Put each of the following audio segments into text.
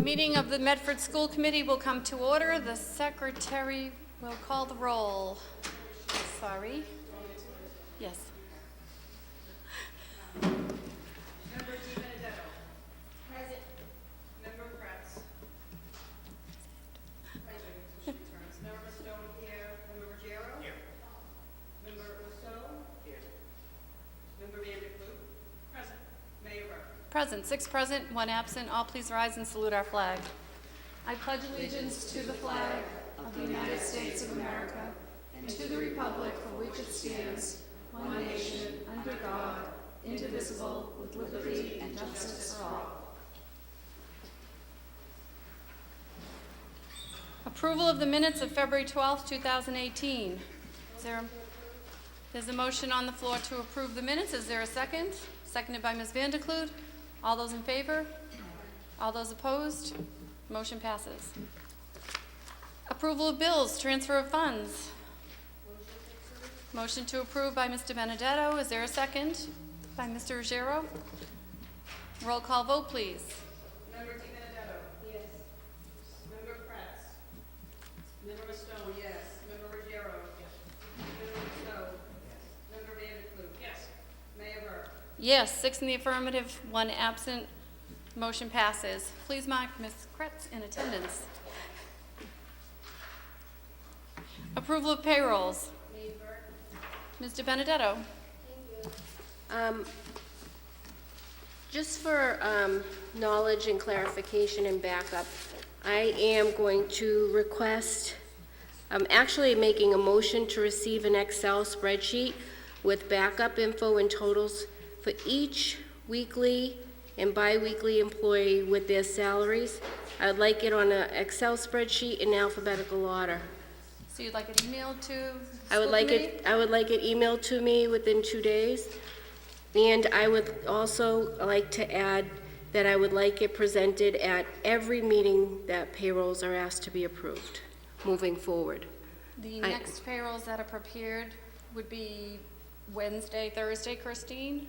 Meeting of the Medford School Committee will come to order. The secretary will call the roll. Sorry. Yes. Member Di Benedetto. Present. Member Kretz. Present. Member Stone here. Member Ruggiero. Here. Member Rousseau. Here. Member Vanderklut. Present. Mayor Burke. Present. 6 present, 1 absent. All please rise and salute our flag. I pledge allegiance to the flag of the United States of America and to the republic for which it stands, one nation, under God, indivisible, with liberty and justice for all. Approval of the minutes of February 12th, 2018. There's a motion on the floor to approve the minutes. Is there a second? Seconded by Ms. Vanderklut. All those in favor? All those opposed? Motion passes. Approval of bills, transfer of funds. Motion to approve by Mr. Benedetto. Is there a second? By Mr. Ruggiero. Roll call vote, please. Member Di Benedetto. Yes. Member Kretz. Member Stone. Yes. Member Ruggiero. Yes. Member Rousseau. Yes. Member Vanderklut. Yes. Mayor Burke. Yes, 6 in the affirmative, 1 absent. Motion passes. Please mark Ms. Kretz in attendance. Approval of payrolls. Mr. Benedetto. Just for knowledge and clarification and backup, I am going to request, I'm actually making a motion to receive an Excel spreadsheet with backup info and totals for each weekly and bi-weekly employee with their salaries. I'd like it on an Excel spreadsheet in alphabetical order. So you'd like it emailed to the I would school like committee? it emailed to me within 2 days. And I would also like to add that I would like it presented at every meeting that payrolls are asked to be approved, moving forward. The next payrolls that are prepared would be Wednesday, Thursday, Christine?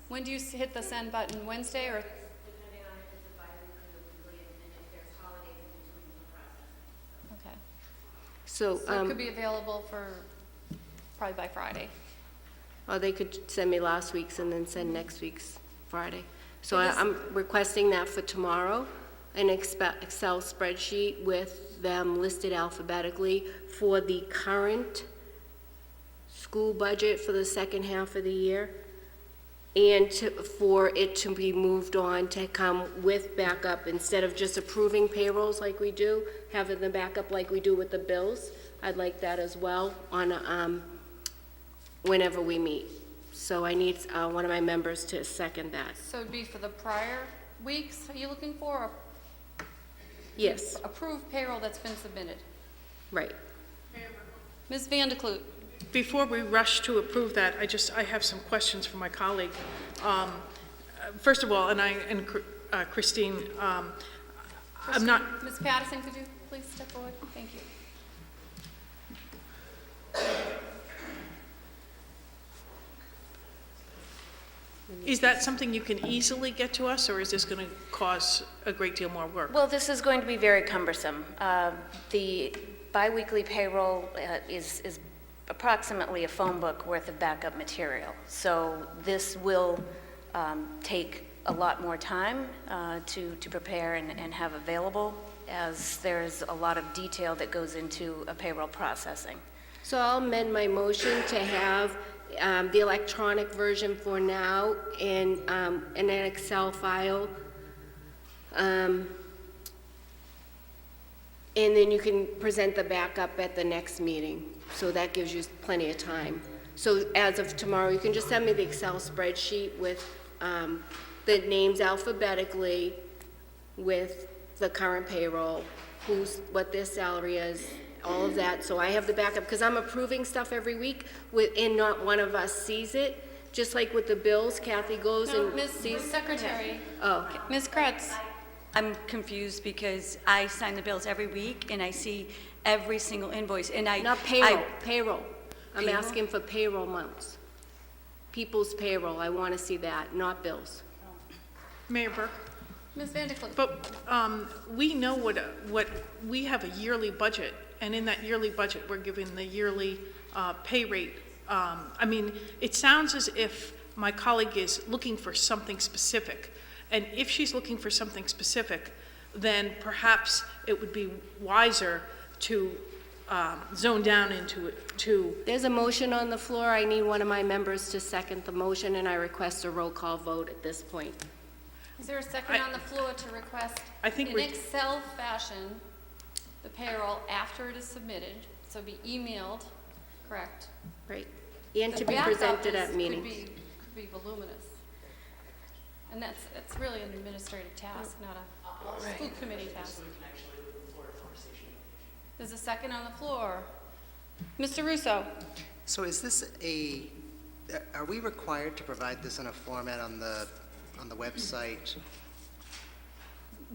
When do you hit the send button, Wednesday or? Depending on if it's a bi-weekly or weekly, and if there's holidays in between the process. Okay. So, So it could be available for, probably by Friday. or they could send me last week's and then send next week's Friday. So It is- I'm requesting that for tomorrow, an Excel spreadsheet with them listed alphabetically for the current school budget for the second half of the year, and for it to be moved on to come with backup instead of just approving payrolls like we do, having the backup like we do with the bills. I'd like that as well on whenever we meet. So I need one of my members to second that. So it'd be for the prior weeks, are you looking for, or Yes, approved payroll that's been submitted? right. Ms. Vanderklut. Before we rush to approve that, I have some questions for my colleague. First of all, and Christine, I'm not, Ms. Patterson, could you please step forward? Thank you. is that something you can easily get to us, or is this going to cause a great deal more work? Well, this is going to be very cumbersome. The biweekly payroll is approximately a phone book worth of backup material. So this will take a lot more time to prepare and have available, as there's a lot of detail that goes into a payroll processing. So I'll amend my motion to have the electronic version for now in an Excel file. And then you can present the backup at the next meeting. So that gives you plenty of time. So as of tomorrow, you can just send me the Excel spreadsheet with the names alphabetically, with the current payroll, what their salary is, all of that. So I have the backup, because I'm approving stuff every week, and not one of us sees it. Just like with the bills, Kathy goes No, and Ms. sees. Secretary. Oh, Ms. Kretz. I'm confused because I sign the bills every week and I see every single invoice and not payroll. I'm Payroll? asking for payroll amounts. People's payroll, I want to see that, not bills. Mayor Burke? Ms. Vanderklut? But we know what, we have a yearly budget, and in that yearly budget, we're given the yearly pay rate. I mean, it sounds as if my colleague is looking for something specific. And if she's looking for something specific, then perhaps it would be wiser to zone down into it, to, There's a motion on the floor. I need one of my members to second the motion, and I request a roll call vote at this point. Is there a second on the floor to request I think in we're- Excel fashion the payroll after it is submitted, so be emailed, correct? Right? And to The be backup presented is- at meetings. Could be voluminous. And that's really an administrative task, not a school committee task. There's a second on the floor. Mr. Russo? So is this are we required to provide this in a format on the website?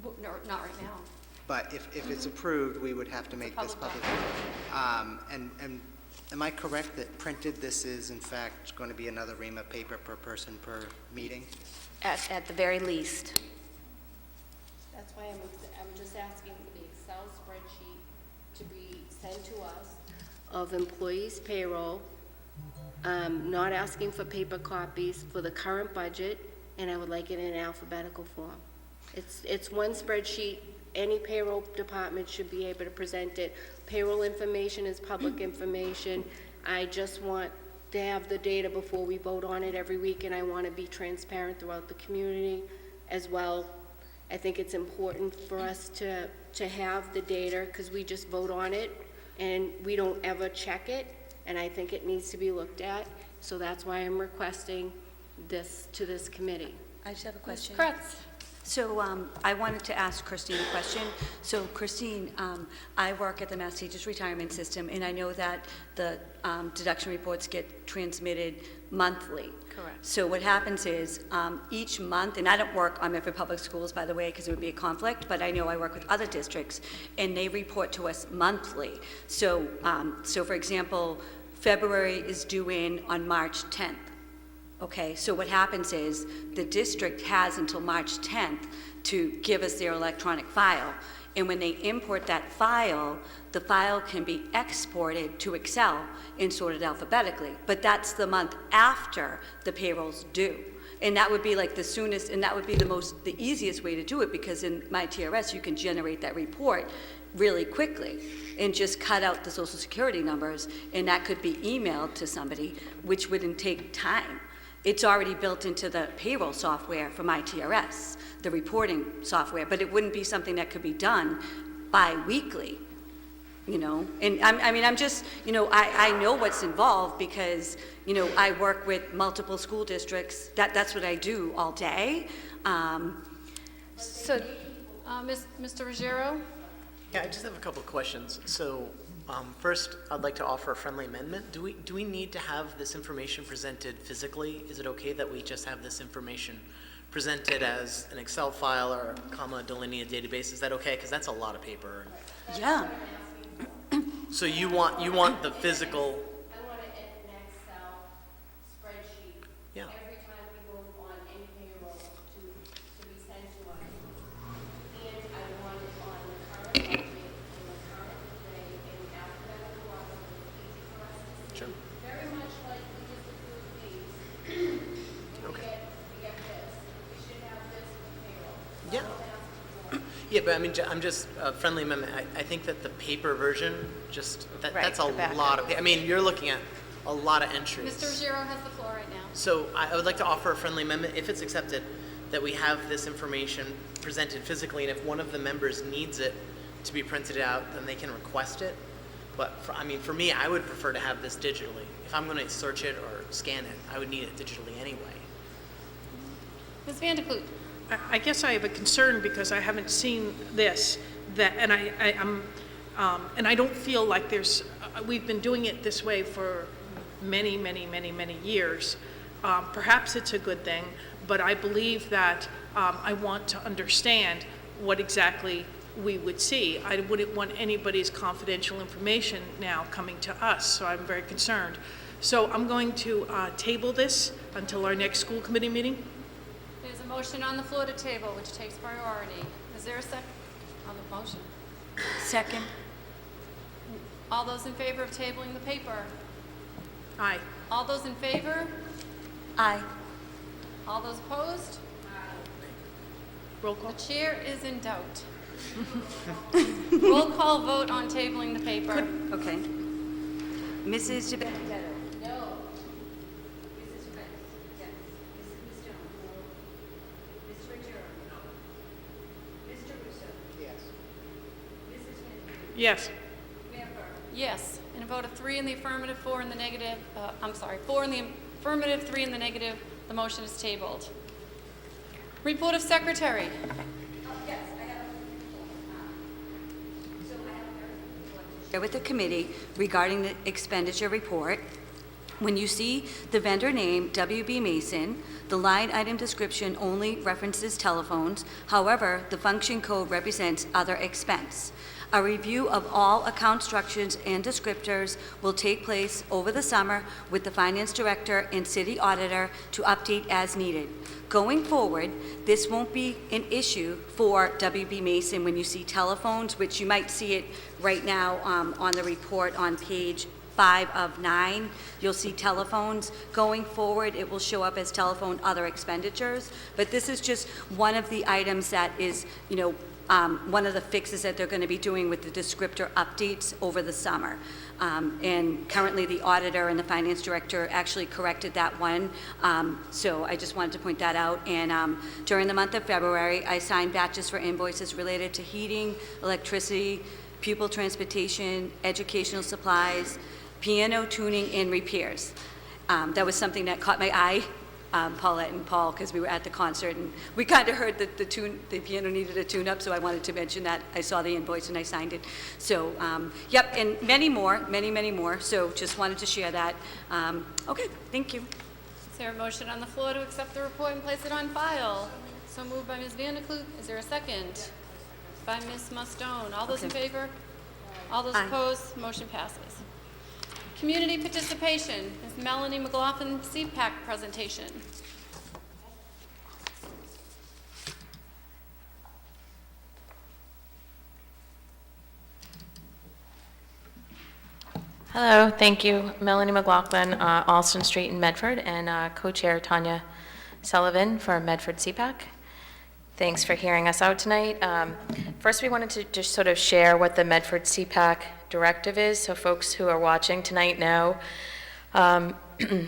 No, not right now. But if it's approved, we would have to make this public public. And am I correct that printed, this is in fact going to be another REMA paper per person per meeting? At the very least. That's why I'm just asking for the Excel spreadsheet to be sent to us of employees' payroll, not asking for paper copies for the current budget, and I would like it in alphabetical form. It's one spreadsheet. Any payroll department should be able to present it. Payroll information is public information. I just want to have the data before we vote on it every week, and I want to be transparent throughout the community as well. I think it's important for us to have the data, because we just vote on it, and we don't ever check it, and I think it needs to be looked at. So that's why I'm requesting this to this committee. I just have a question. Kretz? So I wanted to ask Christine a question. So Christine, I work at the Mass Teachers Retirement System, and I know that the deduction reports get transmitted monthly. Correct. So what happens is each month, and I don't work on Medford Public Schools, by the way, because it would be a conflict, but I know I work with other districts, and they report to us monthly. So, for example, February is due in on March 10th. Okay, so what happens is the district has until March 10th to give us their electronic file. And when they import that file, the file can be exported to Excel and sorted alphabetically. But that's the month after the payroll's due. And that would be like the soonest, and that would be the easiest way to do it, because in my TRS, you can generate that report really quickly and just cut out the social security numbers, and that could be emailed to somebody, which wouldn't take time. It's already built into the payroll software for my TRS, the reporting software, but it wouldn't be something that could be done bi-weekly, you know? And I'm just, I know what's involved because, I work with multiple school districts. That's what I do all day. So, Mr. Ruggiero? Yeah, I just have a couple of questions. So, first, I'd like to offer a friendly amendment. Do we need to have this information presented physically? Is it okay that we just have this information presented as an Excel file or a comma delineated database? Is that okay? Because that's a lot of paper. Yeah. So you want the physical? I want it in an Excel spreadsheet. Yeah. Every time we vote on any payroll to be sent to us. And I want it on the current budget, and the current day, and alphabetical order, so it's easy for us to see. Sure. Very much like we just approved these. And Okay. we get this. We should have this for payroll. Yeah. Yeah, but I mean, I'm just, a friendly amendment, I think that the paper version, Right, that's a the backup. lot of, I mean, you're looking at a lot of entries. Mr. Ruggiero has the floor right now. So I would like to offer a friendly amendment, if it's accepted, that we have this information presented physically, and if one of the members needs it to be printed out, then they can request it. But for me, I would prefer to have this digitally. If I'm going to search it or scan it, I would need it digitally anyway. Ms. Vanderklut? I guess I have a concern because I haven't seen this, and I don't feel like we've been doing it this way for many, many, many, many years. Perhaps it's a good thing, but I believe that I want to understand what exactly we would see. I wouldn't want anybody's confidential information now coming to us, so I'm very concerned. So I'm going to table this until our next school committee meeting. There's a a motion on the floor to table, which takes priority. Is there a second on the motion? Second. All those in favor of tabling the paper? Aye. All those in favor? Aye. All those opposed? Roll call. The chair is in doubt. Roll call vote on tabling the paper. Okay. Mrs. De Benedetto? No. Mrs. Prince? Yes. Mrs. Stone? No. Mr. Ruggiero? No. Mr. Russo? Yes. Mrs. Henry? Yes. Mayor Burke? Yes, in a vote of 3 in the affirmative, 4 in the negative, 4 in the affirmative, 3 in the negative, the motion is tabled. Report of secretary. Yes, I have a report. So I have a report to share with the committee regarding the expenditure report. When you see the vendor name, WB Mason, the line item description only references telephones. However, the function code represents other expense. A review of all account structures and descriptors will take place over the summer with the finance director and city auditor to update as needed. Going forward, this won't be an issue for WB Mason when you see telephones, which you might see it right now on the report on page 5 of 9. You'll see telephones. Going forward, it will show up as telephone other expenditures. But this is just one of the items that is, one of the fixes that they're going to be doing with the descriptor updates over the summer. And currently, the auditor and the finance director actually corrected that one. So I just wanted to point that out. And during the month of February, I signed batches for invoices related to heating, electricity, pupil transportation, educational supplies, piano tuning, and repairs. That was something that caught my eye. Paulette and Paul, because we were at the concert, and we kind of heard that the piano needed a tune-up, so I wanted to mention that. I saw the invoice and I signed it. So, yep, and many more, many more, so just wanted to share that. Okay, thank you. Is there a motion on the floor to accept the report and place it on file? So moved by Ms. Vandekloot. Is there a second? By Ms. Mustone. All those in favor? All those Aye. opposed? Motion passes. Community participation. Ms. Melanie McLaughlin, CPAC presentation. Hello, thank you. Melanie McLaughlin, Alston Street in Medford, and co-chair Tanya Sullivan for Medford CPAC. Thanks for hearing us out tonight. First, we wanted to just sort of share what the Medford CPAC directive is, so folks who are watching tonight know. The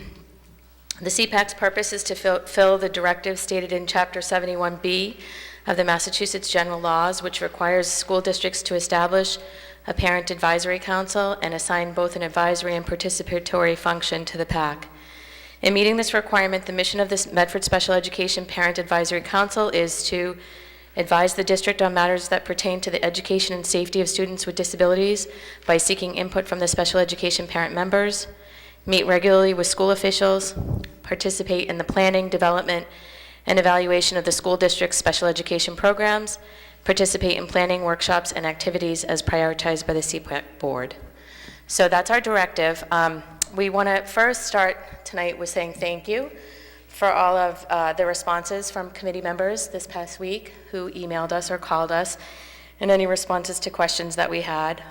CPAC's purpose is to fill the directive stated in Chapter 71B of the Massachusetts General Laws, which requires school districts to establish a parent advisory council and assign both an advisory and participatory function to the PAC. In meeting this requirement, the mission of this Medford Special Education Parent Advisory Council is to advise the district on matters that pertain to the education and safety of students with disabilities by seeking input from the special education parent members, meet regularly with school officials, participate in the planning, development, and evaluation of the school district's special education programs, participate in planning workshops and activities as prioritized by the CPAC board. So that's our directive. We want to first start tonight with saying thank you for all of the responses from committee members this past week who emailed us or called us, and any responses to questions that we had.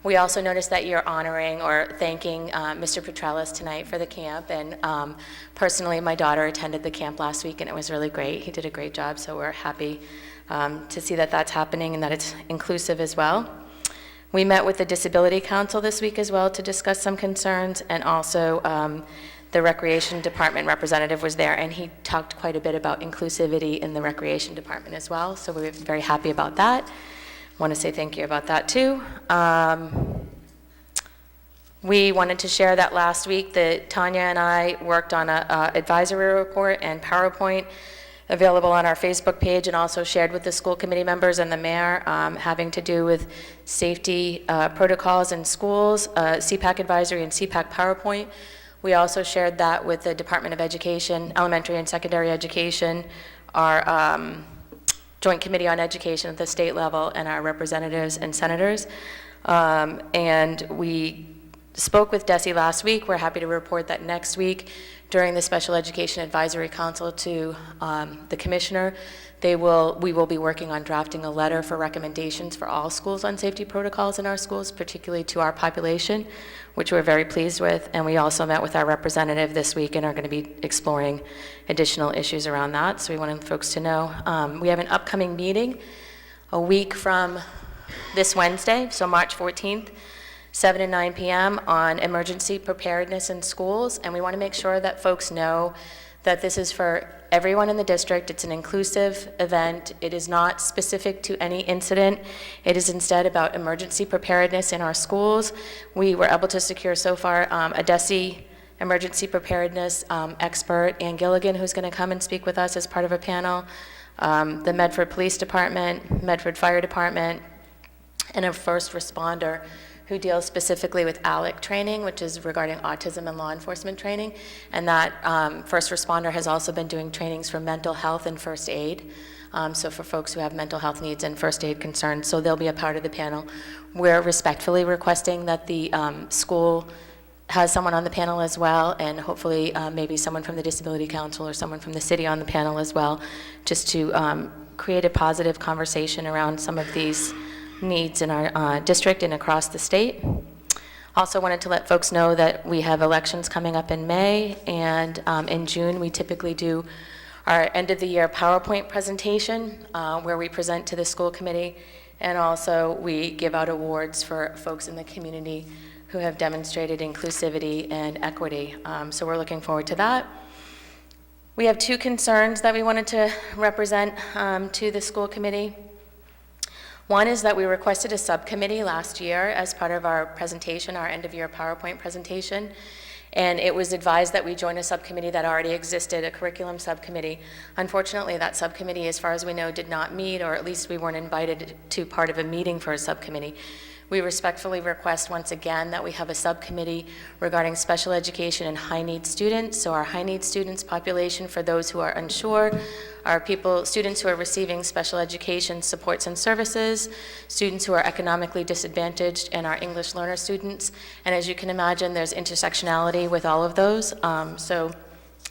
We also noticed that you're honoring or thanking Mr. Petrellis tonight for the camp, and personally, my daughter attended the camp last week, and it was really great. He did a great job, so we're happy to see that that's happening and that it's inclusive as well. We met with the Disability Council this week as well to discuss some concerns, and also the Recreation Department representative was there, and he talked quite a bit about inclusivity in the Recreation Department as well, so we're very happy about that. Want to say thank you about that too. We wanted to share that last week that Tanya and I worked on a advisory report and PowerPoint available on our Facebook page, and also shared with the school committee members and the mayor, having to do with safety protocols in schools, CPAC advisory and CPAC PowerPoint. We also shared that with the Department of Education, Elementary and Secondary Education, our Joint Committee on Education at the state level, and our representatives and senators. And we spoke with Desi last week. We're happy to report that next week, during the Special Education Advisory Council to the Commissioner, we will be working on drafting a letter for recommendations for all schools on safety protocols in our schools, particularly to our population, which we're very pleased with. And we also met with our representative this week and are going to be exploring additional issues around that. So we wanted folks to know. We have an upcoming meeting a week from this Wednesday, so March 14th, 7 and 9 p.m. on emergency preparedness in schools. And we want to make sure that folks know that this is for everyone in the district. It's an inclusive event. It is not specific to any incident. It is instead about emergency preparedness in our schools. We were able to secure so far a DESE emergency preparedness expert, Ann Gilligan, who's going to come and speak with us as part of a panel, the Medford Police Department, Medford Fire Department, and a first responder who deals specifically with ALEC training, which is regarding autism and law enforcement training. And that first responder has also been doing trainings for mental health and first aid. So for folks who have mental health needs and first aid concerns, so they'll be a part of the panel. We're respectfully requesting that the school has someone on the panel as well, and hopefully maybe someone from the Disability Council or someone from the city on the panel as well, just to create a positive conversation around some of these needs in our district and across the state. Also wanted to let folks know that we have elections coming up in May, and in June we typically do our end of the year PowerPoint presentation where we present to the school committee, and also we give out awards for folks in the community who have demonstrated inclusivity and equity. So we're looking forward to that. We have two concerns that we wanted to represent to the school committee. One is that we requested a subcommittee last year as part of our presentation, our end-of-year PowerPoint presentation, and it was advised that we join a subcommittee that already existed, a curriculum subcommittee. Unfortunately, that subcommittee, as far as we know, did not meet, or at least we weren't invited to part of a meeting for a subcommittee. We respectfully request once again that we have a subcommittee regarding special education and high-need students. So our high-need students population, for those who are unsure, are students who are receiving special education supports and services, students who are economically disadvantaged, and our English learner students. And as you can imagine, there's intersectionality with all of those. So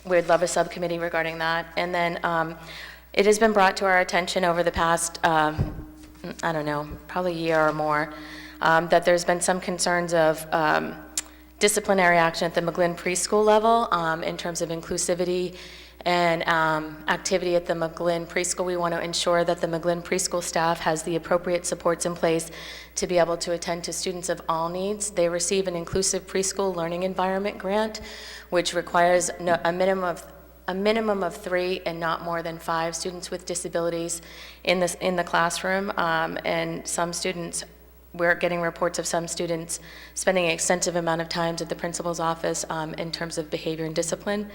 we'd love a subcommittee regarding that. And then it has been brought to our attention over the past, I don't know, probably a year or more, that there's been some concerns of disciplinary action at the McGlynn preschool level in terms of inclusivity and activity at the McGlynn preschool. We want to ensure that the McGlynn preschool staff has the appropriate supports in place to be able to attend to students of all needs. They receive an inclusive preschool learning environment grant, which requires a minimum of 3 and not more than 5 students with disabilities in the classroom. And some students, we're getting reports of some students spending an extensive amount of time at the principal's office in terms of behavior and discipline.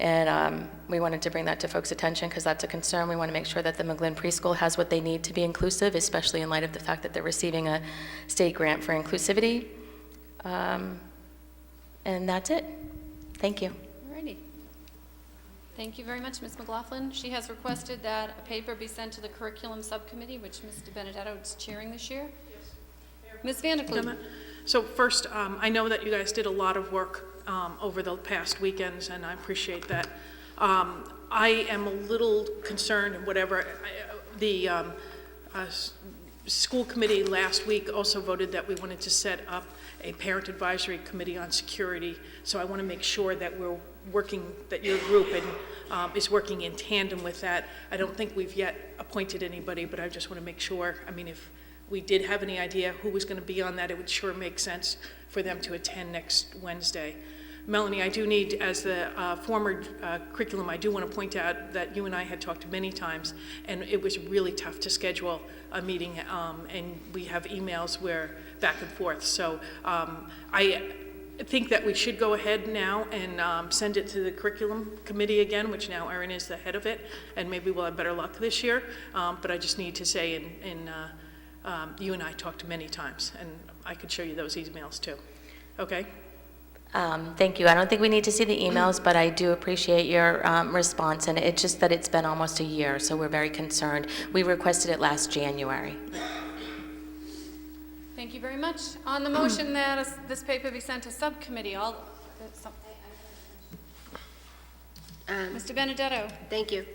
And we wanted to bring that to folks' attention because that's a concern. We want to make sure that the McGlynn preschool has what they need to be inclusive, especially in light of the fact that they're receiving a state grant for inclusivity. And that's it. Thank you. Alrighty. Thank you very much, Ms. McLaughlin. She has requested that a paper be sent to the curriculum subcommittee, which Ms. DiBenedetto is chairing this year. Ms. Vanderkluge. So first, I know that you guys did a lot of work over the past weekends, and I appreciate that. I am a little concerned, and whatever, the school committee last week also voted that we wanted to set up a parent advisory committee on security. So I want to make sure that we're working, that your group is working in tandem with that. I don't think we've yet appointed anybody, but I just want to make sure. I mean, if we did have any idea who was going to be on that, it would sure make sense for them to attend next Wednesday. Melanie, I do need, as the former curriculum, I do want to point out that you and I had talked many times, and it was really tough to schedule a meeting, and we have emails where back and forth. So I think that we should go ahead now and send it to the curriculum committee again, which now Erin is the head of it, and maybe we'll have better luck this year. But I just need to say, you and I talked many times, and I could show you those emails too. Okay? Thank you. I don't think we need to see the emails, but I do appreciate your response, and it's just that it's been almost a year, so we're very concerned. We requested it last January. Thank you very much. On the motion that this paper be sent to subcommittee, Mr. Benedetto. Thank you.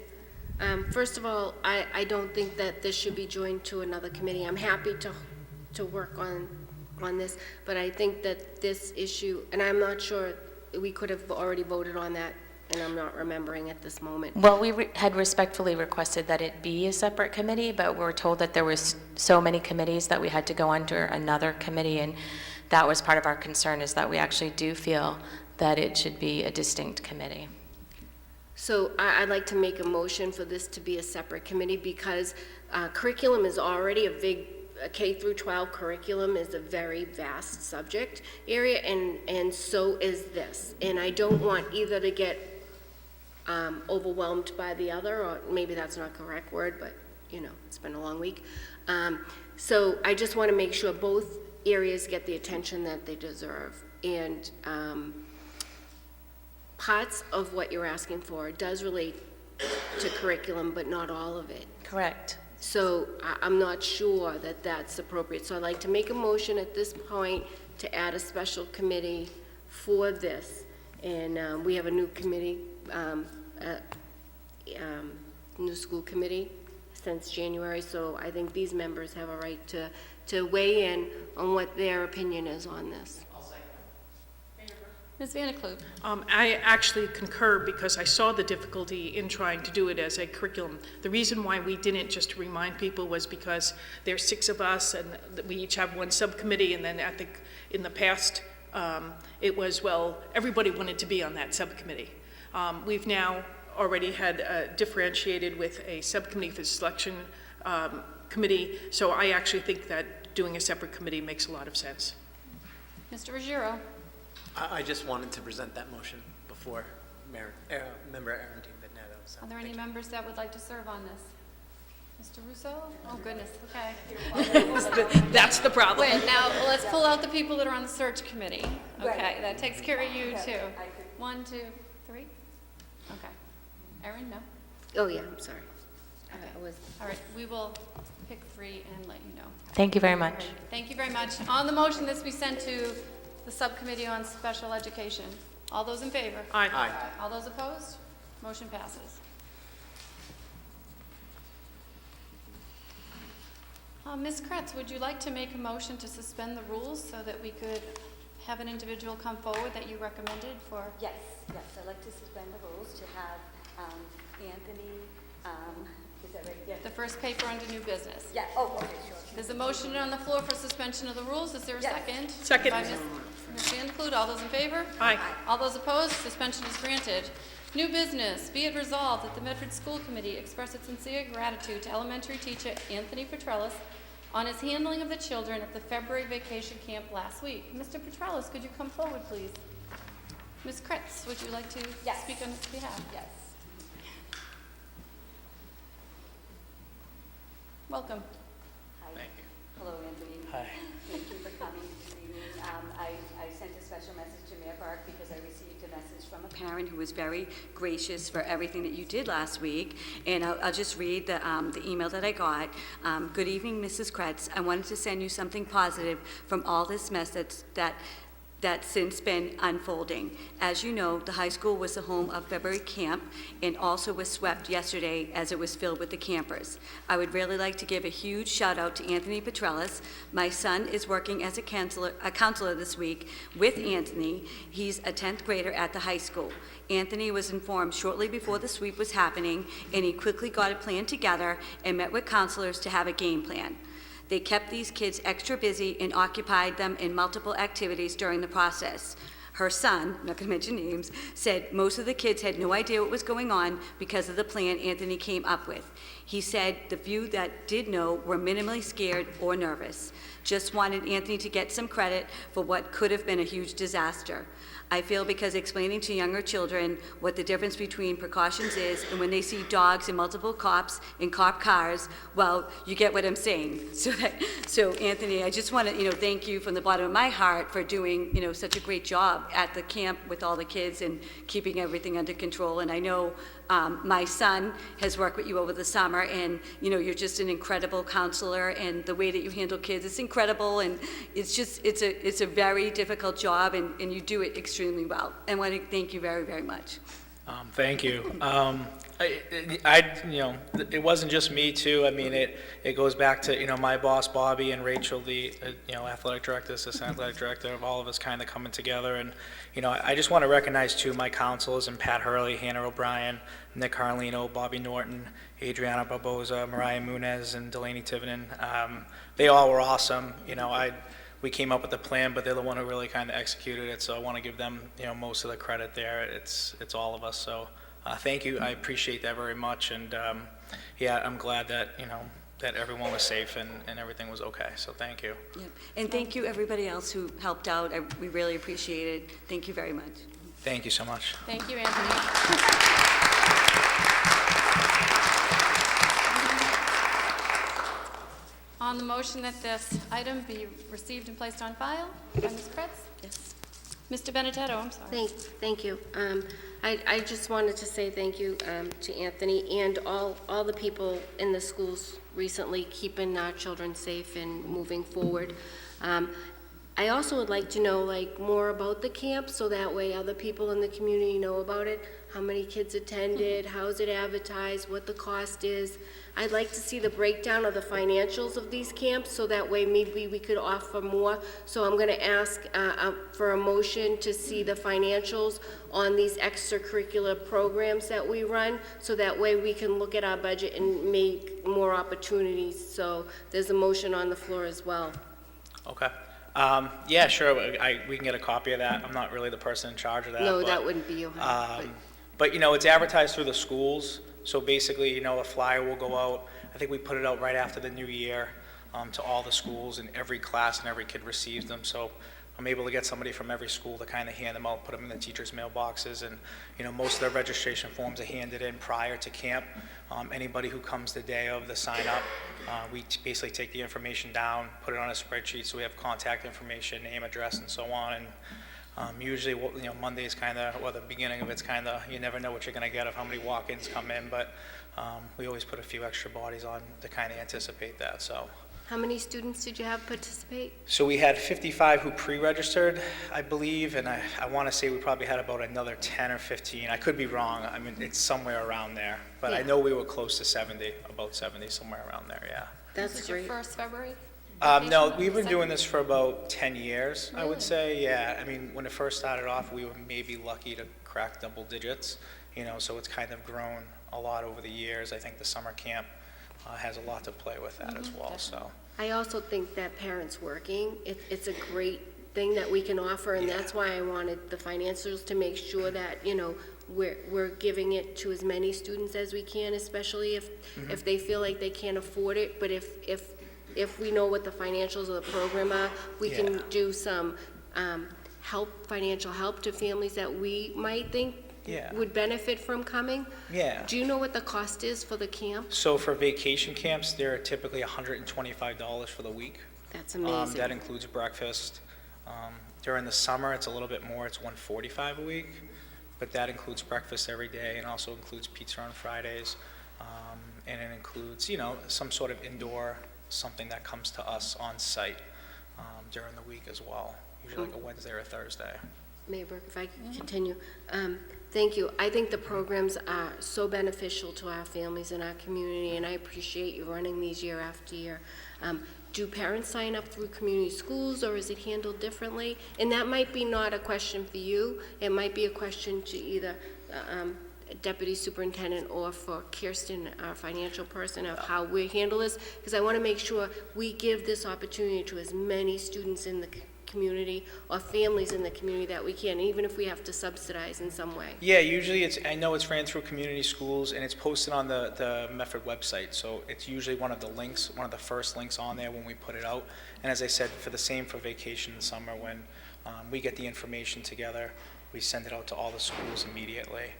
First of all, I don't think that this should be joined to another committee. I'm happy to work on this, but I think that this issue, and I'm not sure, we could have already voted on that, and I'm not remembering at this moment. Well, we had respectfully requested that it be a separate committee, but we're told that there was so many committees that we had to go under another committee, and that was part of our concern, is that we actually do feel that it should be a distinct committee. So I'd like to make a motion for this to be a separate committee because curriculum is already a K through 12 curriculum is a very vast subject area, and so is this. And I don't want either to get overwhelmed by the other, or maybe that's not a correct word, but you know, it's been a long week. So I just want to make sure both areas get the attention that they deserve. And parts of what you're asking for does relate to curriculum, but not all of it. Correct. So I'm not sure that that's appropriate. So I'd like to make a motion at this point to add a special committee for this. And we have a new committee, new school committee since January. So I think these members have a right to weigh in on what their opinion is on this. Ms. Van der Kloot. I actually concur because I saw the difficulty in trying to do it as a curriculum. The reason why we didn't, just to remind people, was because there's 6 of us and we each have one subcommittee, and then I think in the past it was, well, everybody wanted to be on that subcommittee. We've now already had differentiated with a subcommittee for selection committee, so I actually think that doing a separate committee makes a lot of sense. Mr. Ruggiero. I just wanted to present that motion before Member Aaron Benedetto. So Are there any thank you. members that would like to serve on this? Mr. Russo? Oh, goodness, okay. That's the problem. Wait, now, let's pull out the people that are on the search committee. Okay, that takes care of you, too. 1, 2, 3? Okay. Erin, no? Oh, yeah, I'm sorry. I was. All right, we will pick 3 and let you know. Thank you very much. Thank you very much. On the motion, this be sent to the Subcommittee on Special Education. All those in favor? Aye. Aye. All those opposed? Motion passes. Ms. Kretz, would you like to make a motion to suspend the rules so that we could have an individual come forward that you recommended for? Yes, I'd like to suspend the rules to have Anthony, is that right? Yeah. The first paper under new business. Yeah, oh, okay, sure. There's a motion on the floor for suspension of the rules. Is there a Yes. second? Second. By Ms. Van der Kloot. All those in favor? Aye. All those opposed? Suspension is granted. New business. Be it resolved that the Medford School Committee express its sincere gratitude to elementary teacher Anthony Petrellis on his handling of the children at the February vacation camp last week. Mr. Petrellis, could you come forward, please? Ms. Kretz, would you like to Yes. speak on his behalf? Yes. Welcome. Hi. Thank you. Hello, Anthony. Hi. Thank you for coming this evening. I sent a special message to Mayor Burke because I received a message from a parent who was very gracious for everything that you did last week. And I'll just read the email that I got. Good evening, Mrs. Kretz. I wanted to send you something positive from all this mess that's since been unfolding. As you know, the high school was the home of February camp and also was swept yesterday as it was filled with the campers. I would really like to give a huge shout out to Anthony Petrellis. My son is working as a counselor this week with Anthony. He's a 10th grader at the high school. Anthony was informed shortly before the sweep was happening, and he quickly got a plan together and met with counselors to have a game plan. They kept these kids extra busy and occupied them in multiple activities during the process. Her son, I'm not going to mention names, said most of the kids had no idea what was going on because of the plan Anthony came up with. He said the few that did know were minimally scared or nervous. Just wanted Anthony to get some credit for what could have been a huge disaster. I feel because explaining to younger children what the difference between precautions is and when they see dogs and multiple cops in cop cars, well, you get what I'm saying. So Anthony, I just want to, thank you from the bottom of my heart for doing, such a great job at the camp with all the kids and keeping everything under control. And I know my son has worked with you over the summer. summer, and, you know, you're just an incredible counselor, and the way that you handle kids is incredible, and it's just, it's a very difficult job, and you do it extremely well. And I want to thank you very, very much. Thank you. You know, it wasn't just me too. I mean, it goes back to, you know, my boss, Bobby, and Rachel, the, you know, athletic director, assistant athletic director, of all of us kind of coming together. And, you know, I just want to recognize too my counselors, and Pat Hurley, Hannah O'Brien, Nick Carlino, Bobby Norton, Adriana Barboza, Mariah Munez, and Delaney Tivenin. They all were awesome. You know, we came up with the plan, but they're the one who really kind of executed it. So I want to give them, you know, most of the credit there. It's all of us. So thank you. I appreciate that very much. And yeah, I'm glad that, you know, that everyone was safe and everything was okay. So thank you. Yep. And thank you, everybody else who helped out. We really appreciate it. Thank you very much. Thank you so much. Thank you, Anthony. On the motion that this item be received and placed on file by Ms. Kretz? Yes. Mr. Benedetto, I'm sorry. Thank you. I just wanted to say thank you to Anthony and all the people in the schools recently keeping our children safe and moving forward. I also would like to know like more about the camp, so that way other people in the community know about it. How many kids attended, how is it advertised, what the cost is. I'd like to see the breakdown of the financials of these camps, so that way maybe we could offer more. So I'm gonna ask for a motion to see the financials on these extracurricular programs that we run, so that way we can look at our budget and make more opportunities. So there's a motion on the floor as well. Okay. Yeah, sure. We can get a copy of that. I'm not really the person in charge of that. No, but, that wouldn't be you. But, you know, it's advertised through the schools. So basically, you know, a flyer will go out. I think we put it out right after the new year to all the schools, and every class and every kid receives them. So I'm able to get somebody from every school to kind of hand them out, put them in the teachers' mailboxes. And, you know, most of their registration forms are handed in prior to camp. Anybody who comes the day of the sign up, we basically take the information down, put it on a spreadsheet, so we have contact information, name, address, and so on. And usually, you know, Monday is kind of, well, the beginning of it's kind of, you never know what you're going to get of how many walk-ins come in, but we always put a few extra bodies on to kind of anticipate that, so. How many students did you have participate? So we had 55 who pre-registered, I believe, and I want to say we probably had about another 10 or 15. I could be wrong. I mean, it's somewhere around there, but I Yeah. know we were close to 70, about 70, somewhere around there, yeah. That's This is your great. first February? No, vacation? we've been doing Second? this for about 10 years, I Really? would say, yeah. I mean, when it first started off, we were maybe lucky to crack double digits, you know, so it's kind of grown a lot over the years. I think the summer camp has a lot to play with that as well, so. I also think that parents working, it's a great thing that we can offer, and Yeah. that's why I wanted the financials to make sure that, you know, we're giving it to as many students as we can, especially if they feel like they can't afford it. But if we know what the financials of the program are, we Yeah. can do some financial help to families that we might think Yeah. would benefit from coming. Yeah. Do you know what the cost is for the camp? So for vacation camps, they're typically $125 for the week. That's amazing. That includes breakfast. During the summer, it's a little bit more, it's $145 a week, but that includes breakfast every day and also includes pizza on Fridays. And it includes, you know, some sort of indoor, something that comes to us on site during the week as well, usually like a Wednesday or a Thursday. Mayor, if I could continue. Thank you. I think the programs are so beneficial to our families and our community, and I appreciate you running these year after year. Do parents sign up through community schools, or is it handled differently? And that might be not a question for you. It might be a question to either Deputy Superintendent or for Kirsten, our financial person, of how we handle this, because I want to make sure we give this opportunity to as many students in the community or families in the community that we can, even if we have to subsidize in some way. Yeah, usually I know it's ran through community schools and it's posted on the Medford website. So it's usually one of the first links on there when we put it out. And as I said, for vacation and summer, when we get the information together, we send it out to all the schools immediately.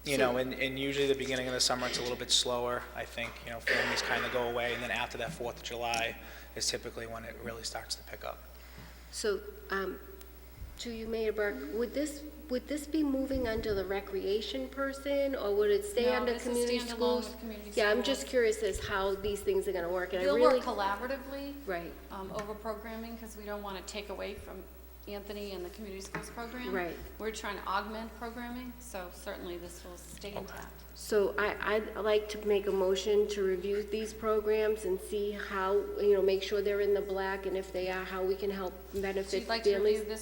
You know, and usually the beginning of the summer, it's a little bit slower. I think, you know, families kind of go away, and then after that 4th of July is typically when it really starts to pick up. So to you, Mayor Burke, would this be moving under the recreation person, or would it stay No, under this is community standalone schools? with community Yeah, I'm schools. just curious as how these things are gonna work, and I They'll really. work collaboratively. Right, Over programming, because we don't want to take away from Anthony and the community schools program. Right. We're trying to augment programming, so certainly this will stay intact. so I'd like to make a motion to review these programs and see how, make sure they're in the black, and if they are, how we can help So benefit you'd like to families. review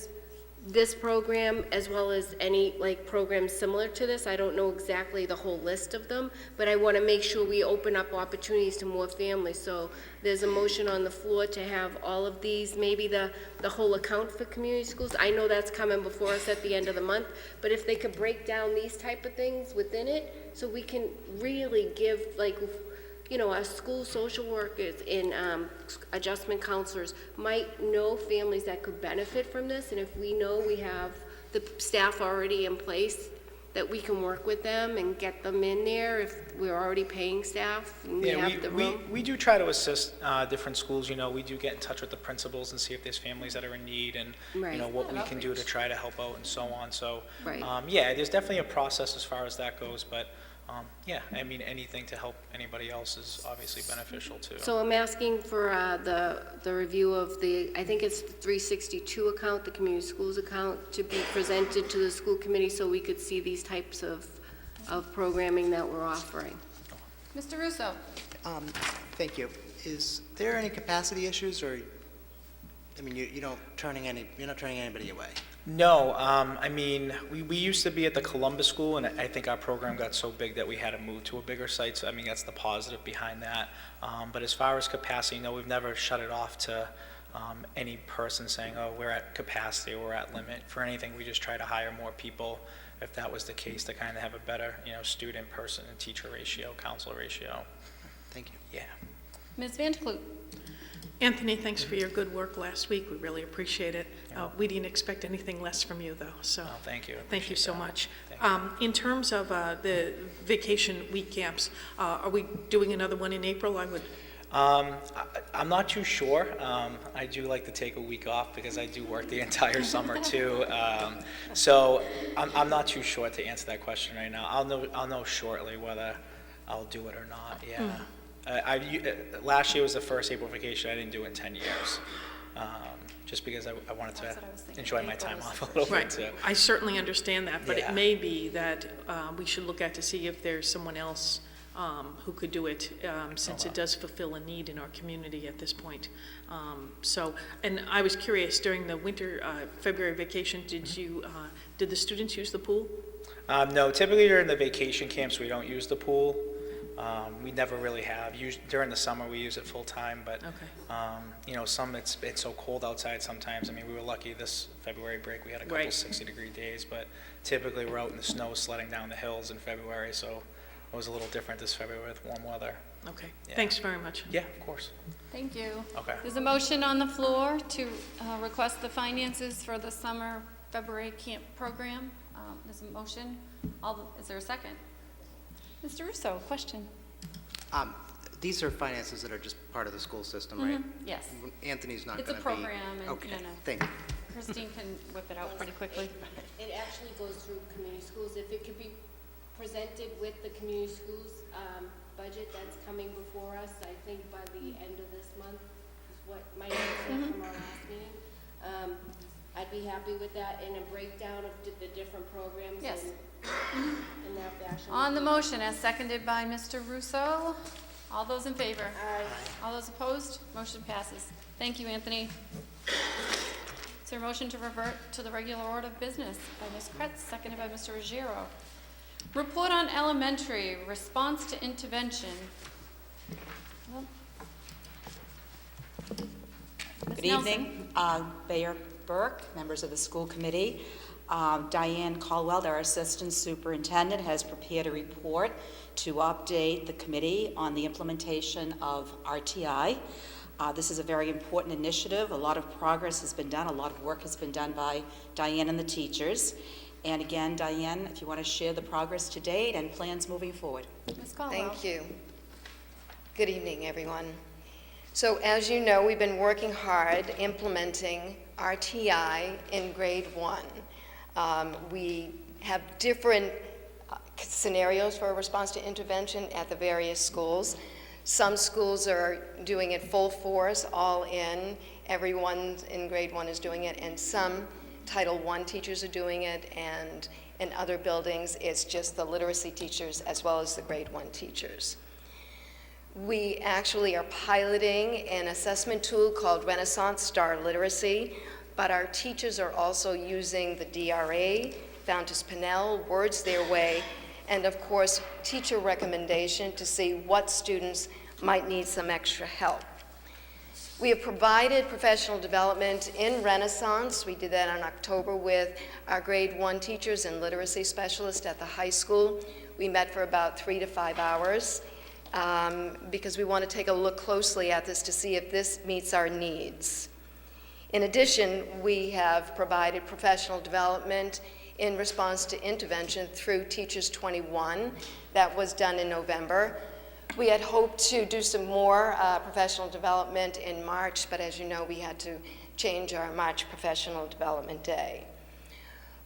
This program, as well as any, programs similar to this. I don't know exactly the whole list of them, but I want to make sure we open up opportunities to more families. So there's a motion on the floor to have all of these, maybe the whole account for community schools. I know that's coming before us at the end of the month, but if they could break down these type of things within it, so we can really give, our school social workers and adjustment counselors might know families that could benefit from this, and if we know we have the staff already in place, that we can work with them and get them in there if we're already paying staff and we Yeah, have the room. we do try to assist different schools, we do get in touch with the principals and see if there's families that are in need and, Right. what we can do to try to help out and so on, so. Right. Yeah, there's definitely a process as far as that goes, but, yeah, I mean, anything to help anybody else is obviously beneficial too. So I'm asking for the review of I think it's the 362 account, the community schools account, to be presented to the school committee so we could see these types of programming that we're offering. Mr. Russo? Thank you. Is there any capacity issues, or, I mean, you're not turning anybody away? No, I mean, we used to be at the Columbus School, and I think our program got so big that we had to move to a bigger site, so I mean, that's the positive behind that. But as far as capacity, no, we've never shut it off to any person saying, oh, we're at capacity, or we're at limit. For anything, we just try to hire more people, if that was the case, to kind of have a better, student, person, and teacher ratio, counselor ratio. Thank you. Yeah. Ms. Vanderklut? Anthony, thanks for your good work last week. We really appreciate it. We didn't expect anything less from you, though, so. Oh, thank you. Thank you Appreciate so that. much. Thank In terms of the vacation week camps, are we doing another one in April? I'm not too sure. I do like to take a week off because I do work the entire summer too. So I'm not too sure to answer that question right now. I'll know shortly whether I'll do it or not. Yeah. Last year was the first April vacation. I didn't do it in 10 years. Just because I wanted That's to what I was thinking. enjoy my April time was off the a little bit Right. too. I certainly understand that, but Yeah. it may be that we should look at to see if there's someone else who could do it, since it does fulfill a need in our community at this point. And I was curious, during the winter, February vacation, did the students use the pool? No, typically during the vacation camps, we don't use the pool. We never really have. During the summer, we use it full-time, but, it's so cold outside sometimes. I mean, we were lucky this February break, we had a couple Right. 60-degree days, but typically we're out in the snow sledding down the hills in February, so it was a little different this February with warm weather. Okay, Yeah. thanks very much. Yeah, of course. Thank you. Okay. There's a motion on the floor to request the finances for the summer February camp program. There's a motion. Is there a second? Mr. Russo, question? These are finances that are just part of the school system, right? Yes. Anthony's not It's going a to be... program, and, Okay, no. thank you. Christine can whip it out pretty quickly. It actually goes through community schools. If it could be presented with the community schools budget that's coming before us, I think by the end of this month, is what my notes said from our last meeting. I'd be happy with that, and a breakdown of the different programs. Yes. In that fashion. On the motion, as seconded by Mr. Russo, all those in favor? Aye. All those opposed? Motion passes. Thank you, Anthony. Is there a motion to revert to the regular order of business by Ms. Kretz, seconded by Mr. Ruggiero? Report on elementary, response to intervention. Well, Ms. Good Nelson. evening, Mayor Burke, members of the school committee. Diane Caldwell, our assistant superintendent, has prepared a report to update the committee on the implementation of RTI. This is a very important initiative. A lot of progress has been done. A lot of work has been done by Diane and the teachers. And again, Diane, if you want to share the progress to date and plans moving forward. Ms. Caldwell. Thank you. Good evening, everyone. So as you know, we've been working hard implementing RTI in grade 1. We have different scenarios for a response to intervention at the various schools. Some schools are doing it full force, all in. Everyone in grade 1 is doing it, and some Title I teachers are doing it, and in other buildings, it's just the literacy teachers as well as the grade 1 teachers. We actually are piloting an assessment tool called Renaissance Star Literacy, but our teachers are also using the DRA, Fountas Pinnell, Words Their Way, and of course, teacher recommendation to see what students might need some extra help. We have provided professional development in Renaissance. We did that in October with our grade 1 teachers and literacy specialists at the high school. We met for about 3 to 5 hours because we want to take a look closely at this to see if this meets our needs. In addition, we have provided professional development in response to intervention through Teachers 21. That was done in November. We had hoped to do some more professional development in March, but as you know, we had to change our March Professional Development Day.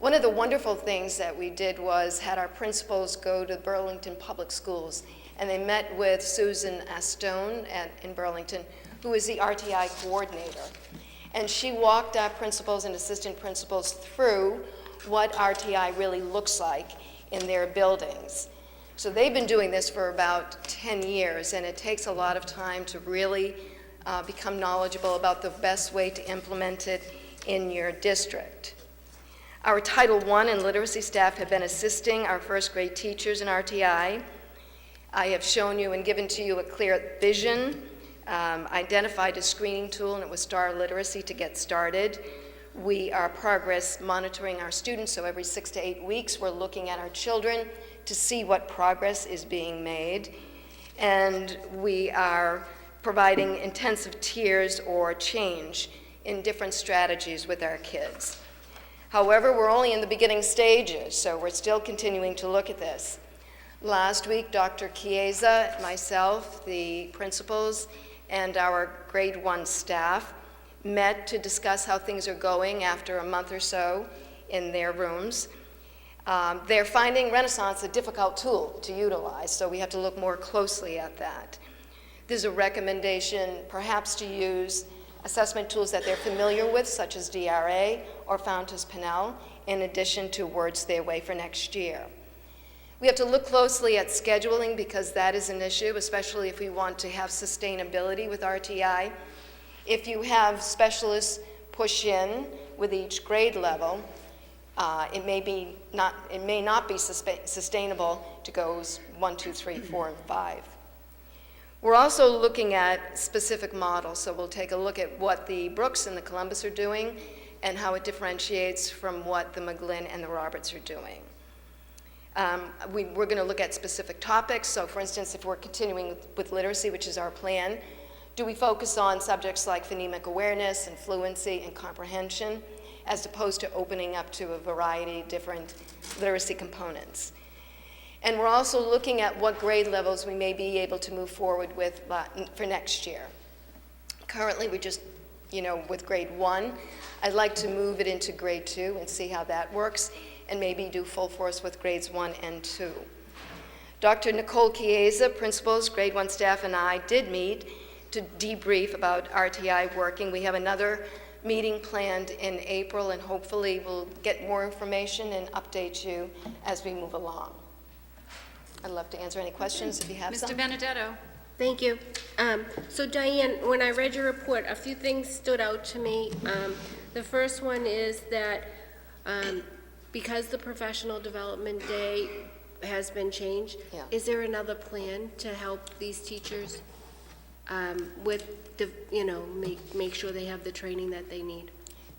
One of the wonderful things that we did was had our principals go to Burlington Public Schools, and they met with Susan Astone in Burlington, who is the RTI coordinator. And she walked our principals and assistant principals through what RTI really looks like in their buildings. So they've been doing this for about 10 years, and it takes a lot of time to really become knowledgeable about the best way to implement it in your district. Our Title I and literacy staff have been assisting our first grade teachers in RTI. I have shown you and given to you a clear vision, identified a screening tool, and it was Star Literacy to get started. We are progress monitoring our students, so every 6 to 8 weeks we're looking at our children to see what progress is being made. And we are providing intensive tiers or change in different strategies with our kids. However, we're only in the beginning stages, so we're still continuing to look at this. Last week, Dr. Chiesa, myself, the principals, and our grade 1 staff met to discuss how things are going after a month or so in their rooms. They're finding Renaissance a difficult tool to utilize, so we have to look more closely at that. There's a recommendation perhaps to use assessment tools that they're familiar with, such as DRA or Fountas Pinnell, in addition to Words Their Way for next year. We have to look closely at scheduling because that is an issue, especially if we want to have sustainability with RTI. If you have specialists push in with each grade level, it may not be sustainable to go 1, 2, 3, 4, and 5. We're also looking at specific models, so we'll take a look at what the Brooks and the Columbus are doing and how it differentiates from what the McGlynn and the Roberts are doing. We're going to look at specific topics, so for instance, if we're continuing with literacy, which is our plan, do we focus on subjects like phonemic awareness and fluency and comprehension, as opposed to opening up to a variety of different literacy components? And we're also looking at what grade levels we may be able to move forward with for next year. Currently, we're just, with grade 1. I'd like to move it into grade 2 and see how that works, and maybe do full force with grades 1 and 2. Dr. Nicole Chiesa, principals, grade 1 staff, and I did meet to debrief about RTI working. We have another meeting planned in April, and hopefully we'll get more information and update you as we move along. I'd love to answer any questions if you have some. Mr. Benedetto. Thank you. So Diane, when I read your report, a few things stood out to me. The first one is that because the professional development day has been changed, Yeah. is there another plan to help these teachers with, make sure they have the training that they need?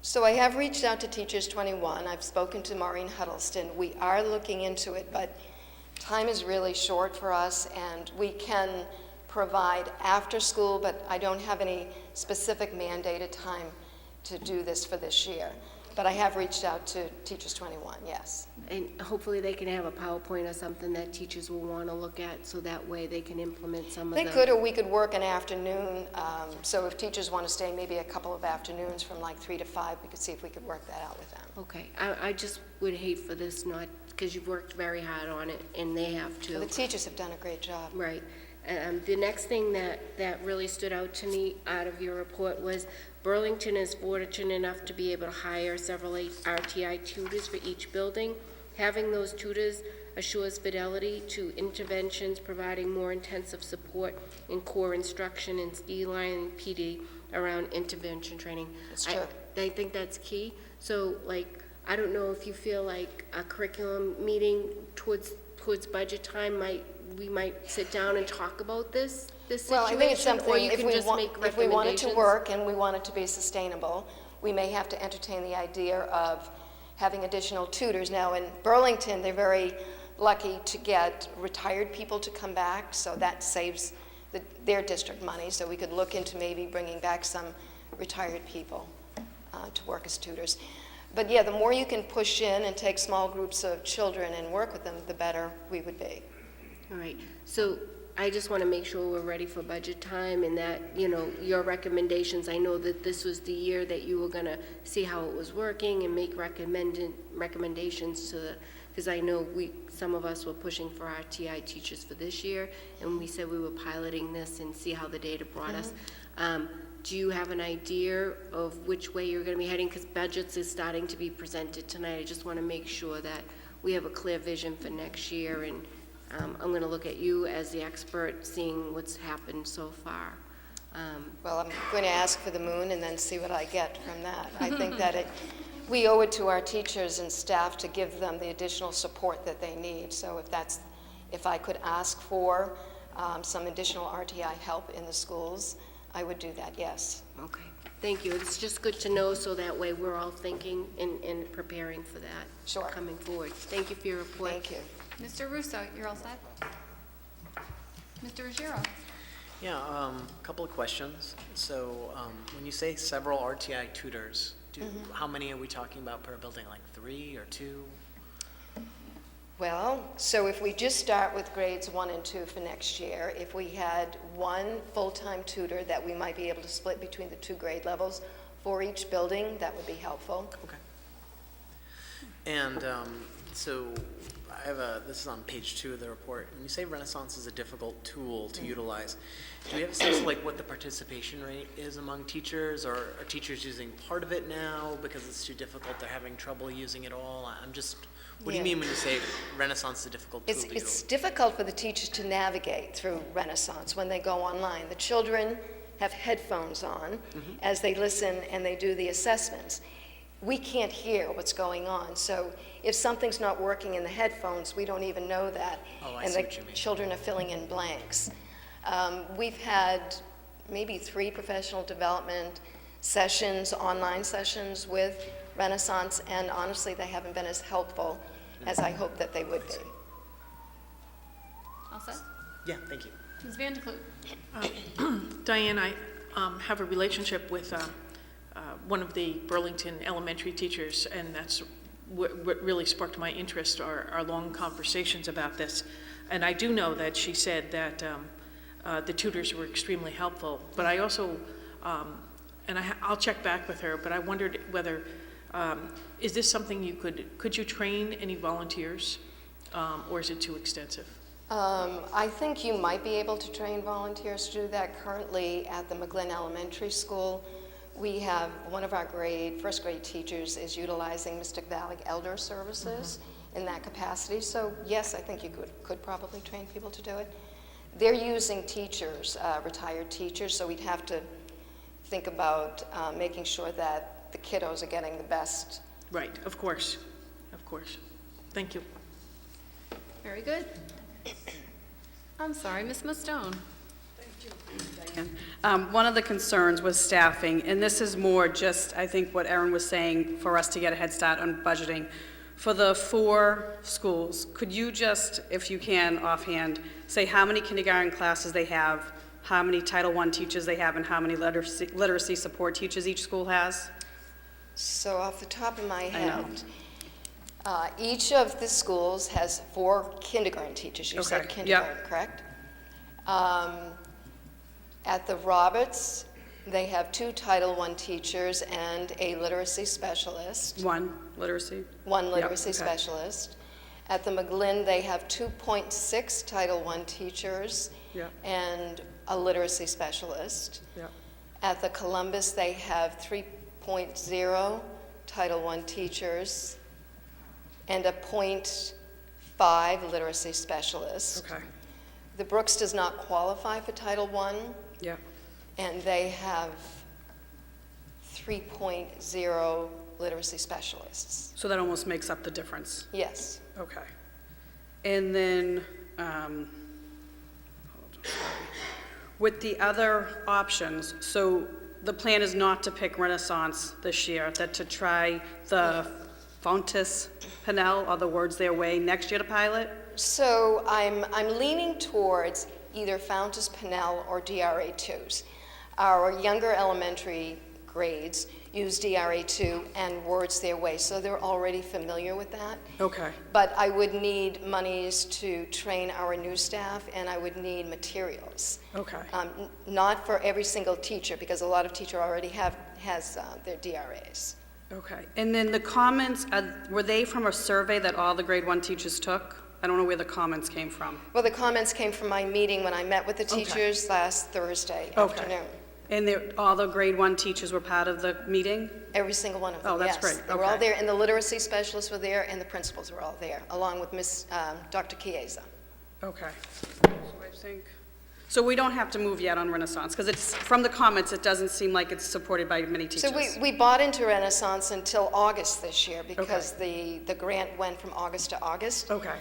So I have reached out to Teachers 21. I've spoken to Maureen Huddleston. We are looking into it, but time is really short for us, and we can provide after school, but I don't have any specific mandated time to do this for this year. But I have reached out to Teachers 21, yes. And hopefully they can have a PowerPoint or something that teachers will want to look at, so that way they can implement some of They the... could, or we could work an afternoon. So if teachers want to stay maybe a couple of afternoons from like 3 to 5, we could see if we could work that out with them. Okay, I just would hate for this not, because you've worked very hard on it, and they have Well, too. the teachers have done a great job. Right. The next thing that really stood out to me out of your report was Burlington is fortunate enough to be able to hire several RTI tutors for each building. Having those tutors assures fidelity to interventions, providing more intensive support in core instruction and D-line and PD around intervention training. That's true. I think that's key. So, like, I don't know if you feel like a curriculum meeting towards budget time we might sit down and talk about this situation? Well, I think it's something, Or you if can just make if we want it to recommendations? work and we want it to be sustainable, we may have to entertain the idea of having additional tutors. Now, in Burlington, they're very lucky to get retired people to come back, so that saves their district money. So we could look into maybe bringing back some retired people to work as tutors. But yeah, the more you can push in and take small groups of children and work with them, the better we would be. All right, so I just want to make sure we're ready for budget time and that, you know, your recommendations, I know that this was the year that you were going to see how it was working and make recommendations to the, because I know some of us were pushing for our TI teachers for this year, and we said we were piloting this and see how the data brought us. Do you have an idea of which way you're going to be heading? Because budgets is starting to be presented tonight. I just want to make sure that we have a clear vision for next year, and I'm going to look at you as the expert, seeing what's happened so far. Well, I'm going to ask for the moon and then see what I get from that. I think that we owe it to our teachers and staff to give them the additional support that they need. So if I could ask for some additional RTI help in the schools, I would do that, yes. Okay, thank you. It's just good to know, so that way we're all thinking and preparing for that. Sure. Coming forward. Thank you for your report. Thank you. Mr. Russo, you're all set? Mr. Ruggiero? Yeah, a couple of questions. So when you say several RTI tutors, how many are we talking about per building, like 3 or 2? Well, so if we just start with grades 1 and 2 for next year, if we had one full-time tutor that we might be able to split between the 2 grade levels for each building, that would be helpful. Okay. And so I have this is on page 2 of the report. When you say Renaissance is a difficult tool to utilize, do we have a sense of like what the participation rate is among teachers, or are teachers using part of it now because it's too difficult, they're having trouble using it all? What do you mean when you say Renaissance is a difficult tool to utilize? It's difficult for the teachers to navigate through Renaissance when they go online. The children have headphones on as they listen and they do the assessments. We can't hear what's going on, so if something's not working in the headphones, we don't even know that. I see what you mean. Children are filling in blanks. We've had maybe 3 professional development sessions, online sessions with Renaissance, and honestly, they haven't been as helpful as I hoped that they would be. All set? Yeah, thank you. Ms. Van de Kloot? Diane, I have a relationship with one of the Burlington elementary teachers, and that's what really sparked my interest, our long conversations about this. And I do know that she said that the tutors were extremely helpful, but I also, and I'll check back with her, but I wondered whether, is this something could you train any volunteers, or is it too extensive? I think you might be able to train volunteers to do that. Currently at the McGlynn Elementary School, we have one of our first grade teachers is utilizing Mystic Valley Elder Services in that capacity. So yes, I think you could probably train people to do it. They're using teachers, retired teachers, so we'd have to think about making sure that the kiddos are getting the best. Right, of course, of course. Thank you. Very good. I'm sorry, Ms. Mustone. One of the concerns was staffing, and this is more just, I think, what Erin was saying, for us to get a head start on budgeting. For the 4 schools, could you just, if you can, offhand, say how many kindergarten classes they have, how many Title I teachers they have, and how many literacy support teachers each school has? So off the top of my I know. head, each of the schools has 4 kindergarten teachers. You said Okay, kindergarten, correct? At the Roberts, they have 2 Title I teachers and a literacy specialist. One, literacy? One literacy okay. specialist. At the McGlynn, they have 2.6 Title I teachers Yep. and a literacy specialist. Yep. At the Columbus, they have 3.0 Title I teachers and a .5 literacy specialist. Okay, The Brooks does not qualify for Title I, yeah, and they have 3.0 literacy specialists. so that almost makes up the difference. Yes. Okay. And then, hold on, sorry. With the other options, so the plan is not to pick Renaissance this year, that to try the Fountas Pinnell, or the words their way, next year to pilot? So I'm leaning towards either Fountas Pinnell or DRA2s. Our younger elementary grades use DRA2 and Words Their Way, so they're already familiar with that. Okay, But I would need monies to train our new staff, and I would need materials. okay, Not for every single teacher, because a lot of teacher already has their DRAs. okay. And then the comments, were they from a survey that all the grade 1 teachers took? I don't know where the comments came from. Well, the comments came from my meeting when I met with the Okay. teachers last Thursday Okay. afternoon. And all the grade 1 teachers were part of the meeting? Every single one of them, Oh, that's yes. great. They were all Okay. there, and the literacy specialists were there, and the principals were all there, along with Dr. Chiesa. Okay. So we don't have to move yet on Renaissance, because it's, from the comments, it doesn't seem like it's supported by many teachers. So we bought into Renaissance until August this year, because the grant went from August to August. Okay,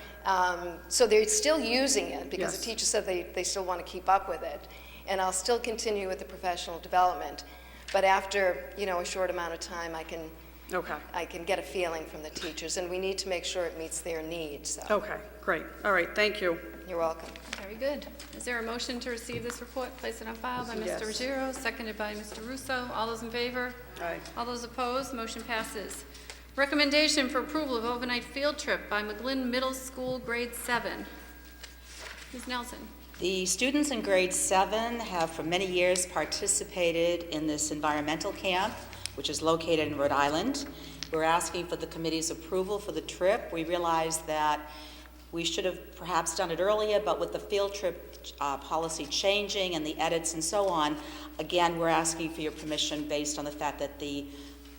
So they're still using it, because Yes. the teachers said they still want to keep up with it. And I'll still continue with the professional development, but after, a short amount of time, I can get a feeling from the teachers, and we need to make sure it meets their needs, so okay, great. All right, thank you. you're welcome. Very good. Is there a motion to receive this report, place it on file by Mr. Yes. Ruggiero, seconded by Mr. Russo? All those in favor? Aye. All those opposed? Motion passes. Recommendation for approval of overnight field trip by McGlynn Middle School, grade 7. Ms. Nelson. The students in grade 7 have for many years participated in this environmental camp, which is located in Rhode Island. We're asking for the committee's approval for the trip. We realize that we should have perhaps done it earlier, but with the field trip policy changing and the edits and so on, again, we're asking for your permission based on the fact that the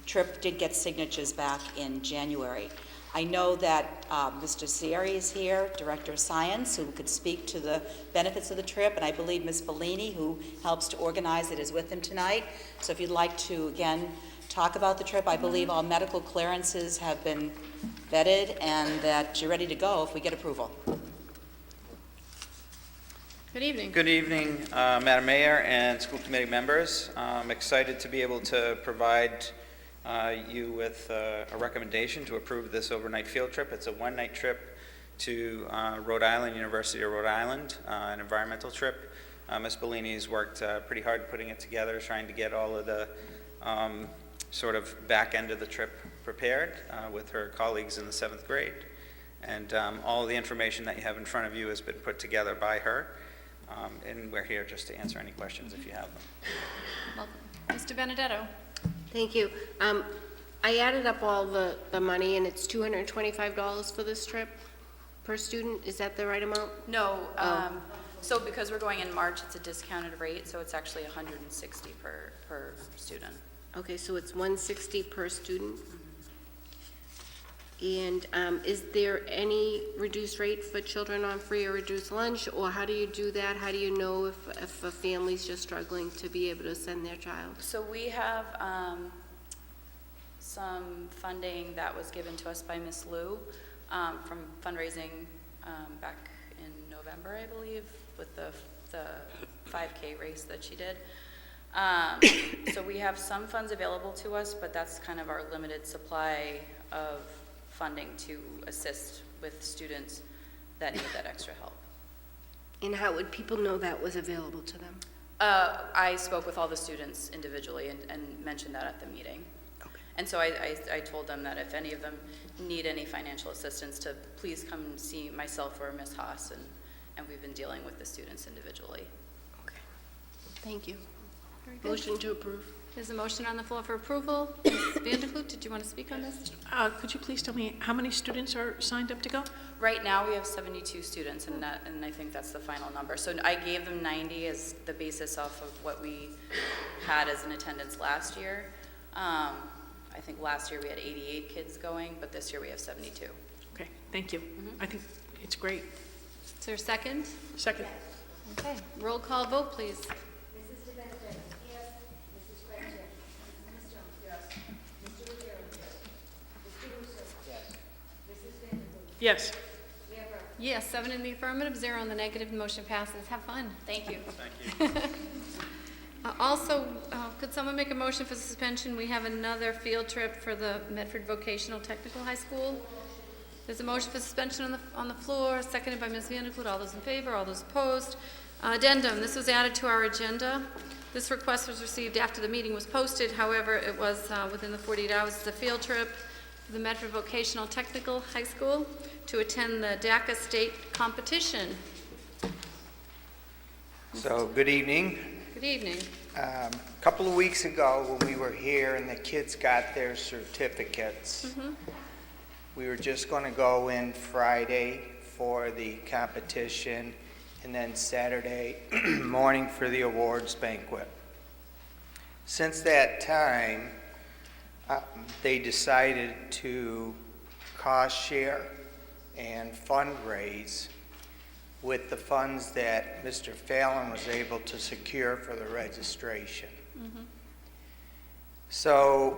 trip did get signatures back in January. I know that Mr. Zieri is here, Director of Science, who could speak to the benefits of the trip, and I believe Ms. Bellini, who helps to organize it, is with him tonight. So if you'd like to, again, talk about the trip, I believe all medical clearances have been vetted and that you're ready to go if we get approval. Good evening. Good evening, Madam Mayor and school committee members. I'm excited to be able to provide you with a recommendation to approve this overnight field trip. It's a one-night trip to Rhode Island, University of Rhode Island, an environmental trip. Ms. Bellini's worked pretty hard putting it together, trying to get all of the sort of back end of the trip prepared with her colleagues in the 7th grade. And all of the information that you have in front of you has been put together by her. And we're here just to answer any questions if you have them. Welcome. Mr. Benedetto. Thank you. I added up all the money, and it's $225 for this trip per student. Is that the right amount? No, Oh. so because we're going in March, it's a discounted rate, so it's actually $160 per student. Okay, so it's $160 per student? And is there any reduced rate for children on free or reduced lunch, or how do you do that? How do you know if a family's just struggling to be able to send their child? So we have some funding that was given to us by Ms. Liu from fundraising back in November, I believe, with the 5K race that she did. So we have some funds available to us, but that's kind of our limited supply of funding to assist with students that need that extra help. And how would people know that was available to them? I spoke with all the students individually and mentioned that at the meeting. Okay. And so I told them that if any of them need any financial assistance, to please come see myself or Ms. Haas, and we've been dealing with the students individually. Okay. Thank you. Very good. Motion to approve. There's a motion on the floor for approval. Ms. Vanderklut, did you want to speak on this? Could you please tell me how many students are signed up to go? Right now, we have 72 students, and I think that's the final number. So I gave them 90 as the basis off of what we had as an attendance last year. I think last year we had 88 kids going, but this year we have 72. Okay, thank you. I think it's great. Is there a second? Second. Okay, roll call vote, please. Mrs. DeBenedetto? Yes. Mrs. Frenchek? Mrs. Jones? Yes. Mr. Ruggiero? Yes. Mr. Russo? Yes. Mrs. Vanderklut? Yes. Mayor Burke? Yes, 7 in the affirmative, 0 in the negative, motion passes. Have fun. Thank you. Thank you. Also, could someone make a motion for suspension? We have another field trip for the Medford Vocational Technical High School. There's a motion for suspension on the floor, seconded by Ms. Vanderklut. All those in favor, all those opposed. Addendum, this was added to our agenda. This request was received after the meeting was posted. However, it was within the 48 hours. It's a field trip for the Medford Vocational Technical High School to attend the DACA state competition. So, good evening. Good evening. A couple of weeks ago, when we were here and the kids got their certificates, we were just going to go in Friday for the competition and then Saturday morning for the awards banquet. Since that time, they decided to cost share and fundraise with the funds that Mr. Fallon was able to secure for the registration. So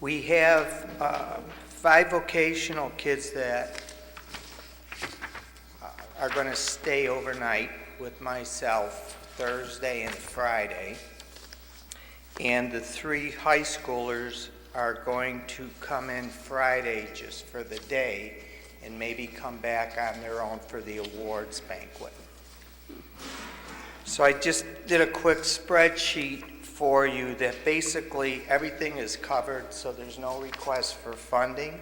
we have 5 vocational kids that are going to stay overnight with myself Thursday and Friday. And the 3 high schoolers are going to come in Friday just for the day and maybe come back on their own for the awards banquet. So I just did a quick spreadsheet for you that basically everything is covered, so there's no request for funding.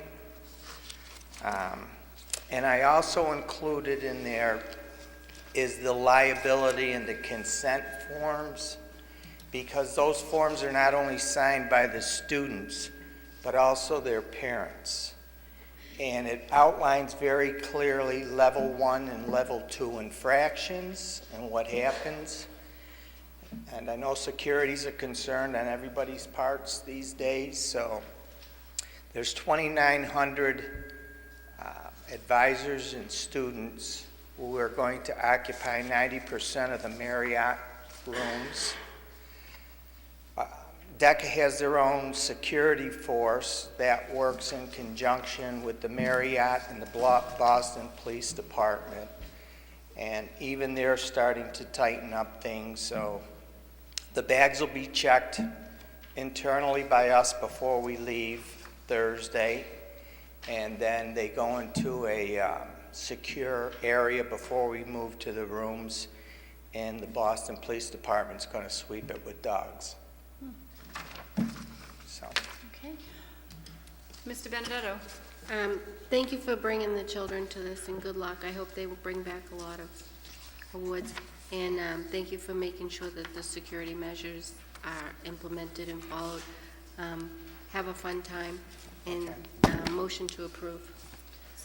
And I also included in there is the liability and the consent forms, because those forms are not only signed by the students, but also their parents. And it outlines very clearly level 1 and level 2 infractions and what happens. And I know security's a concern on everybody's parts these days, so there's 2,900 advisors and students who are going to occupy 90% of the Marriott rooms. DECA has their own security force that works in conjunction with the Marriott and the Boston Police Department. And even they're starting to tighten up things, so the bags will be checked internally by us before we leave Thursday. And then they go into a secure area before we move to the rooms. And the Boston Police Department's going to sweep it with dogs. So. Okay. Mr. Benedetto. Thank you for bringing the children to this, and good luck. I hope they will bring back a lot of awards. And thank you for making sure that the security measures are implemented and followed. Have a fun time, and motion to approve.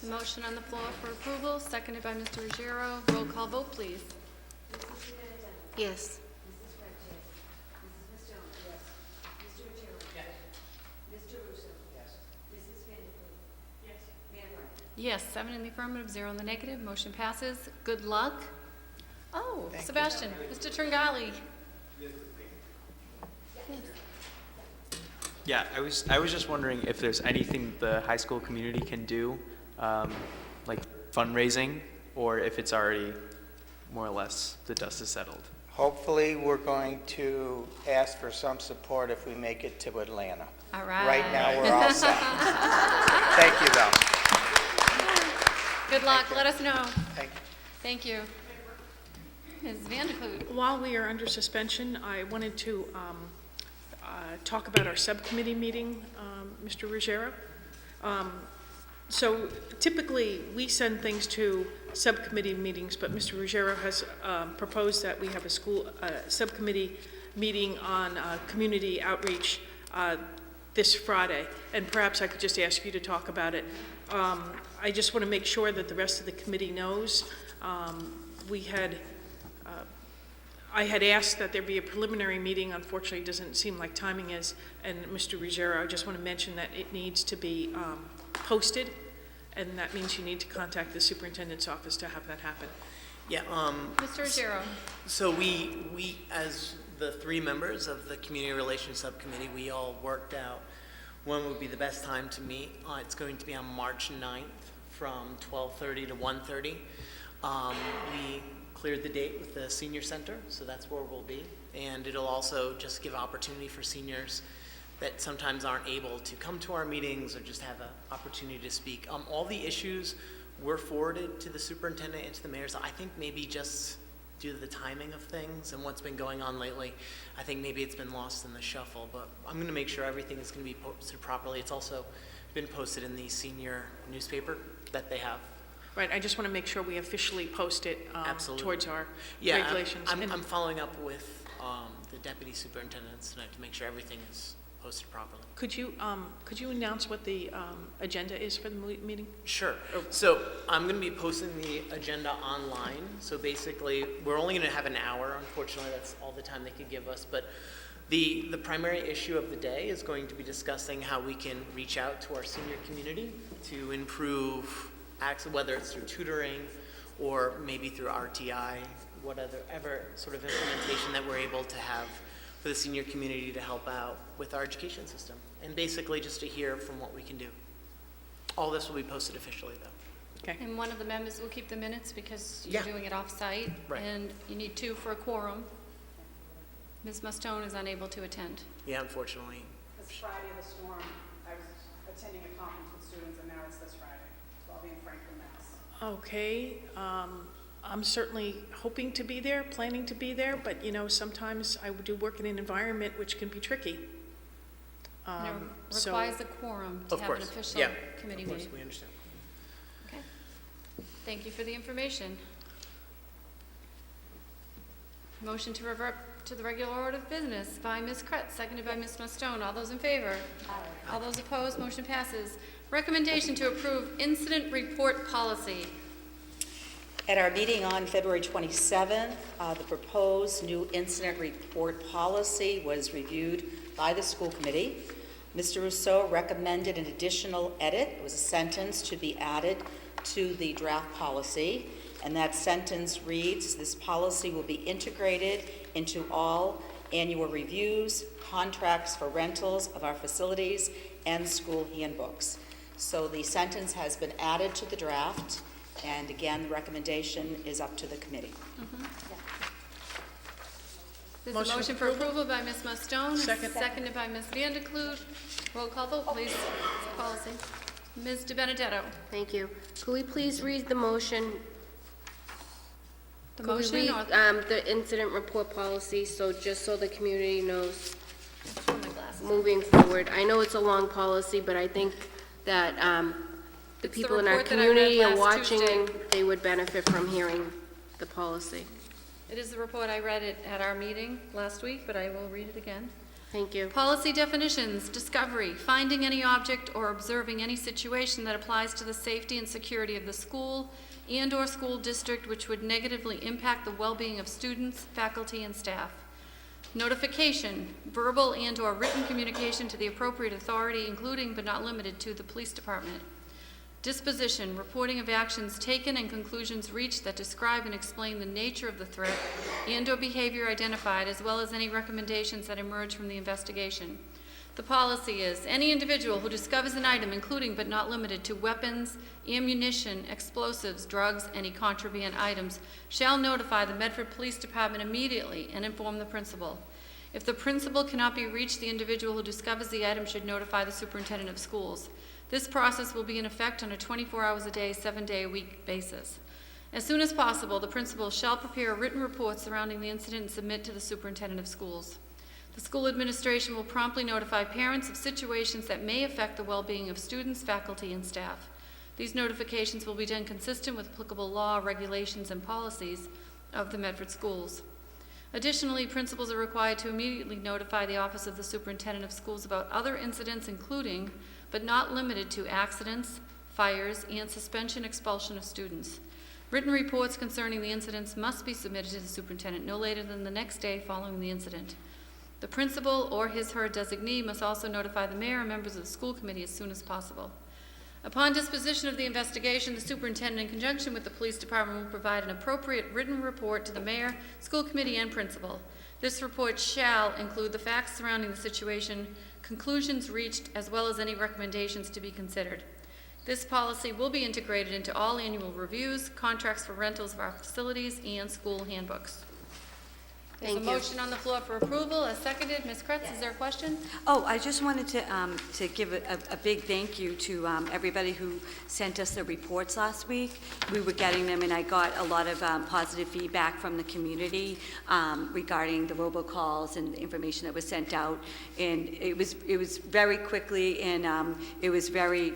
There's a motion on the floor for approval, seconded by Mr. Ruggiero. Roll call vote, please. Mrs. DeBenedetto? Yes. Mrs. Frenchek? Mrs. Jones? Yes. Mr. Ruggiero? Yes. Mr. Russo? Yes. Mrs. Vanderklut? Yes. Mayor Burke? Yes, 7 in the affirmative, 0 in the negative. Motion passes. Good luck. Oh, Thank you. Sebastian, Mr. Tringali. Yeah, I was just wondering if there's anything the high school community can do, like fundraising, or if it's already more or less the dust is settled. Hopefully, we're going to ask for some support if we make it to Atlanta. All right. Right now, we're all set. Thank you, though. Good luck. Let us know. Thank you. Thank you. Ms. Vanderklut. While we are under suspension, I wanted to talk about our subcommittee meeting, Mr. Ruggiero. So typically, we send things to subcommittee meetings, but Mr. Ruggiero has proposed that we have a subcommittee meeting on community outreach this Friday, and perhaps I could just ask you to talk about it. I just want to make sure that the rest of the committee knows. I had asked that there be a preliminary meeting. Unfortunately, it doesn't seem like timing is. And Mr. Ruggiero, I just want to mention that it needs to be posted, and that means you need to contact the superintendent's office to have that happen. Yeah, Mr. Ruggiero. so we, as the 3 members of the Community Relations Subcommittee, we all worked out when would be the best time to meet. It's going to be on March 9th from 12:30 to 1:30. We cleared the date with the senior center, so that's where we'll be. And it'll also just give opportunity for seniors that sometimes aren't able to come to our meetings or just have an opportunity to speak. All the issues were forwarded to the superintendent and to the mayors. I think maybe just due to the timing of things and what's been going on lately, I think maybe it's been lost in the shuffle, but I'm going to make sure everything is going to be posted properly. It's also been posted in the senior newspaper that they have. Right, I just want to make sure we officially post it Absolutely. towards our Yeah, regulations. I'm following up with the deputy superintendents tonight to make sure everything is posted properly. Could you announce what the agenda is for the meeting? Sure. So I'm going to be posting the agenda online. So basically, we're only going to have an hour. Unfortunately, that's all the time they could give us. But the primary issue of the day is going to be discussing how we can reach out to our senior community to improve access, whether it's through tutoring or maybe through RTI, whatever sort of implementation that we're able to have for the senior community to help out with our education system. And basically just to hear from what we can do. All this will be posted officially, though. Okay. And one of the members will keep the minutes because you're Yeah. doing it off-site. Right. And you need 2 for a quorum. Ms. Mustone is unable to attend. Yeah, unfortunately. This Friday of the storm, I was attending a conference with students, and now it's this Friday. So I'll be in Franklin, Mass. Okay, I'm certainly hoping to be there, planning to be there, but sometimes I do work in an environment which can be tricky. And it So- requires a quorum to Of have an course. official Yeah, committee of course, meeting. we understand. Okay. Thank you for the information. Motion to revert to the regular order of business by Ms. Kretz, seconded by Ms. Mustone. All those in favor? Aye. All those opposed, motion passes. Recommendation to approve incident report policy. At our meeting on February 27th, the proposed new incident report policy was reviewed by the school committee. Mr. Rousseau recommended an additional edit. It was a sentence to be added to the draft policy, and that sentence reads, "This policy will be integrated into all annual reviews, contracts for rentals of our facilities, and school handbooks." So the sentence has been added to the draft, and again, the recommendation is up to the committee. There's a Motion motion for approval by Ms. Mustone, Second. seconded by Ms. Vanderklut. Roll call vote, please. Policy. Ms. De Benedetto. Thank you. Could we please read the motion? The Could we motion read, or the incident report policy, just so the community knows oh, my glasses. moving forward? I know it's a long policy, but I think that the It's the people in our report that I read community are last watching, Tuesday. and they would benefit from hearing the policy. It is the report I read it at our meeting last week, but I will read it again. Thank you. Policy definitions: discovery, finding any object or observing any situation that applies to the safety and security of the school and/or school district which would negatively impact the well-being of students, faculty, and staff. Notification, verbal and/or written communication to the appropriate authority, including but not limited to the police department. Disposition, reporting of actions taken and conclusions reached that describe and explain the nature of the threat and/or behavior identified, as well as any recommendations that emerge from the investigation. The policy is, any individual who discovers an item, including but not limited to weapons, ammunition, explosives, drugs, any contraband items, shall notify the Medford Police Department immediately and inform the principal. If the principal cannot be reached, the individual who discovers the item should notify the superintendent of schools. This process will be in effect on a 24 hours a day, 7-day-a-week basis. As soon as possible, the principal shall prepare a written report surrounding the incident and submit to the superintendent of schools. The school administration will promptly notify parents of situations that may affect the well-being of students, faculty, and staff. These notifications will be done consistent with applicable law, regulations, and policies of the Medford schools. Additionally, principals are required to immediately notify the Office of the Superintendent of Schools about other incidents, including, but not limited to, accidents, fires, and suspension, expulsion of students. Written reports concerning the incidents must be submitted to the superintendent no later than the next day following the incident. The principal or his/her designee must also notify the mayor and members of the school committee as soon as possible. Upon disposition of the investigation, the superintendent, in conjunction with the police department, will provide an appropriate written report to the mayor, school committee, and principal. This report shall include the facts surrounding the situation, conclusions reached, as well as any recommendations to be considered. This policy will be integrated into all annual reviews, contracts for rentals of our facilities, and school handbooks. There's a Thank you. motion on the floor for approval, as seconded. Ms. Kretz, is there a question? Oh, I just wanted to give a big thank you to everybody who sent us the reports last week. We were getting them, and I got a lot of positive feedback from the community regarding the robocalls and the information that was sent out. And it was very quickly, and it was very,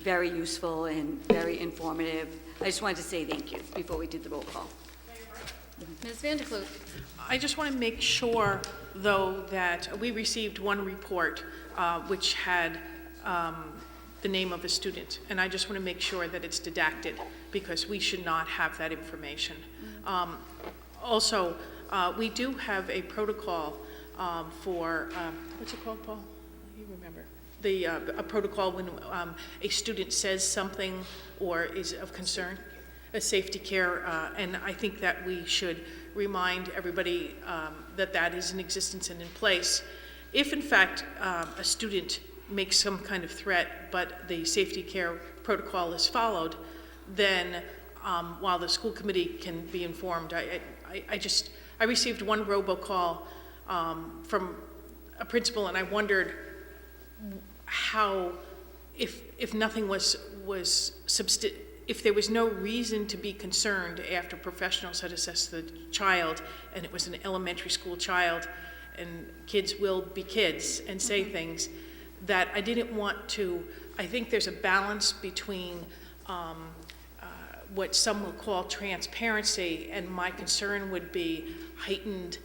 very useful and very informative. I just wanted to say thank you before we did the roll call. Ms. Vanderkloot. I just want to make sure, though, that we received one report which had the name of a student, and I just want to make sure that it's redacted, because we should not have that information. Also, we do have a protocol for, what's it called, Paul? You remember? A protocol when a student says something or is of concern, a safety care, and I think that we should remind everybody that that is in existence and in place. If in fact a student makes some kind of threat, but the safety care protocol is followed, then while the school committee can be informed, I received one robocall from a principal, and I wondered how, if nothing if there was no reason to be concerned after professionals had assessed the child, and it was an elementary school child, and kids will be kids and say things, that I didn't want to. I think there's a balance between what some will call transparency, and my concern would be heightened,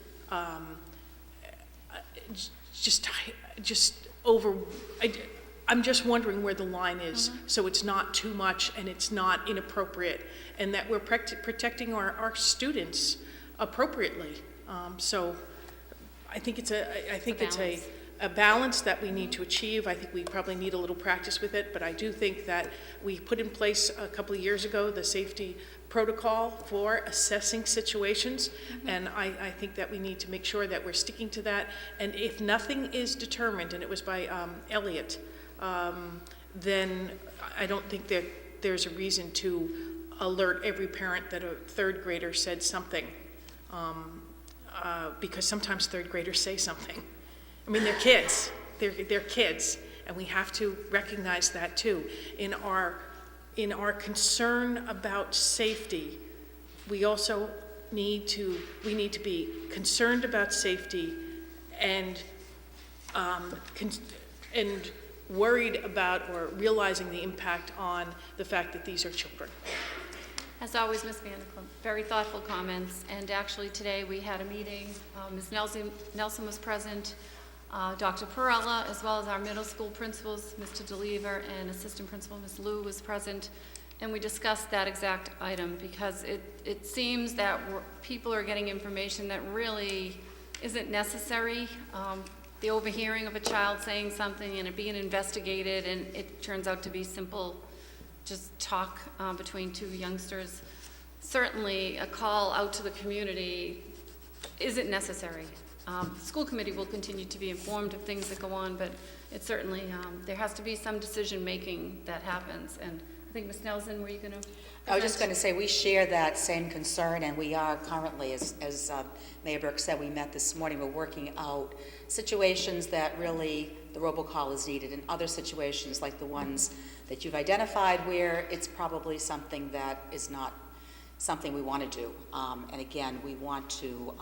I'm just wondering where the line is, so it's not too much and it's not inappropriate, and that we're protecting our students appropriately. So I think it's a balance that we need to achieve. I think we probably need a little practice with it, but I do think that we put in place a couple of years ago the safety protocol for assessing situations, and I think that we need to make sure that we're sticking to that. And if nothing is determined, and it was by Elliott, then I don't think that there's a reason to alert every parent that a third grader said something, because sometimes third graders say something. I mean, they're kids. They're kids, and we have to recognize that too. In our concern about safety, we also need to be concerned about safety and worried about or realizing the impact on the fact that these are children. As always, Ms. Vanderkloot, very thoughtful comments, and actually today we had a meeting. Ms. Nelson was present, Dr. Perella, as well as our middle school principals, Mr. DeLever, and assistant principal, Ms. Liu, was present, and we discussed that exact item, because it seems that people are getting information that really isn't necessary. The overhearing of a child saying something and it being investigated, and it turns out to be simple, just talk between two youngsters. Certainly, a call out to the community isn't necessary. The school committee will continue to be informed of things that go on, but it certainly, there has to be some decision-making that happens. And I think, Ms. Nelson, were you going to? I was just going to say, we share that same concern, and we are currently, as Mayor Burke said, we met this morning, we're working out situations that really the robocall is needed, and other situations like the ones that you've identified where it's probably something that is not something we want to do. And again, we want to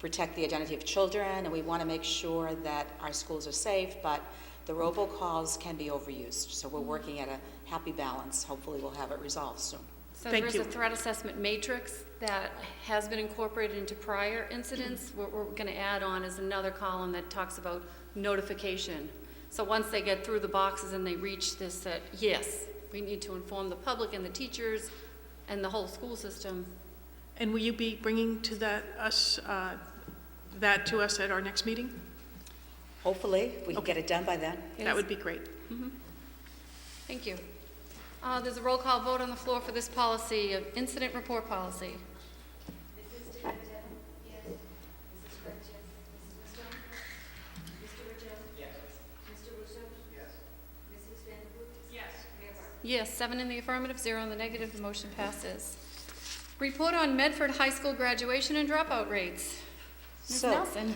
protect the identity of children, and we want to make sure that our schools are safe, but the robocalls can be overused. So we're working at a happy balance. Hopefully we'll have it resolved soon. So Thank there's you. a threat assessment matrix that has been incorporated into prior incidents. What we're going to add on is another column that talks about notification. So once they get through the boxes and they reach this, that yes, we need to inform the public and the teachers and the whole school system. And will you be bringing to that to us at our next meeting? Hopefully, we can get it done by then. That would be great. Thank you. There's a roll call vote on the floor for this policy, incident report policy. Mrs. Benedetto? Yes. Mrs. Fletcher? Mrs. Stone? Mr. Rogero? Yes. Mr. Russo? Yes. Mrs. Vanderpool? Yes. Mayor Burke? Yes, 7 in the affirmative, 0 in the negative, the motion passes. Report on Medford High School graduation and dropout rates. Ms. So, Nelson.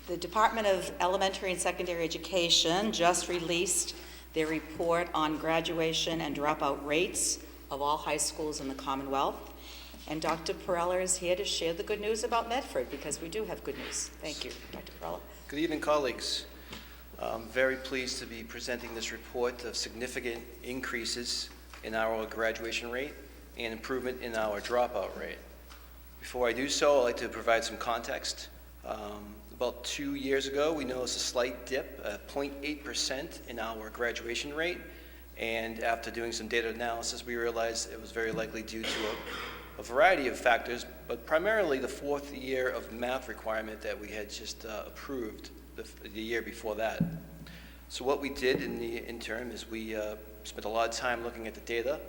The Department of Elementary and Secondary Education just released their report on graduation and dropout rates of all high schools in the Commonwealth. And Dr. Perella is here to share the good news about Medford, because we do have good news. Thank you, Dr. Perella. Good evening, colleagues. I'm very pleased to be presenting this report of significant increases in our graduation rate and improvement in our dropout rate. Before I do so, I'd like to provide some context. About 2 years ago, we noticed a slight dip, 0.8% in our graduation rate, and after doing some data analysis, we realized it was very likely due to a variety of factors, but primarily the 4th year of math requirement that we had just approved the year before that. So what we did in the interim is we spent a lot of time looking at the data,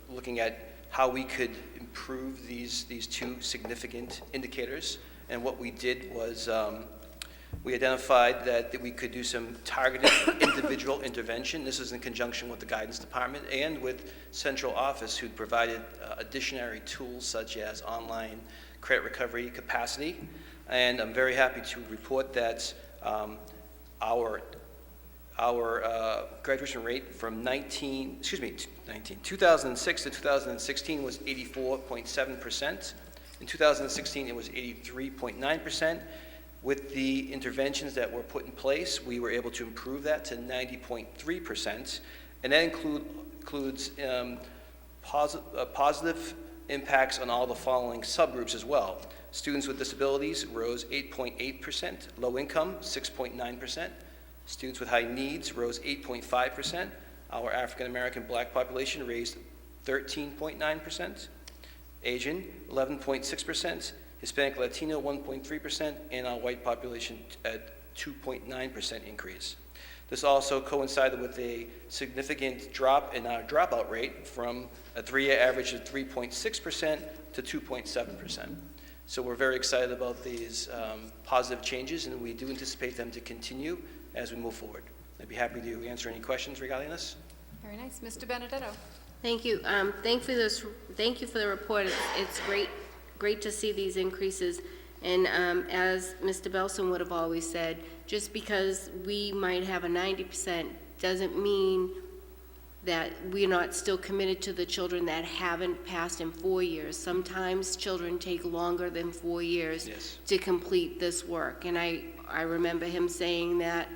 looking at how we could improve these two significant indicators. And what we did was we identified that we could do some targeted individual intervention. This is in conjunction with the guidance department and with central office, who provided additional tools such as online credit recovery capacity. And I'm very happy to report that our graduation rate from 2006 to 2016 was 84.7%. In 2016, it was 83.9%. With the interventions that were put in place, we were able to improve that to 90.3%. And that includes positive impacts on all the following subgroups as well. Students with disabilities rose 8.8%, low income 6.9%, students with high needs rose 8.5%, our African American Black population raised 13.9%, Asian 11.6%, Hispanic Latino 1.3%, and our white population at 2.9% increase. This also coincided with a significant drop in our dropout rate from a 3-year average of 3.6% to 2.7%. So we're very excited about these positive changes, and we do anticipate them to continue as we move forward. I'd be happy to answer any questions regarding this. Very nice. Mr. Benedetto. Thank you. Thank you for the report. It's great to see these increases. And as Mr. Belson would have always said, just because we might have a 90% doesn't mean that we're not still committed to the children that haven't passed in 4 years. Sometimes children take longer than 4 years to complete this work. And I remember him saying that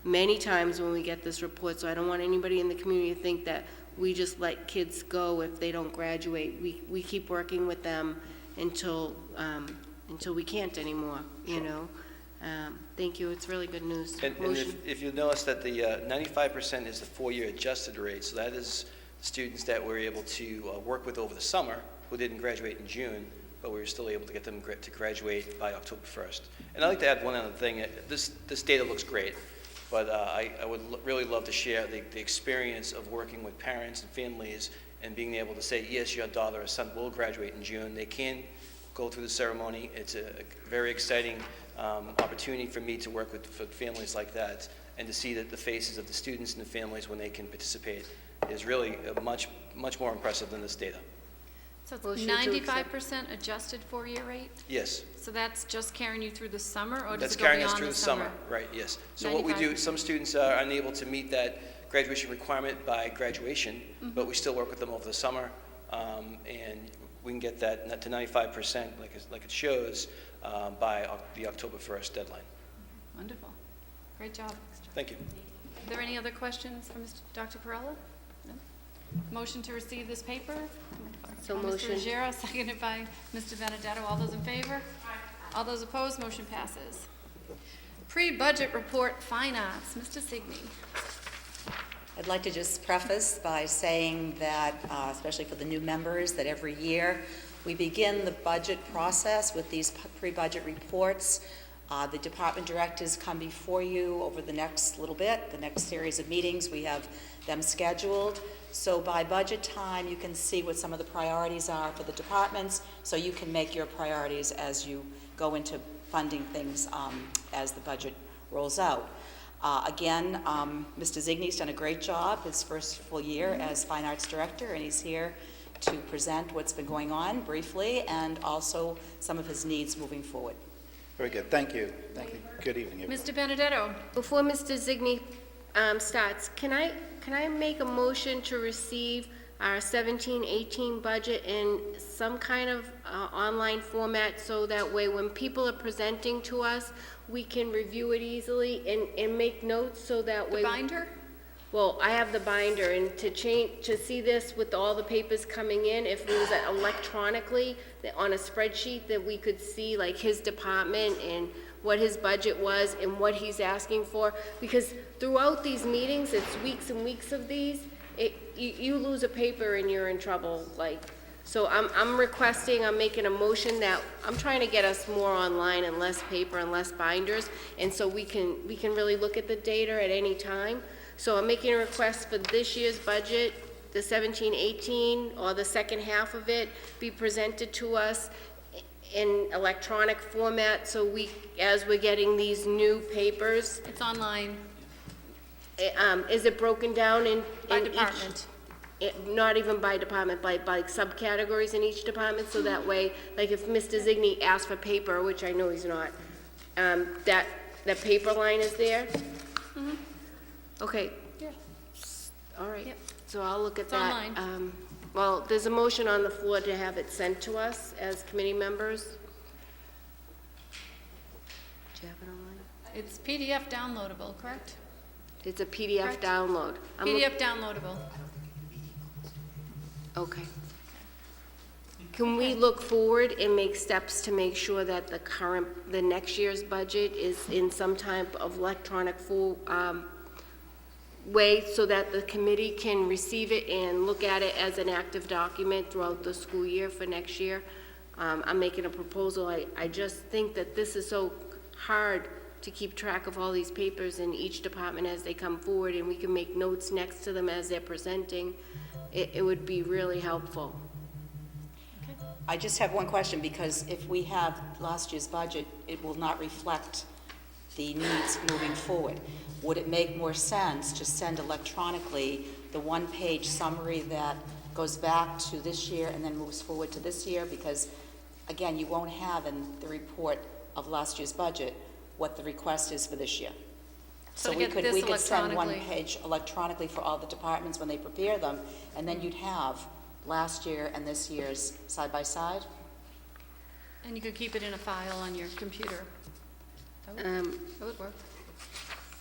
many times when we get this report, so I don't want anybody in the community to think that we just let kids go if they don't graduate. We keep working with them until we can't anymore, you know. Thank you, it's really good news. And if you notice that the 95% is the 4-year adjusted rate, so that is students that we're able to work with over the summer who didn't graduate in June, but we were still able to get them to graduate by October 1st. And I'd like to add one other thing. This data looks great, but I would really love to share the experience of working with parents and families and being able to say, yes, your daughter or son will graduate in June. They can go through the ceremony. It's a very exciting opportunity for me to work with families like that, and to see that the faces of the students and the families when they can participate is really much more impressive than this data. So it's 95% adjusted 4-year rate? Yes. So that's just carrying you through the summer, or does That's it go carrying us beyond through the summer? Right, yes. So what we do, some students are unable to meet that graduation requirement by graduation, but we still work with them over the summer, and we can get that to 95%, like it shows, by the October 1st deadline. Wonderful. Great job. Thank you. Are there any other questions for Dr. Perella? No? Motion to receive this paper? So By motion. Mr. Ruggiero, seconded by Mr. Benedetto. All those in favor? All those opposed? Motion passes. Pre-budget report, finance. Mr. Signy. I'd like to just preface by saying that, especially for the new members, that every year we begin the budget process with these pre-budget reports. The department directors come before you over the next little bit, the next series of meetings. We have them scheduled. So by budget time, you can see what some of the priorities are for the departments, so you can make your priorities as you go into funding things as the budget rolls out. Again, Mr. Zigny's done a great job his first full year as Fine Arts Director, and he's here to present what's been going on briefly and also some of his needs moving forward. Very good. Thank you. Thank you. Good evening, everyone. Mr. Benedetto. Before Mr. Zigny starts, can I make a motion to receive our 17-18 budget in some kind of online format, so that way when people are presenting to us, we can review it easily and make notes, so that way. The binder? Well, I have the binder, and to see this with all the papers coming in, if it was electronically on a spreadsheet, that we could see like his department and what his budget was and what he's asking for, because throughout these meetings, it's weeks and weeks of these, you lose a paper and you're in trouble, like, so I'm making a motion that, I'm trying to get us more online and less paper and less binders, and so we can really look at the data at any time. So I'm making a request for this year's budget, the 17-18, or the second half of it, be presented to us in electronic format, so as we're getting these new papers. It's online. Is it broken down By in department. Not even by department, by subcategories in each department, so that way, like if Mr. Zigny asks for paper, which I know he's not, that the paper line is there? Mhm. Okay. Yeah. All right. Yep. So I'll look at It's that. online. Well, there's a motion on the floor to have it sent to us as committee members. Do you have it online? It's PDF downloadable, correct? It's a PDF Correct. download. PDF downloadable. Okay. Can we look forward and make steps to make sure that the next year's budget is in some type of electronic way, so that the committee can receive it and look at it as an active document throughout the school year for next year? I'm making a proposal. I just think that this is so hard to keep track of all these papers in each department as they come forward, and we can make notes next to them as they're presenting. It would be really helpful. I just have one question, because if we have last year's budget, it will not reflect the needs moving forward. Would it make more sense to send electronically the one-page summary that goes back to this year and then moves forward to this year? Because, again, you won't have in the report of last year's budget what the request is for this year. So to we get could this we could send one electronically. page electronically for all the departments when they prepare them, and then you'd have last year and this year's side by side. And you could keep it in a file on your computer. That would work.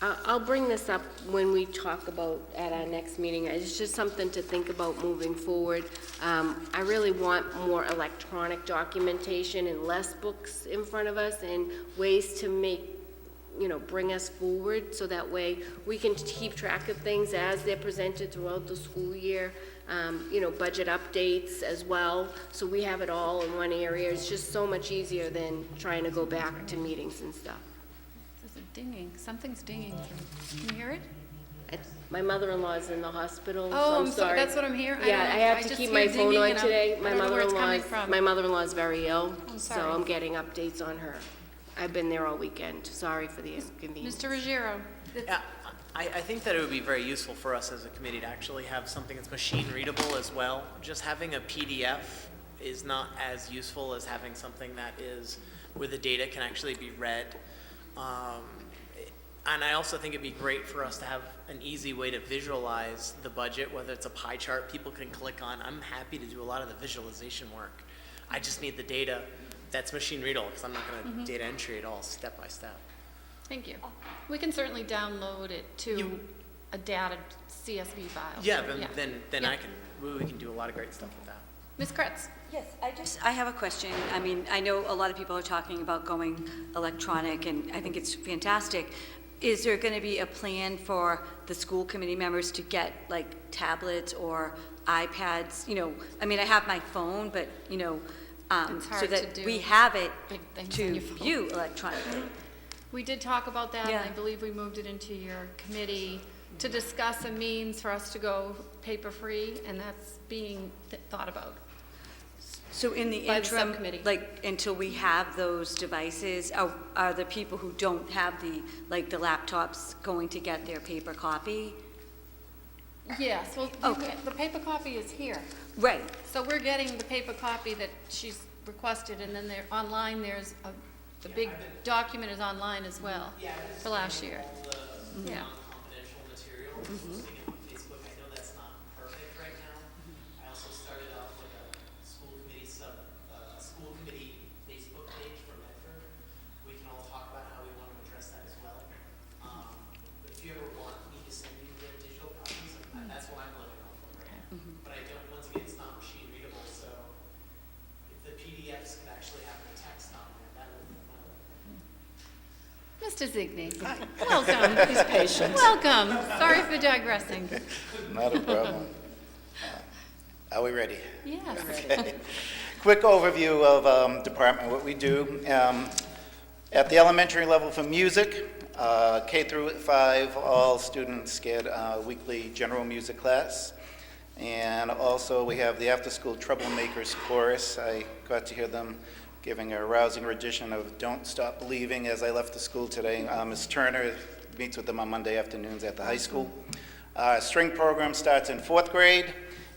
I'll bring this up when we talk about at our next meeting. It's just something to think about moving forward. I really want more electronic documentation and less books in front of us, and ways to bring us forward, so that way we can keep track of things as they're presented throughout the school year. Budget updates as well, so we have it all in one area. It's just so much easier than trying to go back to meetings and stuff. There's a dinging. Something's dinging. Can you hear it? My mother-in-law's in the hospital, so Oh, I'm sorry. That's what I'm hearing? Yeah, I have to just keep hear my phone dinging on and today. I don't know where it's coming from. My mother-in-law's very ill, I'm so sorry. I'm getting updates on her. I've been there all weekend. Sorry for the inconvenience. Mr. Ruggiero. Yeah, I think that it would be very useful for us as a committee to actually have something that's machine readable as well. Just having a PDF is not as useful as having something that is, where the data can actually be read. And I also think it'd be great for us to have an easy way to visualize the budget, whether it's a pie chart people can click on. I'm happy to do a lot of the visualization work. I just need the data that's machine readable, because I'm not gonna data entry it all step by step. Thank you. We can certainly download it to a data CSV file. Yeah, So, then Yeah. we can do a lot of great stuff with that. Ms. Kretz? Yes, I have a question. I mean, I know a lot of people are talking about going electronic, and I think it's fantastic. Is there going to be a plan for the school committee members to get like tablets or iPads? You know, I mean, I have my phone, but, you know, It's so hard that to do we have it big things on to your phone. view electronically. We did talk about that, and Yeah. I believe we moved it into your committee to discuss a means for us to go paper-free, and that's being thought about. So in the By the interim, subcommittee. like, until we have those devices, are the people who don't have the laptops going to get their paper copy? Yes, well, Okay. the paper copy is here. Right. So we're getting the paper copy that she's requested, and then there, online, there's the big document is online as well for last year. Yeah. Non-confidential material, posting it on Facebook. I know that's not perfect right now. I also started off like a school committee Facebook page for Medford. We can all talk about how we want to address that as well. But if you ever want me to send you the digital copies, that's what I'm living off of right now. But I don't, once again, it's not machine readable, so if the PDFs could actually have the text on there, that would be fun. Mr. Zigny, welcome. He's patient. Welcome. Sorry for digressing. Not a problem. Are we ready? Yes. Okay. Quick overview of department, what we do. At the elementary level for music, K through 5, all students get a weekly general music class. And also we have the after-school Troublemakers chorus. I got to hear them giving a rousing rendition of Don't Stop Believing as I left the school today. Ms. Turner meets with them on Monday afternoons at the high school. String program starts in 4th grade,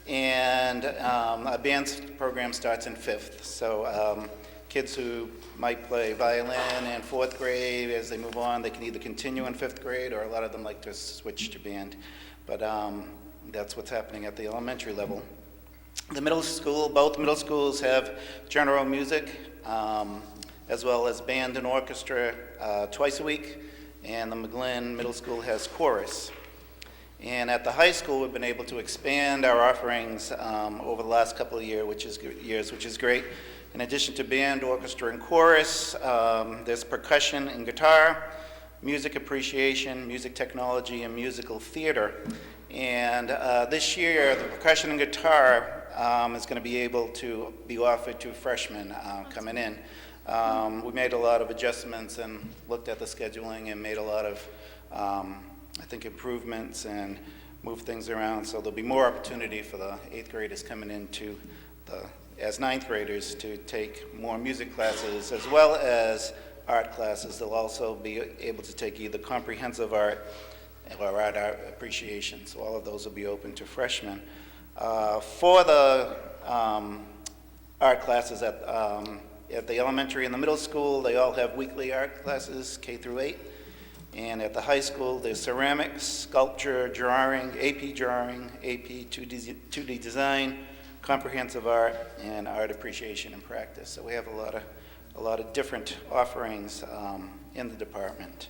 and a band program starts in 5th. So kids who might play violin in 4th grade, as they move on, they can either continue in 5th grade, or a lot of them like to switch to band. But that's what's happening at the elementary level. The middle school, both middle schools have general music, as well as band and orchestra twice a week, and the McGlynn Middle School has chorus. And at the high school, we've been able to expand our offerings over the last couple of years, which is great. In addition to band, orchestra, and chorus, there's percussion and guitar, music appreciation, music technology, and musical theater. And this year, the percussion and guitar is going to be able to be offered to freshmen coming in. We made a lot of adjustments and looked at the scheduling and made a lot of, I think, improvements and moved things around. So there'll be more opportunity for the 8th graders coming into as 9th graders to take more music classes as well as art classes. They'll also be able to take either comprehensive art or art appreciation. So all of those will be open to freshmen. For the art classes at the elementary and the middle school, they all have weekly art classes, K through 8. And at the high school, there's ceramics, sculpture, drawing, AP 2D design, comprehensive art, and art appreciation and practice. So we have a lot of different offerings in the department.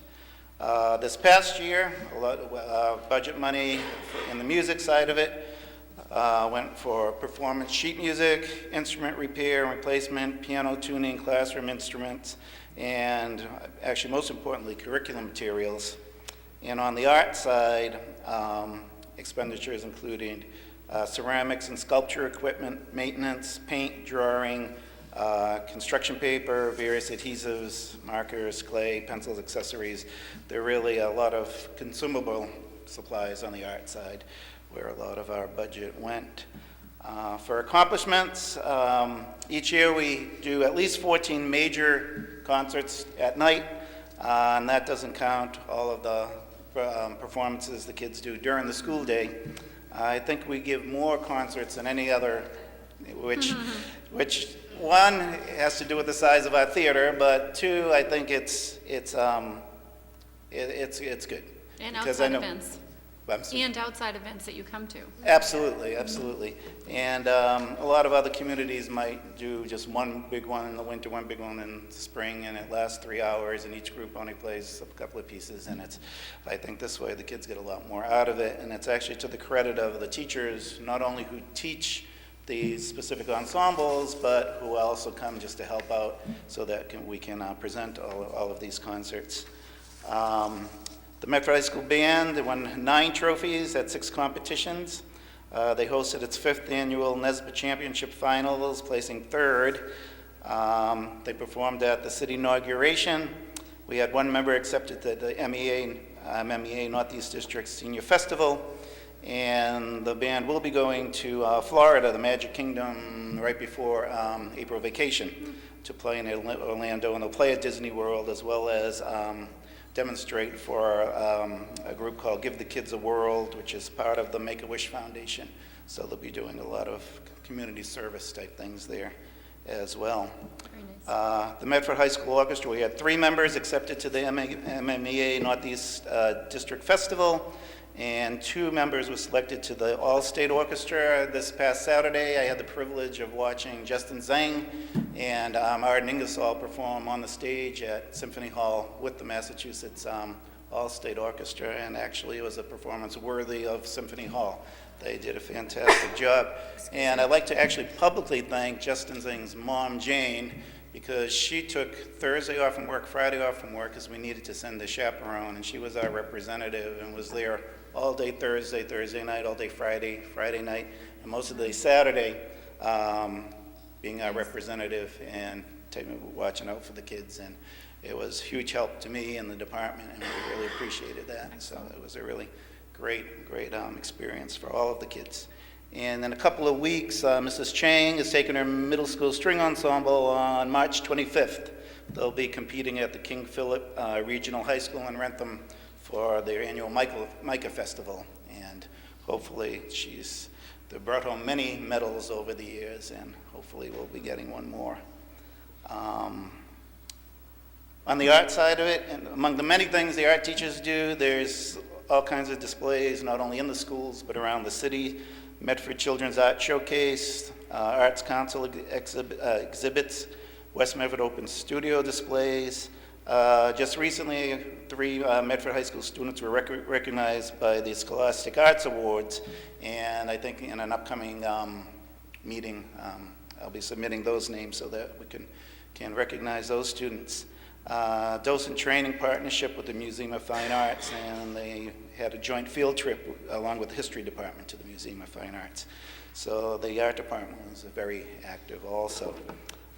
This past year, a lot of budget money in the music side of it went for performance sheet music, instrument repair and replacement, piano tuning, classroom instruments, and actually most importantly, curriculum materials. And on the art side, expenditures including ceramics and sculpture equipment, maintenance, paint, drawing, construction paper, various adhesives, markers, clay, pencils, accessories. There are really a lot of consumable supplies on the art side where a lot of our budget went. For accomplishments, each year we do at least 14 major concerts at night, and that doesn't count all of the performances the kids do during the school day. I think we give more concerts than any other, which one has to do with the size of our theater, but two, I think it's good. And Because I outside know- events. And outside events that you come to. Absolutely, absolutely. And a lot of other communities might do just one big one in the winter, one big one in the spring, and it lasts 3 hours, and each group only plays a couple of pieces, and I think this way the kids get a lot more out of it, and it's actually to the credit of the teachers, not only who teach these specific ensembles, but who also come just to help out so that we can present all of these concerts. The Medford High School Band, they won 9 trophies at 6 competitions. They hosted its 5th annual NESBA Championship Finals, placing 3rd. They performed at the city inauguration. We had one member accepted to the MEA Northeast District Senior Festival, and the band will be going to Florida, the Magic Kingdom, right before April vacation to play in Orlando, and they'll play at Disney World as well as demonstrate for a group called Give the Kids a World, which is part of the Make-A-Wish Foundation. So they'll be doing a lot of community service type things there as well. Very nice. The Medford High School Orchestra, we had 3 members accepted to the MEA Northeast District Festival, and 2 members were selected to the All-State Orchestra. This past Saturday, I had the privilege of watching Justin Zhang and Arden Ingersoll perform on the stage at Symphony Hall with the Massachusetts All-State Orchestra, and actually it was a performance worthy of Symphony Hall. They did a fantastic job. And I'd like to actually publicly thank Justin Zhang's mom, Jane, because she took Thursday off from work, Friday off from work, because we needed to send a chaperone, and she was our representative and was there all day Thursday night, all day Friday night, and most of the day Saturday, being our representative and watching out for the kids. And it was huge help to me and the department, and we really appreciated that. So it was a really great experience for all of the kids. And in a couple of weeks, Mrs. Chang is taking her middle school string ensemble on March 25th. They'll be competing at the King Philip Regional High School in Rentham for their annual Micah Festival. And hopefully they brought home many medals over the years, and hopefully we'll be getting one more. On the art side of it, and among the many things the art teachers do, there's all kinds of displays, not only in the schools, but around the city. Medford Children's Art Showcase, Arts Council exhibits, West Medford Open Studio displays. Just recently, 3 Medford High School students were recognized by the Scholastic Arts Awards, and I think in an upcoming meeting, I'll be submitting those names so that we can recognize those students. Docent training partnership with the Museum of Fine Arts, and they had a joint field trip along with the History Department to the Museum of Fine Arts. So the art department was very active also.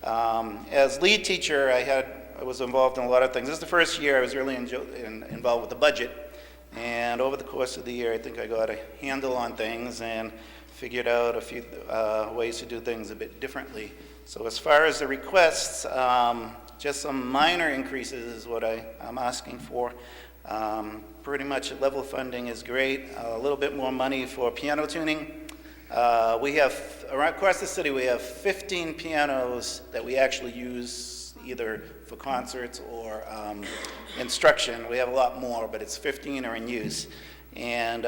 As lead teacher, I was involved in a lot of things. This is the first year I was really involved with the budget, and over the course of the year, I think I got a handle on things and figured out a few ways to do things a bit differently. So as far as the requests, just some minor increases is what I'm asking for. Pretty much level funding is great. A little bit more money for piano tuning. We have, across the city, we have 15 pianos that we actually use either for concerts or instruction. We have a lot more, but it's 15 are in use. And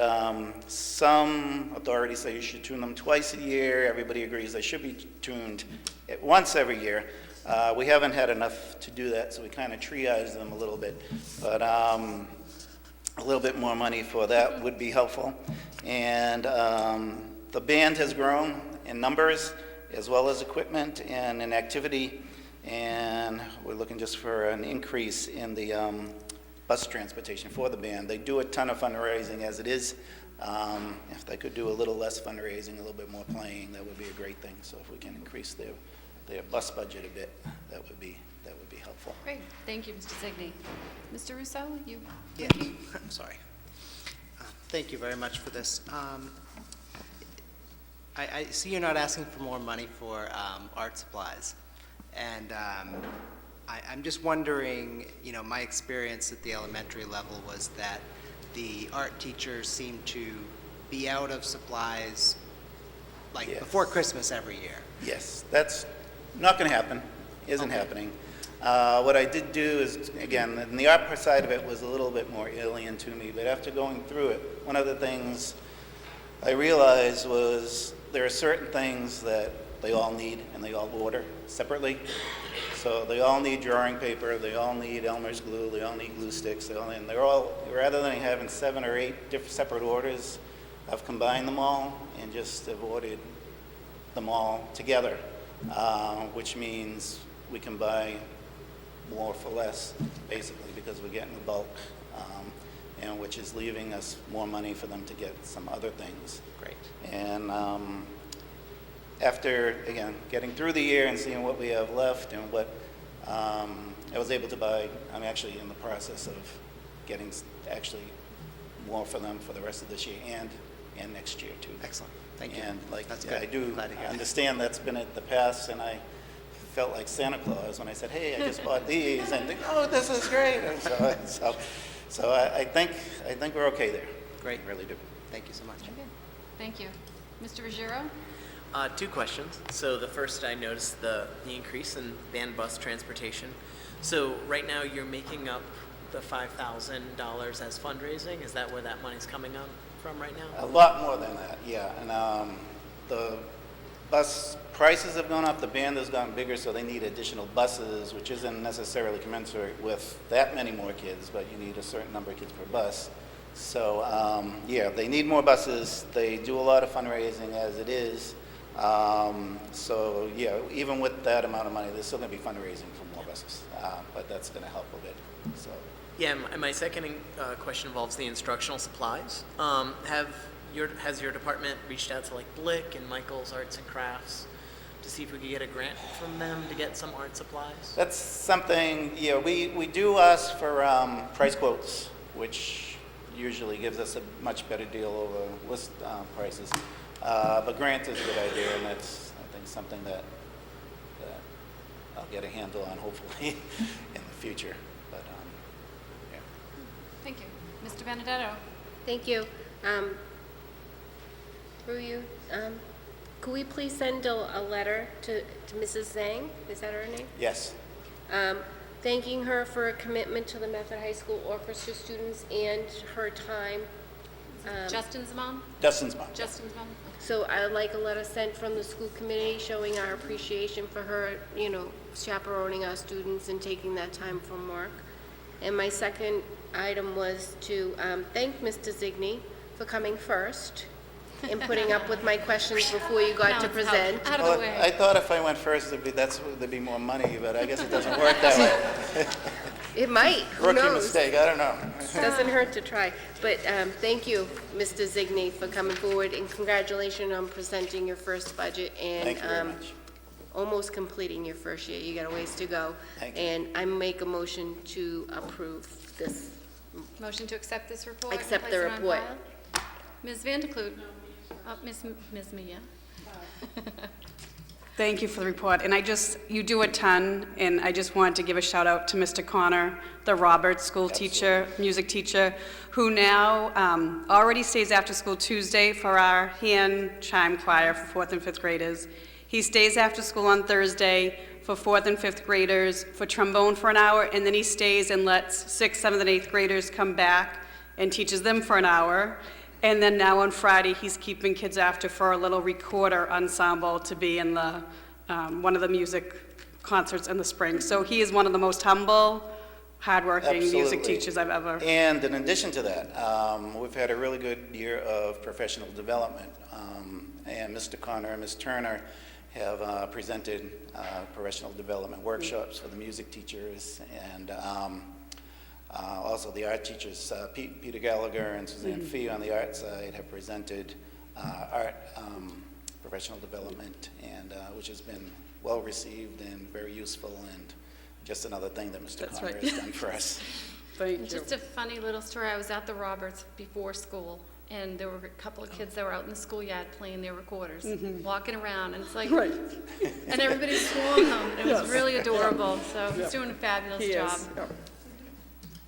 some authorities say you should tune them twice a year. Everybody agrees they should be tuned once every year. We haven't had enough to do that, so we kind of triage them a little bit. But a little bit more money for that would be helpful. And the band has grown in numbers as well as equipment and in activity, and we're looking just for an increase in the bus transportation for the band. They do a ton of fundraising as it is. If they could do a little less fundraising, a little bit more playing, that would be a great thing. So if we can increase their bus budget a bit, that would be helpful. Great. Thank you, Mr. Zigny. Mr. Russo, you? Yeah, I'm sorry. Thank you very much for this. I see you're not asking for more money for art supplies. And I'm just wondering, my experience at the elementary level was that the art teachers seem to be out of supplies before Christmas every year. Yes, that's not going to happen, isn't happening. What I did do is, again, and the art side of it was a little bit more alien to me, but after going through it, one of the things I realized was there are certain things that they all need and they all order separately. So they all need drawing paper, they all need Elmer's glue, they all need glue sticks, and they're all, rather than having 7 or 8 different separate orders, I've combined them all and just have ordered them all together, which means we can buy more for less, basically, because we're getting the bulk, and which is leaving us more money for them to get some other things. Great. And after, again, getting through the year and seeing what we have left and what I was able to buy, I'm actually in the process of getting actually more for them for the rest of this year and next year too. Excellent. Thank you. And like, That's good. I do Glad to hear that. understand that's been at the past, and I felt like Santa Claus when I said, hey, I just bought these, and oh, this is great. And so I think we're okay there. Great. I really do. Thank you so much. Okay. Thank you. Mr. Ruggiero? 2 questions. So the first, I noticed the increase in band bus transportation. So right now, you're making up the $5,000 as fundraising? Is that where that money's coming up from right now? A lot more than that, yeah. And the bus prices have gone up, the band has gotten bigger, so they need additional buses, which isn't necessarily commensurate with that many more kids, but you need a certain number of kids per bus. So, yeah, they need more buses. They do a lot of fundraising as it is. So, yeah, even with that amount of money, there's still going to be fundraising for more buses, but that's going to help a bit. So. Yeah, my second question involves the instructional supplies. Has your department reached out to like Blick and Michael's Arts and Crafts to see if we could get a grant from them to get some art supplies? That's something, yeah, we do ask for price quotes, which usually gives us a much better deal over list prices. But grant is a good idea, and that's, I think, something that I'll get a handle on, hopefully, in the future. But, yeah. Thank you. Mr. Benedetto? Thank you. Through you, could we please send a letter to Mrs. Zhang? Is that her name? Yes. Thanking her for her commitment to the Medford High School orchestra students and her time. Justin's mom? Dustin's mom. Justin's mom? So I would like a letter sent from the school committee showing our appreciation for her, chaperoning our students and taking that time from work. And my second item was to thank Mr. Zigny for coming first and putting up with my questions before you got to present. Out of the way. I thought if I went first, there'd be more money, but I guess it doesn't work that way. It might, who Rookie knows? mistake, I don't know. Doesn't hurt to try. But thank you, Mr. Zigny, for coming forward, and congratulations on presenting your first budget and Thank you very much. almost completing your first year. You got a ways to go. Thank you. And I make a motion to approve this. Motion to accept this report? and Accept place the it on report. file? Ms. Vandekloot? Oh, Ms. Mia? Thank you for the report, and you do a ton, and I just wanted to give a shout out to Mr. Connor, the Roberts school teacher, music teacher, who now already stays after school Tuesday for our hand chime choir for 4th and 5th graders. He stays after school on Thursday for 4th and 5th graders for trombone for an hour, and then he stays and lets 6th, 7th, and 8th graders come back and teaches them for an hour. And then now on Friday, he's keeping kids after for a little recorder ensemble to be in the one of the music concerts in the spring. So he is one of the most humble, hardworking music Absolutely. teachers I've ever. And in addition to that, we've had a really good year of professional development. And Mr. Connor and Ms. Turner have presented professional development workshops for the music teachers, and also the art teachers, Peter Gallagher and Suzanne Fee on the art side have presented art professional development, and which has been well received and very useful, and just another thing that Mr. That's Connor right. has done for us. Thank you. Just a funny little story. I was at the Roberts before school, and there were a couple of kids that were out in the schoolyard playing their recorders, walking around, and it's like, Right. and everybody swung them. It was Yes. really adorable, so he's doing a fabulous He job. is. Yeah.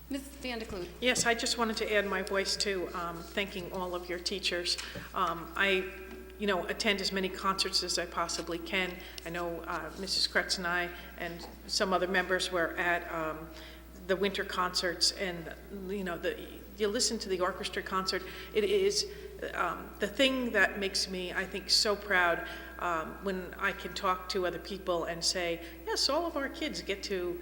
Ms. Vandekloot? Yes, I just wanted to add my voice to thanking all of your teachers. attend as many concerts as I possibly can. I know Mrs. Kretz and I and some other members were at the winter concerts, and, you listen to the orchestra concert. It is the thing that makes me, I think, so proud when I can talk to other people and say, yes, all of our kids get to,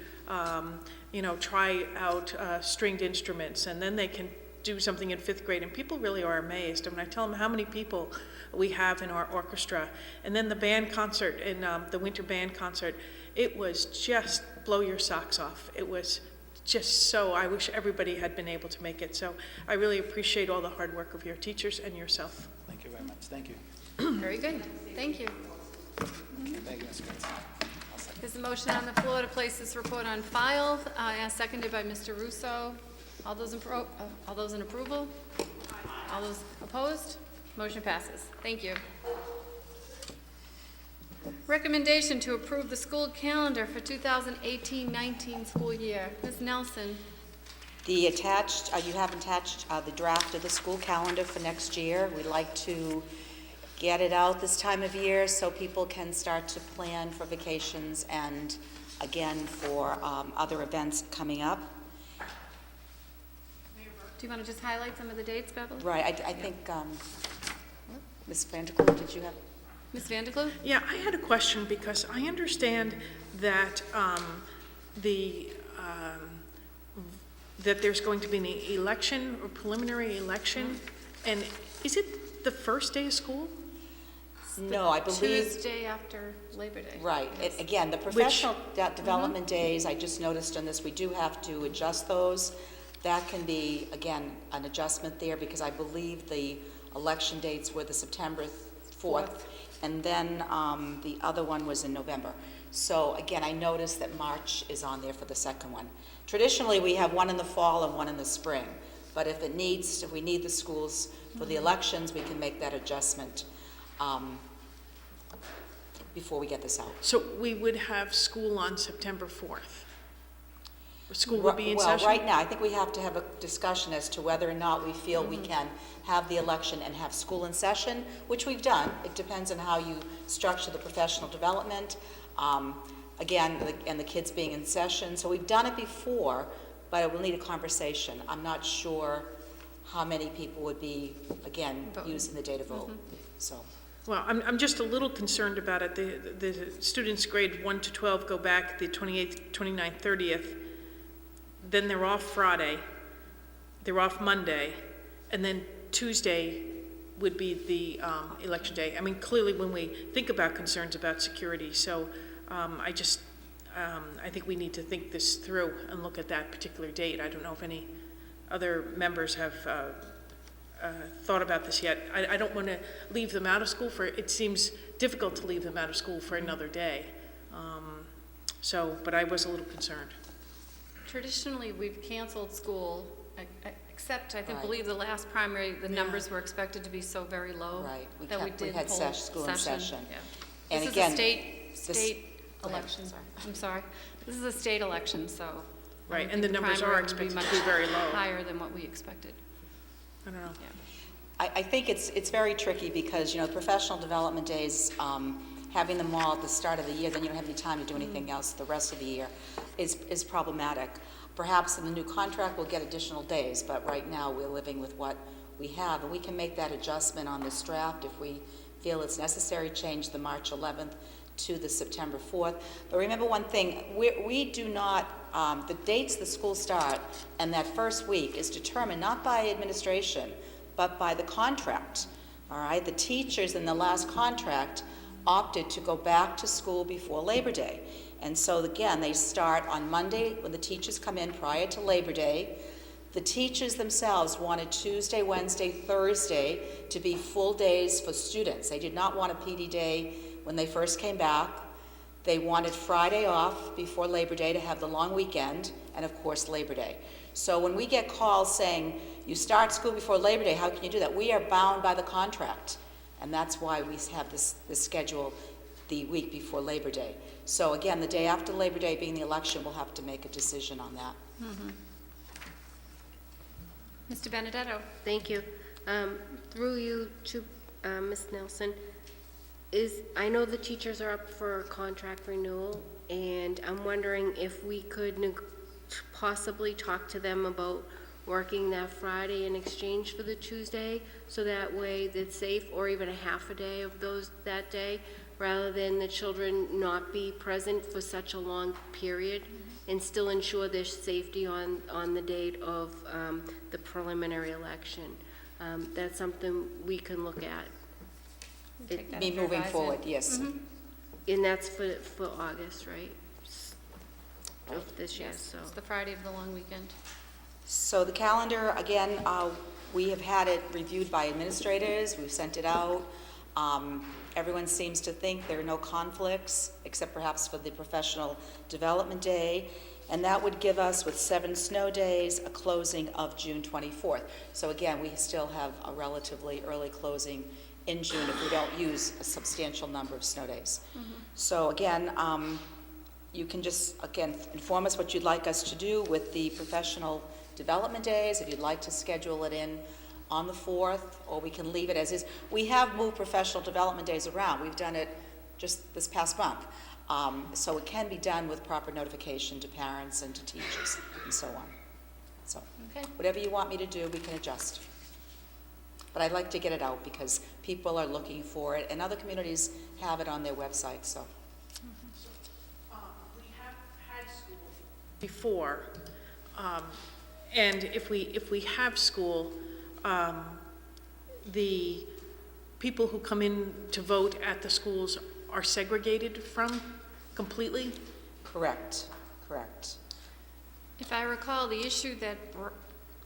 try out stringed instruments, and then they can do something in 5th grade, and people really are amazed. And when I tell them how many people we have in our orchestra, and then the band concert, and the winter band concert, it was just blow your socks off. It was just so, I wish everybody had been able to make it. So I really appreciate all the hard work of your teachers and yourself. Thank you very much. Thank you. Very good. Thank you. Thank you, Ms. Kretz. There's a motion on the floor to place this report on file, as seconded by Mr. Russo. All those in approval? All those opposed? Motion passes. Thank you. Recommendation to approve the school calendar for 2018-19 school year. Ms. Nelson. The attached, you have attached the draft of the school calendar for next year. We'd like to get it out this time of year so people can start to plan for vacations and, again, for other events coming up. Do you want to just highlight some of the dates, Beverly? Right, I think, Ms. Vanderklut, did you have? Ms. Vanderklut? Yeah, I had a question because I understand that that there's going to be an election, or preliminary election, and is it the first day of school? No, I believe. Tuesday after Labor Day. Right. Yes. Again, the professional development days, I just noticed on this, we do have to adjust those. That can be, again, an adjustment there because I believe the election dates were the September 4th, and then the other one was in November. So again, I noticed that March is on there for the second one. Traditionally, we have one in the fall and one in the spring, but if we need the schools for the elections, we can make that adjustment before we get this out. So we would have school on September 4th? School will be in session? Well, right now, I think we have to have a discussion as to whether or not we feel we can have the election and have school in session, which we've done. It depends on how you structure the professional development, again, and the kids being in session. So we've done it before, but it will need a conversation. I'm not sure how many people would be, again, using the day to vote, so. Well, I'm just a little concerned about it. The students grade 1 to 12 go back the 28th, 29th, 30th. Then they're off Friday, they're off Monday, and then Tuesday would be the election day. I mean, clearly when we think about concerns about security, so I think we need to think this through and look at that particular date. I don't know if any other members have thought about this yet. I don't want to leave them out of school it seems difficult to leave them out of school for another day. But I was a little concerned. Traditionally, we've canceled school, except I believe the last primary, the numbers were expected to be so very low. Right. That we did had hold school in session. Yeah. And This again, is a state election. I'm sorry. This is a state election, so. I Right, don't and the think numbers primary are would expected much to be very low. higher than what we expected. I don't know. Yeah. I think it's very tricky because, professional development days, having them all at the start of the year, then you don't have any time to do anything else the rest of the year, is problematic. Perhaps in the new contract, we'll get additional days, but right now, we're living with what we have, and we can make that adjustment on this draft if we feel it's necessary, change the March 11th to the September 4th. But remember one thing, we do not, the dates the schools start and that first week is determined not by administration, but by the contract, all right? The teachers in the last contract opted to go back to school before Labor Day. And so again, they start on Monday when the teachers come in prior to Labor Day. The teachers themselves wanted Tuesday, Wednesday, Thursday to be full days for students. They did not want a PD day when they first came back. They wanted Friday off before Labor Day to have the long weekend, and of course Labor Day. So when we get calls saying, you start school before Labor Day, how can you do that? We are bound by the contract, and that's why we have this schedule the week before Labor Day. So again, the day after Labor Day being the election, we'll have to make a decision on that. Mr. Benedetto? Thank you. Through you to Ms. Nelson, I know the teachers are up for contract renewal, and I'm wondering if we could possibly talk to them about working that Friday in exchange for the Tuesday, so that way it's safe, or even a half a day of that day, rather than the children not be present for such a long period, and still ensure their safety on the date of the preliminary election. That's something we can look at. Take that Be under moving advisement. forward, yes. And that's for August, right? Of this year, Yes, so. it's the Friday of the long weekend. So the calendar, again, we have had it reviewed by administrators, we've sent it out. Everyone seems to think there are no conflicts, except perhaps for the professional development day. And that would give us, with 7 snow days, a closing of June 24th. So again, we still have a relatively early closing in June if we don't use a substantial number of snow days. So again, you can just, again, inform us what you'd like us to do with the professional development days, if you'd like to schedule it in on the 4th, or we can leave it as is. We have moved professional development days around. We've done it just this past month. So it can be done with proper notification to parents and to teachers and so on. So Okay. whatever you want me to do, we can adjust. But I'd like to get it out because people are looking for it, and other communities have it on their website, so. We have had school before, and if we have school, the people who come in to vote at the schools are segregated from completely? Correct, correct. If I recall, the issue that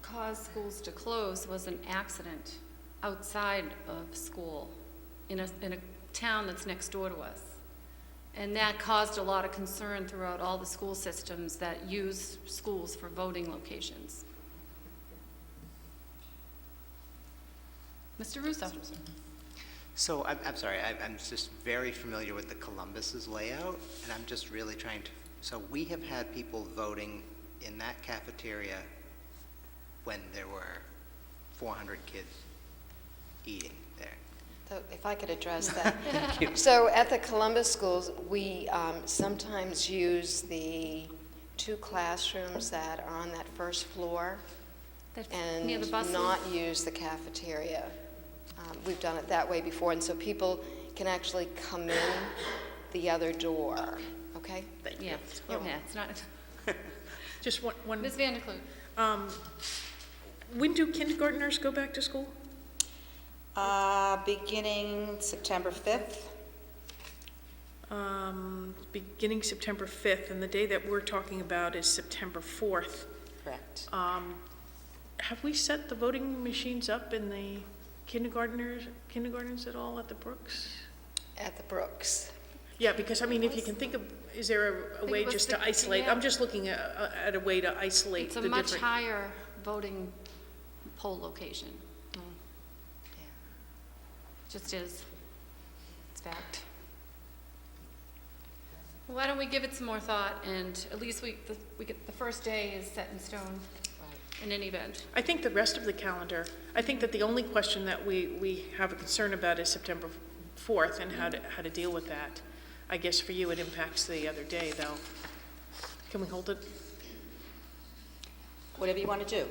caused schools to close was an accident outside of school in a town that's next door to us. And that caused a lot of concern throughout all the school systems that use schools for voting locations. Mr. Russo? So I'm sorry, I'm just very familiar with the Columbus's layout, and I'm just really trying to, so we have had people voting in that cafeteria when there were 400 kids eating there. So if I could address that. So at the Columbus schools, we sometimes use the 2 classrooms that are on that first floor That's and near the buses? not use the cafeteria. We've done it that way before, and so people can actually come in the other door, okay? Yeah, okay, it's not, Just one. Ms. Vanderklut? When do kindergartners go back to school? Beginning September 5th. Beginning September 5th, and the day that we're talking about is September 4th. Correct. Have we set the voting machines up in the kindergartens at all at the Brooks? At the Brooks. Yeah, because, I mean, if you can think of, is there a way it was just to the- isolate? yeah. I'm just looking at a way to isolate It's the a different. much higher voting poll location. Just is. It's fact. Why don't we give it some more thought, and at least the first day is set in stone in any event. I think the rest of the calendar, I think that the only question that we have a concern about is September 4th and how to deal with that. I guess for you, it impacts the other day, though. Can we hold it? Whatever you want to do,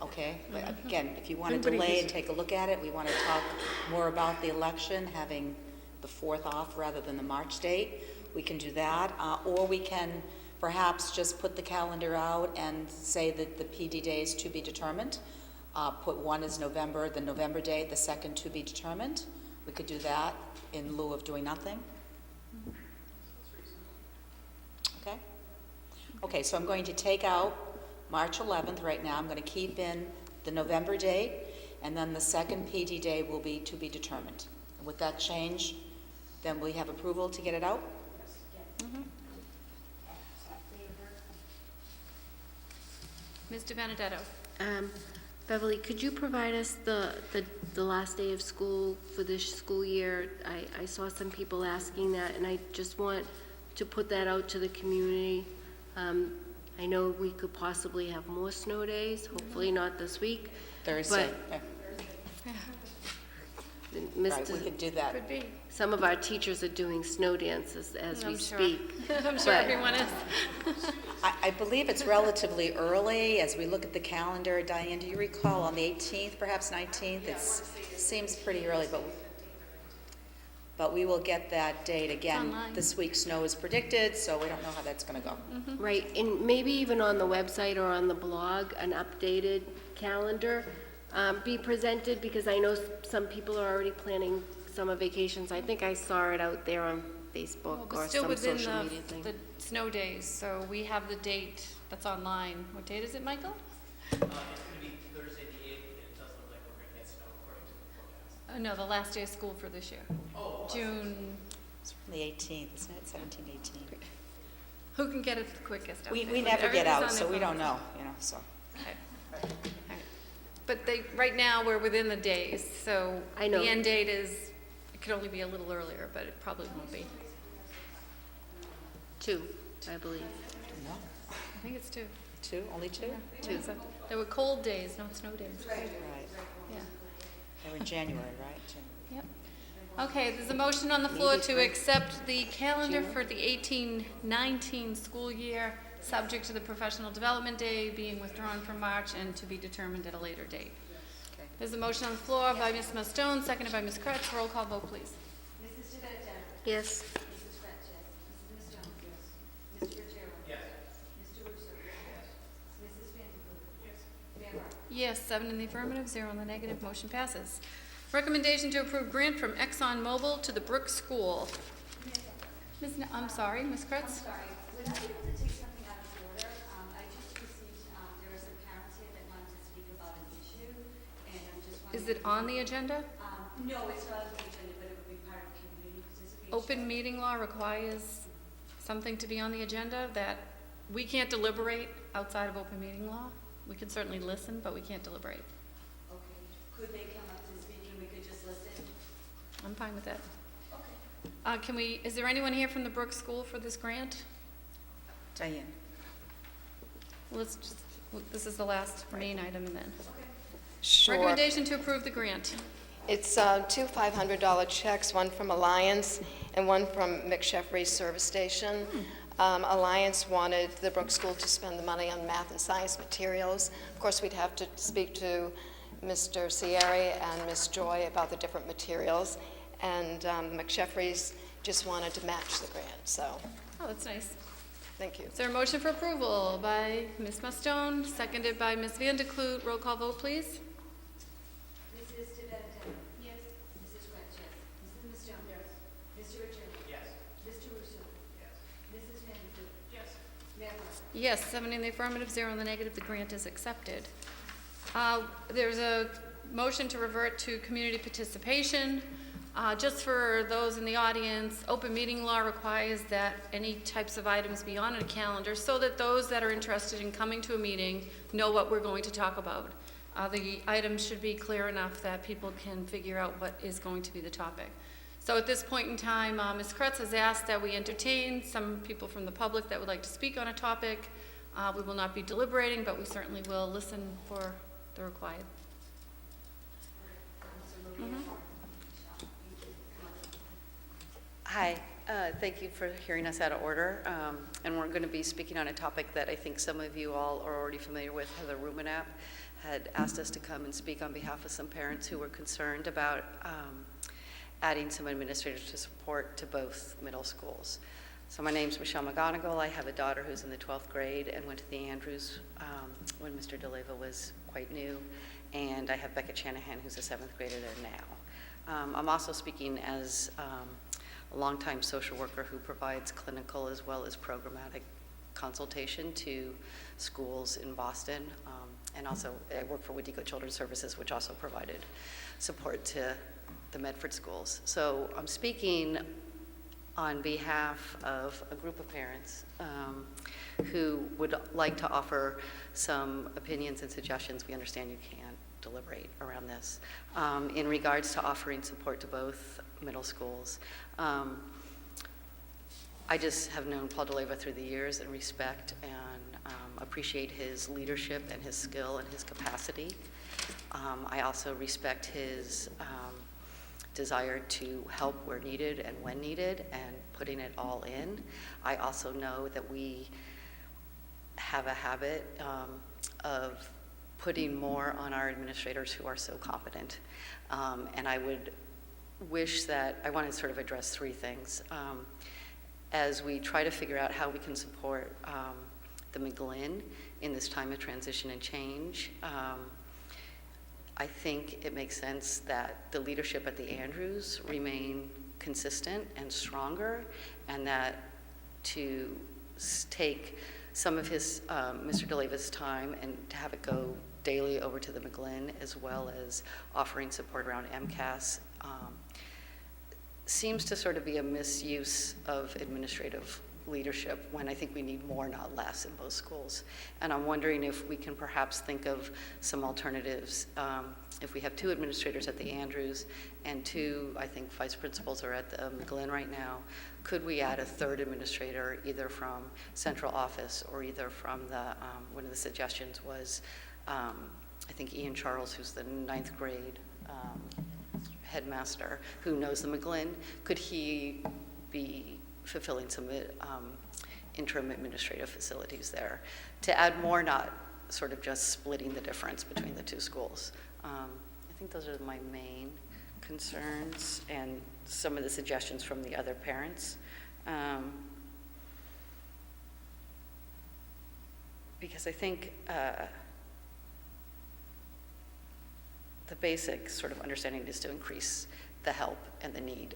okay? But again, if you want to Everybody delay has- and take a look at it, we want to talk more about the election, having the 4th off rather than the March date, we can do that. Or we can perhaps just put the calendar out and say that the PD days to be determined. Put one as November, the November date, the second to be determined. We could do that in lieu of doing nothing. Okay? Okay, so I'm going to take out March 11th right now. I'm going to keep in the November date, and then the second PD day will be to be determined. And with that change, then we have approval to get it out? Ms. DiBenedetto? Beverly, could you provide us the last day of school for this school year? I saw some people asking that, and I just want to put that out to the community. I know we could possibly have more snow days, hopefully not this week. Thursday. Right, we could do that. Could be. Some of our teachers are doing snow dances as we I'm sure. speak. I'm sure But- everyone is. I believe it's relatively early as we look at the calendar. Diane, do you recall on the 18th, perhaps 19th? It seems pretty early, but we will get that date again. online. This week snow is predicted, so we don't know how that's going to go. Right, and maybe even on the website or on the blog, an updated calendar be presented, because I know some people are already planning summer vacations. I think I saw it out there on Facebook But or still some within social media thing. the snow days, so we have the date that's online. What date is it, Michael? It's going to be Thursday the 8th, and it does look like we're going to get snow according to the forecast. No, the last day of school for this year. Oh, June, It's from the 18th, isn't it? 17, 18. who can get it the quickest? out We there? never get Everybody's on out, so their we don't phones. know, so. Okay. All right. But right now, we're within the days, so I know. the end date is, it could only be a little earlier, but it probably won't be. 2, I believe. No, I think it's 2. 2, only 2? Two. So there were cold days, not snow days. Right. Yeah. They were in January, right? Yep. Okay, there's a motion on the floor to accept the calendar for the 18-19 school year, subject to the professional development day being withdrawn from March and to be determined at a later date. Okay. There's a motion on the floor by Ms. Mustone, seconded by Ms. Kretz. Roll call vote, please. Mrs. DeVetta? Yes. Mrs. Gretz, yes. Mrs. Mastone? Yes. Mr. Ruggiero? Yes. Mr. Russo? Yes. Mrs. Vanderpool? Yes. Mayor Martin? Yes, 7 in the affirmative, 0 in the negative, motion passes. Recommendation to approve grant from ExxonMobil to the Brooks School. I'm sorry, Ms. Kretz? Sorry, would I be able to take something out of order? I just received, there were some parents here that wanted to speak about an issue, and I'm just wondering. Is it on the agenda? No, it's not on the agenda, but it would be part of community participation. Open meeting law requires something to be on the agenda that we can't deliberate outside of open meeting law. We can certainly listen, but we can't deliberate. Okay, could they come up to speak and we could just listen? I'm fine with that. Okay. Is there anyone here from the Brooks School for this grant? Diane? This is the last main item and then. Sure. Recommendation to approve the grant. It's two $500 checks, one from Alliance and one from McSheffrey's Service Station. Alliance wanted the Brooks School to spend the money on math and science materials. Of course, we'd have to speak to Mr. Sierra and Ms. Joy about the different materials. And McSheffrey's just wanted to match the grant, so Oh, that's nice. thank you. Is there a motion for approval by Ms. Mustone, seconded by Ms. Vandekloot? Roll call vote, please. Mrs. DeVetta? Yes. Mrs. Gretz, yes. Mrs. Mastone? Yes. Mr. Ruggiero? Yes. Mr. Russo? Yes. Mrs. Vanderpool? Yes. Mayor Martin? Yes, 7 in the affirmative, 0 in the negative. The grant is accepted. There's a motion to revert to community participation. Just for those in the audience, open meeting law requires that any types of items be on a calendar so that those that are interested in coming to a meeting know what we're going to talk about. The items should be clear enough that people can figure out what is going to be the topic. So at this point in time, Ms. Kretz has asked that we entertain some people from the public that would like to speak on a topic. We will not be deliberating, but we certainly will listen for the required. Hi, thank you for hearing us out of order. And we're going to be speaking on a topic that I think some of you all are already familiar with. Heather Rumenap had asked us to come and speak on behalf of some parents who were concerned about adding some administrative support to both middle schools. So my name's Michelle McGonigal. I have a daughter who's in the 12th grade and went to the Andrews when Mr. DeLeva was quite new. And I have Becca Shanahan, who's a 7th grader there now. I'm also speaking as a longtime social worker who provides clinical as well as programmatic consultation to schools in Boston. And also I work for Wadigo Children's Services, which also provided support to the Medford schools. So I'm speaking on behalf of a group of parents who would like to offer some opinions and suggestions. We understand you can't deliberate around this. In regards to offering support to both middle schools, I just have known Paul DeLeva through the years and respect and appreciate his leadership and his skill and his capacity. I also respect his desire to help where needed and when needed and putting it all in. I also know that we have a habit of putting more on our administrators who are so competent. And I would wish that, I want to sort of address three things. As we try to figure out how we can support the McGlynn in this time of transition and change, I think it makes sense that the leadership at the Andrews remain consistent and stronger, and that to take some of his, Mr. DeLeva's time and to have it go daily over to the McGlynn, as well as offering support around MCAS, seems to sort of be a misuse of administrative leadership when I think we need more, not less, in both schools. And I'm wondering if we can perhaps think of some alternatives. If we have 2 administrators at the Andrews and 2, I think, vice principals are at the McGlynn right now, could we add a 3rd administrator either from central office or either from the, one of the suggestions was, I think Ian Charles, who's the 9th grade headmaster who knows the McGlynn, could he be fulfilling some interim administrative facilities there to add more, not sort of just splitting the difference between the 2 schools. I think those are my main concerns and some of the suggestions from the other parents. Because I think the basic sort of understanding is to increase the help and the need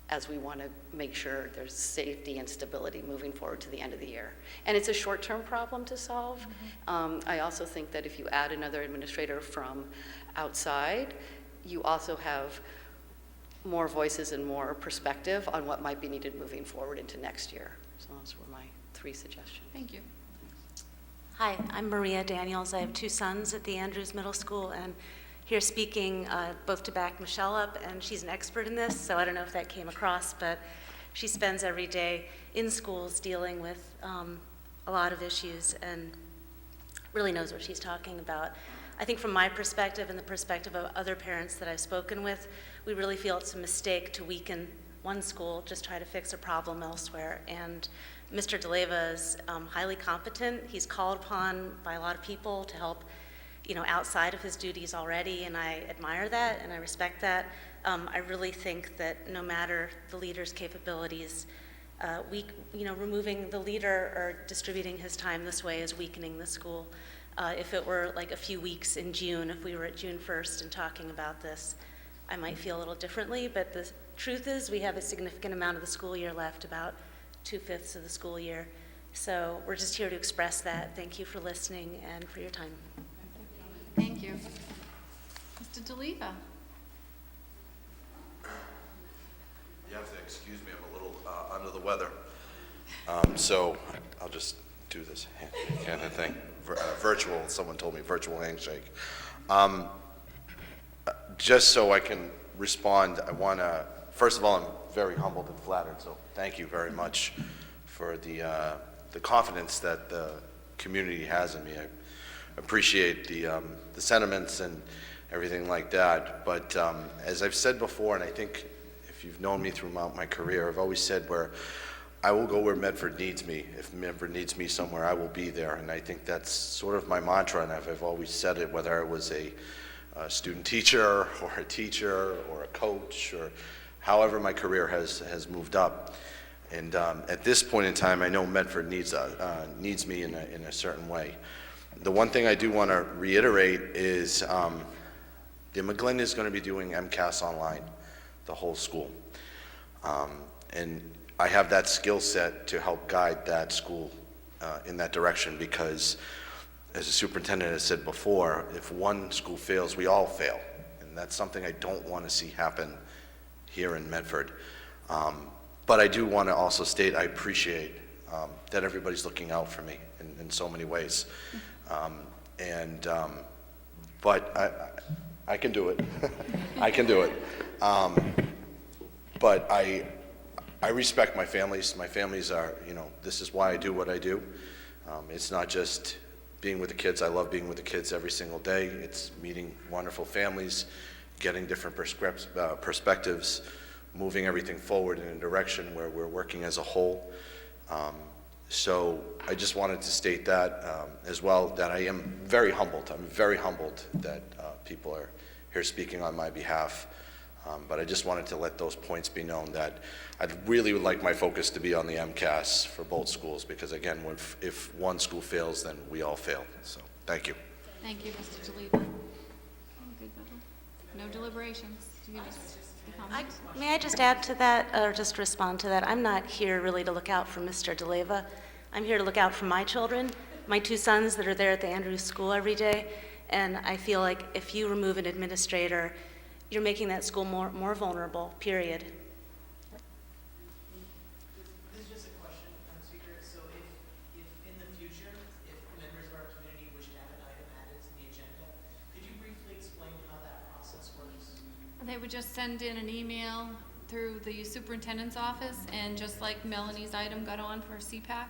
as we want to make sure there's safety and stability moving forward to the end of the year. And it's a short-term problem to solve. I also think that if you add another administrator from outside, you also have more voices and more perspective on what might be needed moving forward into next year. So those were my 3 suggestions. Thank you. Hi, I'm Maria Daniels. I have 2 sons at the Andrews Middle School, and here speaking both to back Michelle up, and she's an expert in this, so I don't know if that came across, but she spends every day in schools dealing with a lot of issues and really knows what she's talking about. I think from my perspective and the perspective of other parents that I've spoken with, we really feel it's a mistake to weaken one school, just try to fix a problem elsewhere. And Mr. DeLeva is highly competent. He's called upon by a lot of people to help, outside of his duties already, and I admire that and I respect that. I really think that no matter the leader's capabilities, removing the leader or distributing his time this way is weakening the school. If it were like a few weeks in June, if we were at June 1st and talking about this, I might feel a little differently, but the truth is we have a significant amount of the school year left, about 2/5 of the school year. So we're just here to express that. Thank you for listening and for your time. Thank you. Mr. DeLeva. You have to excuse me, I'm a little under the weather. So I'll just do this kind of thing. Virtual, someone told me, virtual handshake. Just so I can respond, I want to, first of all, I'm very humbled and flattered, so thank you very much for the confidence that the community has in me. I appreciate the sentiments and everything like that, but as I've said before, and I think if you've known me throughout my career, I've always said where I will go where Medford needs me. If Medford needs me somewhere, I will be there, and I think that's sort of my mantra, and I've always said it, whether it was a student teacher or a teacher or a coach or however my career has moved up. And at this point in time, I know Medford needs me in a certain way. The one thing I do want to reiterate is the McGlynn is going to be doing MCAS online, the whole school. And I have that skill set to help guide that school in that direction, because as the superintendent has said before, if one school fails, we all fail. And that's something I don't want to see happen here in Medford. But I do want to also state I appreciate that everybody's looking out for me in so many ways. But I can do it. I can do it. But I respect my families. My families are, this is why I do what I do. It's not just being with the kids. I love being with the kids every single day. It's meeting wonderful families, getting different perspectives, moving everything forward in a direction where we're working as a whole. So I just wanted to state that as well, that I am very humbled. I'm very humbled that people are here speaking on my behalf. But I just wanted to let those points be known, that I'd really would like my focus to be on the MCAS for both schools, because again, if one school fails, then we all fail. So thank you. Thank you, Mr. DeLeva. Good, Bevel. No deliberations. Do you just comment? May I just add to that, or just respond to that? I'm not here really to look out for Mr. DeLeva. I'm here to look out for my children, my two sons that are there at the Andrews School every day, and I feel like if you remove an administrator, you're making that school more vulnerable, period. This is just a question, Speaker. So if in the future, if members of our community wish to have an item added to the agenda, could you briefly explain how that process works? They would just send in an email through the superintendent's office, and just like Melanie's item got on for CPAC,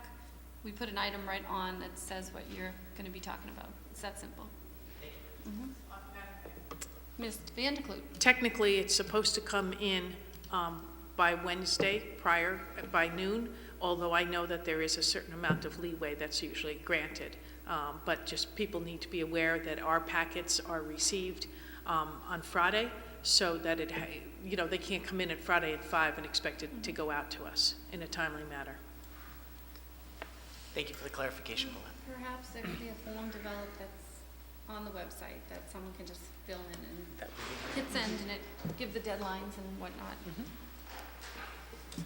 we put an item right on that says what you're going to be talking about. It's that simple. Ms. Van de Kloot. Technically, it's supposed to come in by Wednesday by noon, although I know that there is a certain amount of leeway that's usually granted. But just people need to be aware that our packets are received on Friday, so that they can't come in at Friday at 5 and expect it to go out to us in a timely manner. Thank you for the clarification, Paulette. Perhaps there could be a form developed that's on the website that someone can just fill in and hit send, and it give the deadlines and whatnot.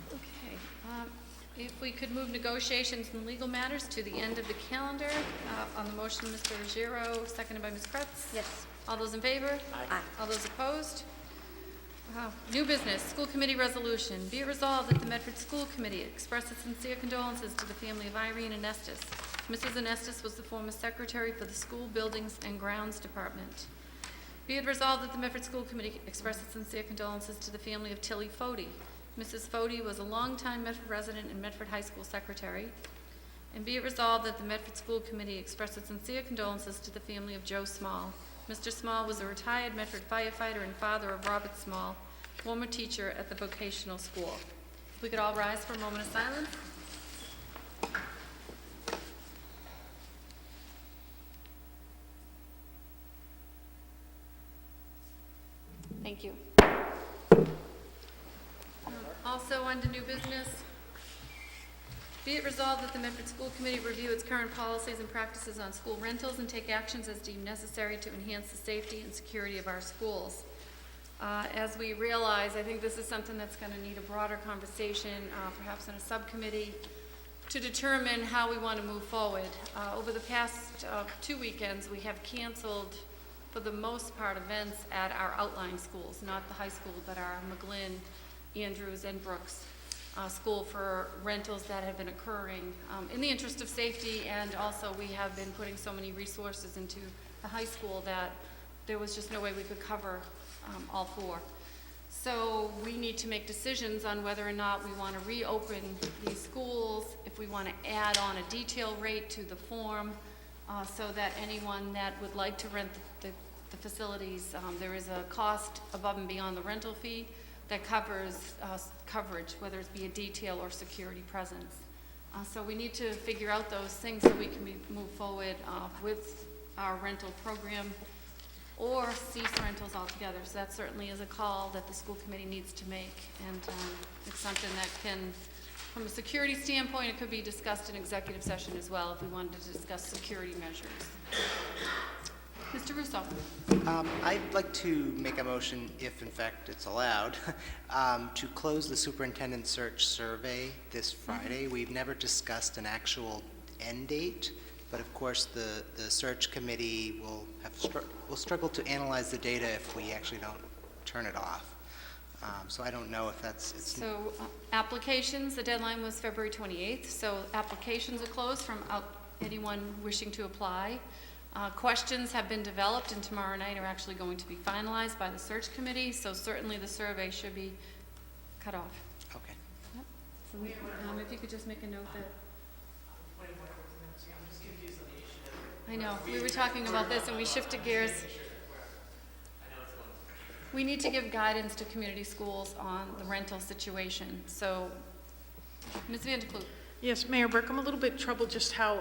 Okay. If we could move negotiations and legal matters to the end of the calendar, on the motion, Mr. Ruggiero, seconded by Ms. Kretz. Yes. All those in favor? Aye. All those opposed? New business, school committee resolution. Be it resolved that the Medford School Committee expresses sincere condolences to the family of Irene Anestis. Mrs. Anestis was the former secretary for the School Buildings and Grounds Department. Be it resolved that the Medford School Committee expresses sincere condolences to the family of Tilly Fody. Mrs. Fody was a longtime Medford resident and Medford High School secretary. And be it resolved that the Medford School Committee expresses sincere condolences to the family of Joe Small. Mr. Small was a retired Medford firefighter and father of Robert Small, former teacher at the vocational school. If we could all rise for a moment of silence. Thank you. Also, under new business, be it resolved that the Medford School Committee review its current policies and practices on school rentals and take actions as deemed necessary to enhance the safety and security of our schools. As we realize, I think this is something that's going to need a broader conversation, perhaps in a subcommittee, to determine how we want to move forward. Over the past 2 weekends, we have canceled, for the most part, events at our outlying schools, not the high school, but our McGlynn, Andrews, and Brooks school, for rentals that have been occurring in the interest of safety, and also we have been putting so many resources into the high school that there was just no way we could cover all four. So we need to make decisions on whether or not we want to reopen these schools, if we want to add on a detail rate to the form, so that anyone that would like to rent the facilities, there is a cost above and beyond the rental fee that covers coverage, whether it be a detail or security presence. So we need to figure out those things so we can move forward with our rental program, or cease rentals altogether. So that certainly is a call that the school committee needs to make, and it's something that can, from a security standpoint, it could be discussed in executive session as well if we wanted to discuss security measures. Mr. Russo. I'd like to make a motion, if in fact it's allowed, to close the superintendent search survey this Friday. We've never discussed an actual end date, but of course the search committee will struggle to analyze the data if we actually don't turn it off. So I don't know if that's... Applications, the deadline was February 28th, so applications are closed from anyone wishing to apply. Questions have been developed, and tomorrow night are actually going to be finalized by the search committee, so certainly the survey should be cut off. Okay. Yep. So if you could just make a note that... I'm just confused on the issue that I know, we were talking about this and we shifted gears. We need to give guidance to community schools on the rental situation. So, Ms. Van de Kloot. Yes, Mayor Burke, I'm a little bit troubled just how,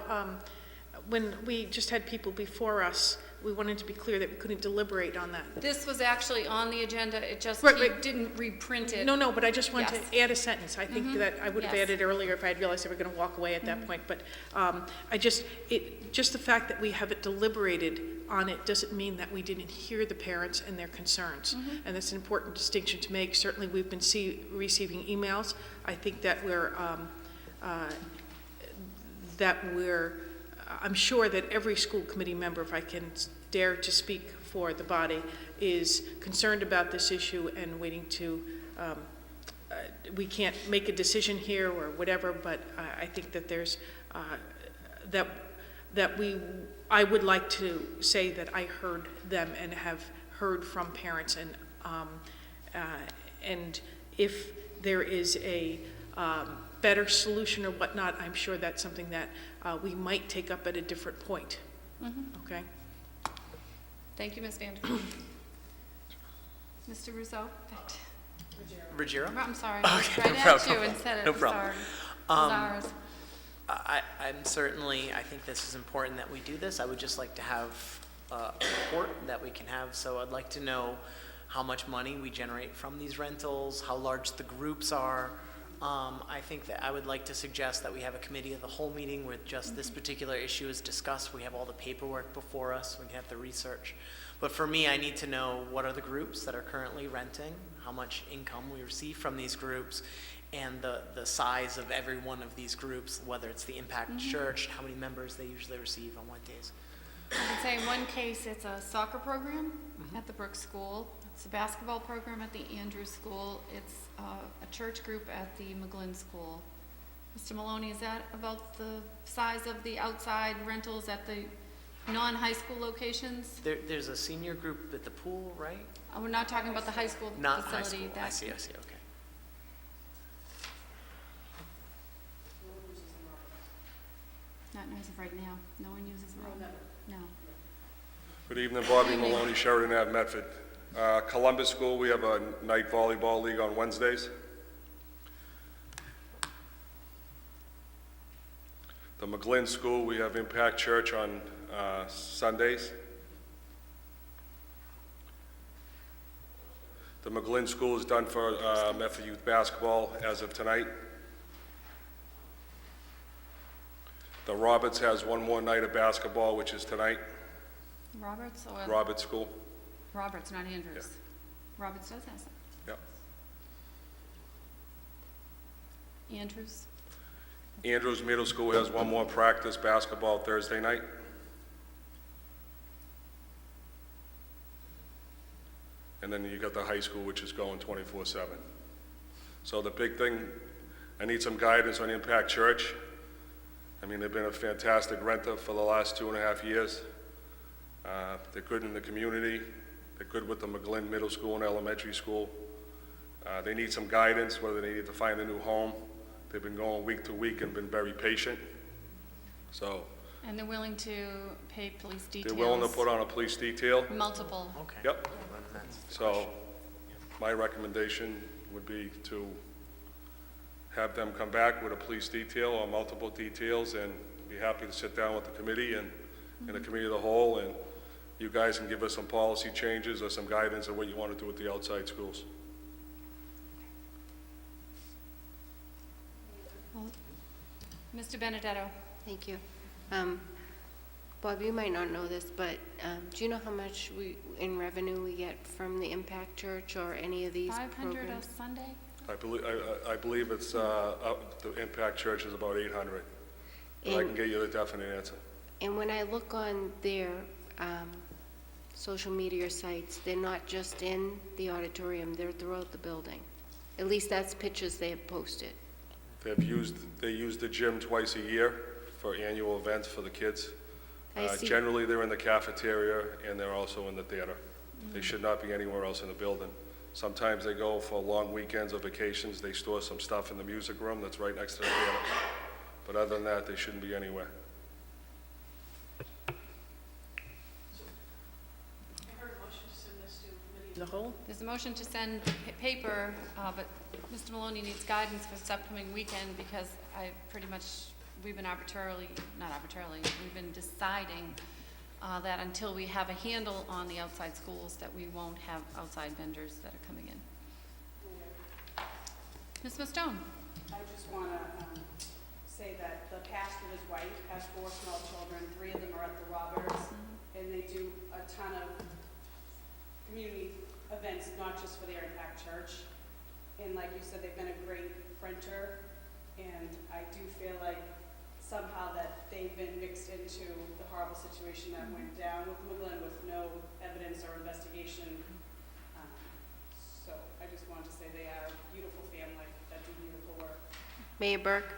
when we just had people before us, we wanted to be clear that we couldn't deliberate on that. This was actually on the agenda, it just, Right, he right. didn't reprint it. No, but I just wanted Yes. to add a sentence. I think that I would have Yes. added earlier if I had realized they were going to walk away at that point. But just the fact that we haven't deliberated on it doesn't mean that we didn't hear the parents and their concerns. And that's an important distinction to make. Certainly, we've been receiving emails. I think that I'm sure that every school committee member, if I can dare to speak for the body, is concerned about this issue and waiting to, we can't make a decision here or whatever, but I think that there's, I would like to say that I heard them and have heard from parents, and if there is a better solution or whatnot, I'm sure that's something that we might take up at a different point. Okay? Thank you, Ms. Van de Kloot. Mr. Russo? Ruggiero? I'm sorry. Okay, I no asked you problem. instead of, No problem. sorry. Zara's. I'm certainly, I think this is important that we do this. I would just like to have a report that we can have, so I'd like to know how much money we generate from these rentals, how large the groups are. I think that I would like to suggest that we have a committee of the whole meeting where just this particular issue is discussed. We have all the paperwork before us, we can have the research. But for me, I need to know what are the groups that are currently renting, how much income we receive from these groups, and the size of every one of these groups, whether it's the Impact Church, how many members they usually receive on what days. I can say in one case, it's a soccer program at the Brooks School. It's a basketball program at the Andrews School. It's a church group at the McGlynn School. Mr. Maloney, is that about the size of the outside rentals at the non-high school locations? There's a senior group at the pool, right? We're not talking about the high school Not facility. high school. That's- I see, okay. Not as of right now. No one uses them. No. Good evening, Bobby Maloney, Sheridan Ave, Medford. Columbus School, we have a night volleyball league on Wednesdays. The McGlynn School, we have Impact Church on Sundays. The McGlynn School is done for Medford Youth Basketball as of tonight. The Roberts has one more night of basketball, which is tonight. Roberts or? Roberts School. Roberts, not Andrews. Roberts does have some. Yep. Andrews? Andrews Middle School has one more practice basketball Thursday night. And then you got the high school, which is going 24/7. So the big thing, I need some guidance on Impact Church. I mean, they've been a fantastic renter for the last 2.5 years. They're good in the community. They're good with the McGlynn Middle School and Elementary School. They need some guidance, whether they need to find a new home. They've been going week to week and been very patient. So And they're willing to pay police details? they're willing to put on a police detail. Multiple? Okay. Yep. So my recommendation would be to have them come back with a police detail or multiple details, and be happy to sit down with the committee and the committee of the whole, and you guys can give us some policy changes or some guidance on what you want to do with the outside schools. Well, Mr. Benedetto? Thank you. Bob, you might not know this, but do you know how much in revenue we get from the Impact Church or any of these 500 programs? a Sunday? I believe it's, the Impact Church is about 800. But I can get you the definite answer. And when I look on their social media sites, they're not just in the auditorium, they're throughout the building. At least that's pictures they have posted. They use the gym twice a year for annual events for the kids. I see. Generally, they're in the cafeteria and they're also in the theater. They should not be anywhere else in the building. Sometimes they go for long weekends or vacations, they store some stuff in the music room that's right next to the theater. But other than that, they shouldn't be anywhere. I heard a motion to send this to committee the whole? There's a motion to send paper, but Mr. Maloney needs guidance for this upcoming weekend because we've been we've been deciding that until we have a handle on the outside schools, that we won't have outside vendors that are coming in. Ms. Stone? I just want to say that the pastor and his wife has 4 small children. 3 of them are at the Roberts, and they do a ton of community events, not just for their Impact Church. And like you said, they've been a great renter, and I do feel like somehow that they've been mixed into the horrible situation that went down with McGlynn with no evidence or investigation. So I just wanted to say they are a beautiful family that do beautiful work. Mayor Burke?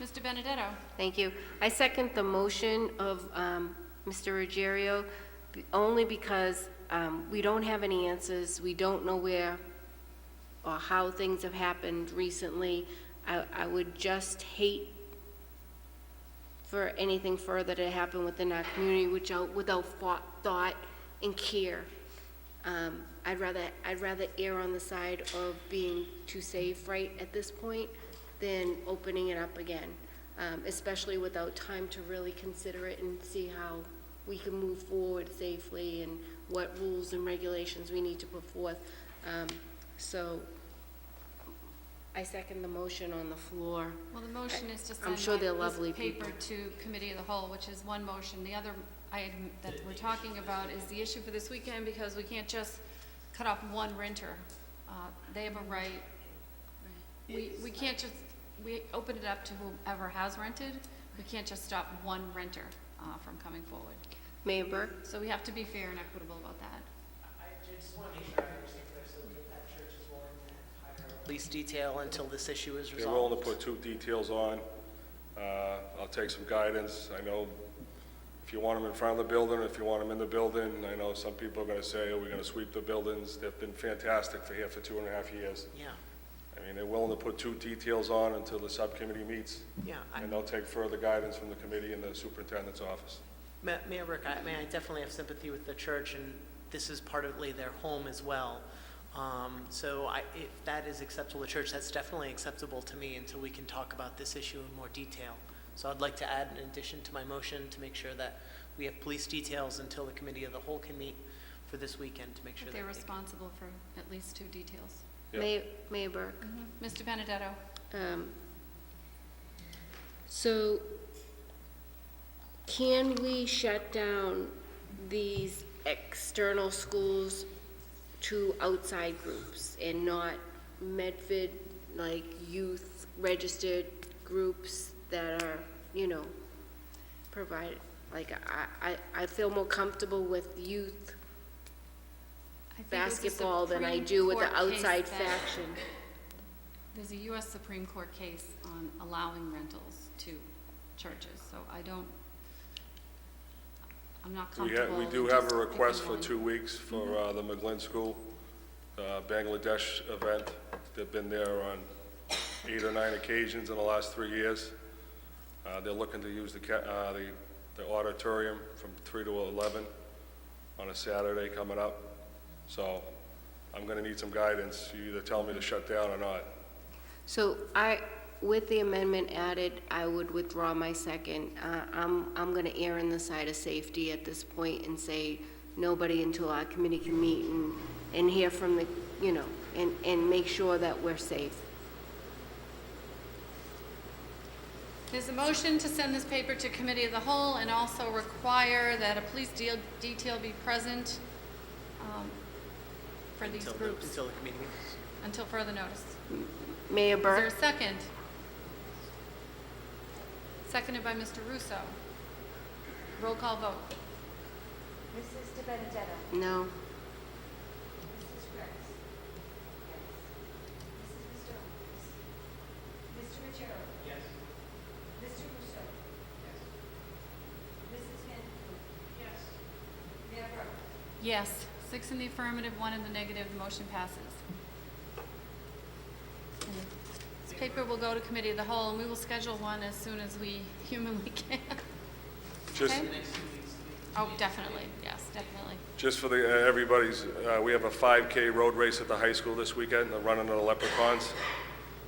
Mr. Benedetto? Thank you. I second the motion of Mr. Ruggiero, only because we don't have any answers. We don't know where or how things have happened recently. I would just hate for anything further to happen within our community without thought and care. I'd rather err on the side of being too safe right at this point than opening it up again, especially without time to really consider it and see how we can move forward safely and what rules and regulations we need to put forth. So I second the motion on the floor. Well, the motion is to I'm send sure they're this lovely paper people. to Committee of the Whole, which is one motion. The other item that we're talking about is the issue for this weekend, because we can't just cut off one renter. They have a right. We can't just, we open it up to whoever has rented. We can't just stop one renter from coming forward. Mayor Burke? So we have to be fair and equitable about that. I just want to make sure I understand correctly, so that church is willing to hire a police detail until this issue is resolved? They're willing to put 2 details on. I'll take some guidance. I know if you want them in front of the building, if you want them in the building, I know some people are going to say, oh, we're going to sweep the buildings. They've been fantastic for here for 2.5 years. Yeah. I mean, they're willing to put 2 details on until the subcommittee meets. Yeah. And they'll take further guidance from the committee and the superintendent's office. Mayor Burke, I definitely have sympathy with the church, and this is partly their home as well. So if that is acceptable to the church, that's definitely acceptable to me until we can talk about this issue in more detail. So I'd like to add an addition to my motion to make sure that we have police details until the Committee of the Whole can meet for this weekend to make sure But that they're they can- responsible for at least 2 details. Yeah. Mayor Burke? Mr. Benedetto? So can we shut down these external schools to outside groups and not Medford, like youth registered groups that are, provided? Like, I feel more comfortable with youth I think there's a basketball than I Supreme do with the Court case outside that- faction. There's a U.S. Supreme Court case on allowing rentals to churches, so I'm not comfortable. We do in have just a request picking for one. 2 weeks for the McGlynn School, Bangladesh event. They've been there on 8 or 9 occasions in the last 3 years. They're looking to use the auditorium from 3 to 11 on a Saturday coming up. So I'm going to need some guidance. You either tell me to shut down or not. So with the amendment added, I would withdraw my second. I'm going to err on the side of safety at this point and say nobody until our committee can meet and hear from the, and make sure that we're safe. There's a motion to send this paper to Committee of the Whole and also require that a police detail be present for these groups Until the committee meets. until further notice. Mayor Is there a Burke? second? Seconded by Mr. Russo. Roll call vote. Mrs. De Benedetto? No. Mrs. Rex? Yes. Mrs. Stones? Mr. Ruggiero? Yes. Mr. Russo? Yes. Mrs. Van Hoen? Yes. Mayor Burke? Yes. 6 in the affirmative, 1 in the negative, the motion passes. And this paper will go to Committee of the Whole, and we will schedule one as soon as we humanly can. Just, Okay? Oh, definitely, yes, definitely. Definitely. Just for the, everybody's, we have a 5K road race at the high school this weekend, the running of the leprechauns.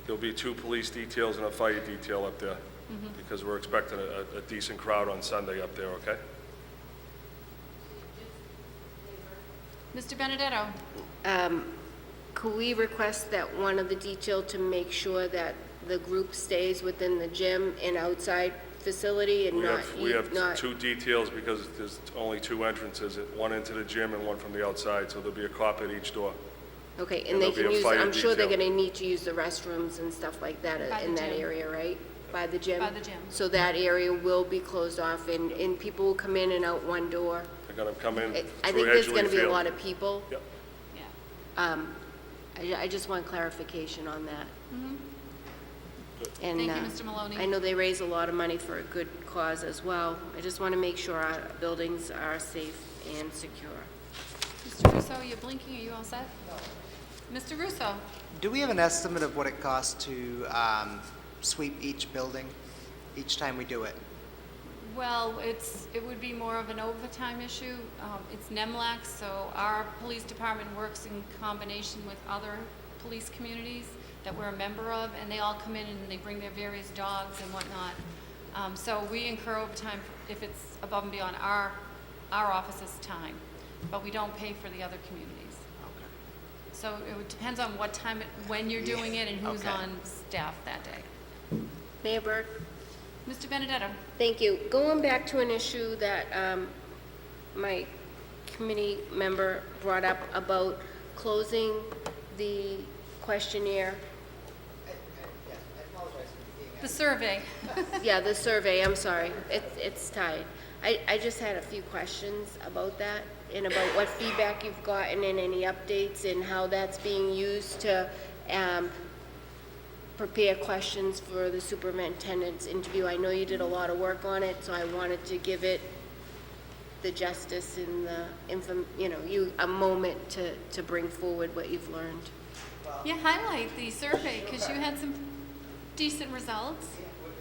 There'll be 2 police details and a fire detail up there, because we're expecting a decent crowd on Sunday up there, okay? Mr. Benedetto? Could we request that one of the detail to make sure that the group stays within the gym and outside facility and We have not? 2 details because there's only 2 entrances, one into the gym and one from the outside, so there'll be a cop at each door. Okay, and and they there'll be can a use, fire I'm sure they're detail. gonna need to use the restrooms and stuff like that By the in that gym. area, right? By the gym? By the gym. So that area will be closed off and people will come in and out one door? They're gonna come in I through think there's Edgeley gonna be a Field. lot of people. Yep. I just want clarification on that. Mhm. And, Thank you, Mr. Maloney. I know they raise a lot of money for a good cause as well. I just want to make sure our buildings are safe and secure. Mr. Russo, you're blinking, are you all set? Mr. Russo? Do we have an estimate of what it costs to sweep each building each time we do it? Well, it would be more of an overtime issue. It's NEMLAC, so our police department works in combination with other police communities that we're a member of, and they all come in and they bring their various dogs and whatnot. So we incur overtime if it's above and beyond our office's time, but we don't pay for the other communities. Okay. So it depends on what time, when you're doing it and who's Okay. on staff that day. Mayor Burke? Mr. Benedetto? Thank you. Going back to an issue that my committee member brought up about closing the questionnaire. The survey. Yeah, the survey, I'm sorry. It's tied. I just had a few questions about that and about what feedback you've gotten and any updates and how that's being used to prepare questions for the superintendent's interview. I know you did a lot of work on it, so I wanted to give it the justice and the, a moment to bring forward what you've learned. Yeah, highlight the survey, because you had some decent results.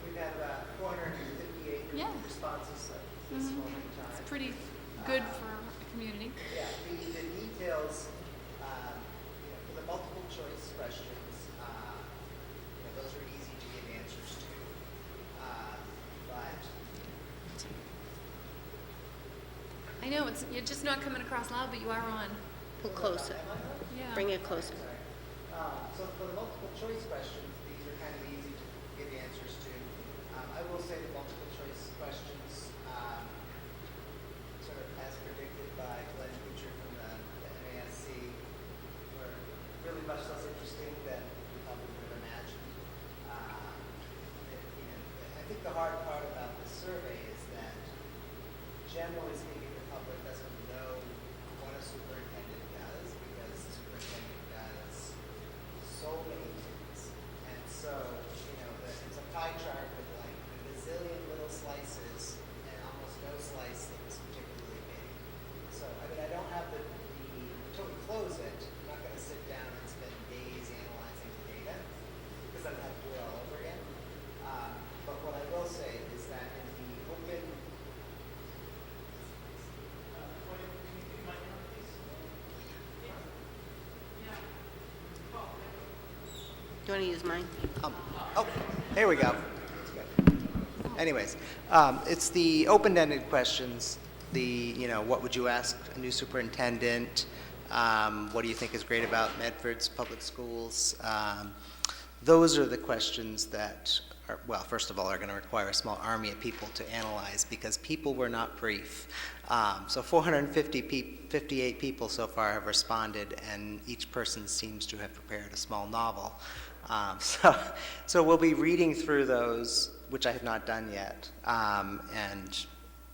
We've had about 458 Yeah. responses at this moment in time. It's pretty good for a community. Yeah, the details, for the multiple choice questions, those are easy to give answers to. But I know, you're just not coming across loud, but you are on. Pull closer. Yeah. Bring it closer. So for the multiple choice questions, these are kind of easy to give answers to. I will say the multiple choice questions, sort of as predicted by Glenn Butcher from the MASC, were really much less interesting than we probably would have imagined. I think the hard part about this survey is that generally speaking, the public doesn't know what a superintendent does because the superintendent does so many things. And so, it's a pie chart with like a gazillion little slices and almost no slice that is particularly big. So, I don't have until we close it, I'm not going to sit down and spend days analyzing the data because I'm going to have to do it all over again. But what I will say is that in the open Do you want to use mine? There we go. Anyways, it's the open-ended questions, what would you ask a new superintendent? What do you think is great about Medford's public schools? Those are the questions that are, well, first of all, are going to require a small army of people to analyze because people were not brief. So 458 people so far have responded, and each person seems to have prepared a small novel. So we'll be reading through those, which I have not done yet, and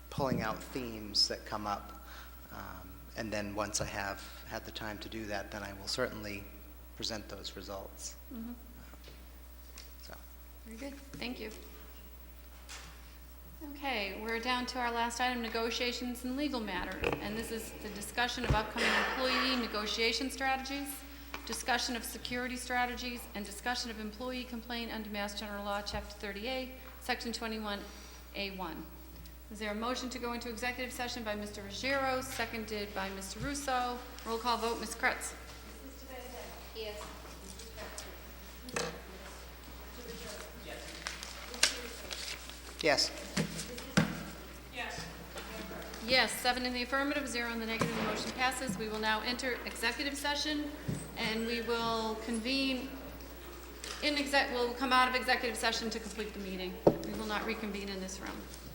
pulling out themes that come up. And then once I have had the time to do that, then I will certainly present those results. Mhm. So. Very good, thank you. Okay, we're down to our last item, negotiations and legal matters. And this is the discussion of upcoming employee negotiation strategies, discussion of security strategies, and discussion of employee complaint under Mass General Law, Chapter 38, Section 21A1. Is there a motion to go into executive session by Mr. Ruggiero, seconded by Mr. Russo? Roll call vote, Ms. Kretz. Yes. Yes. Yes, 7 in the affirmative, 0 in the negative, the motion passes. We will now enter executive session, and we will convene we'll come out of executive session to complete the meeting. We will not reconvene in this room.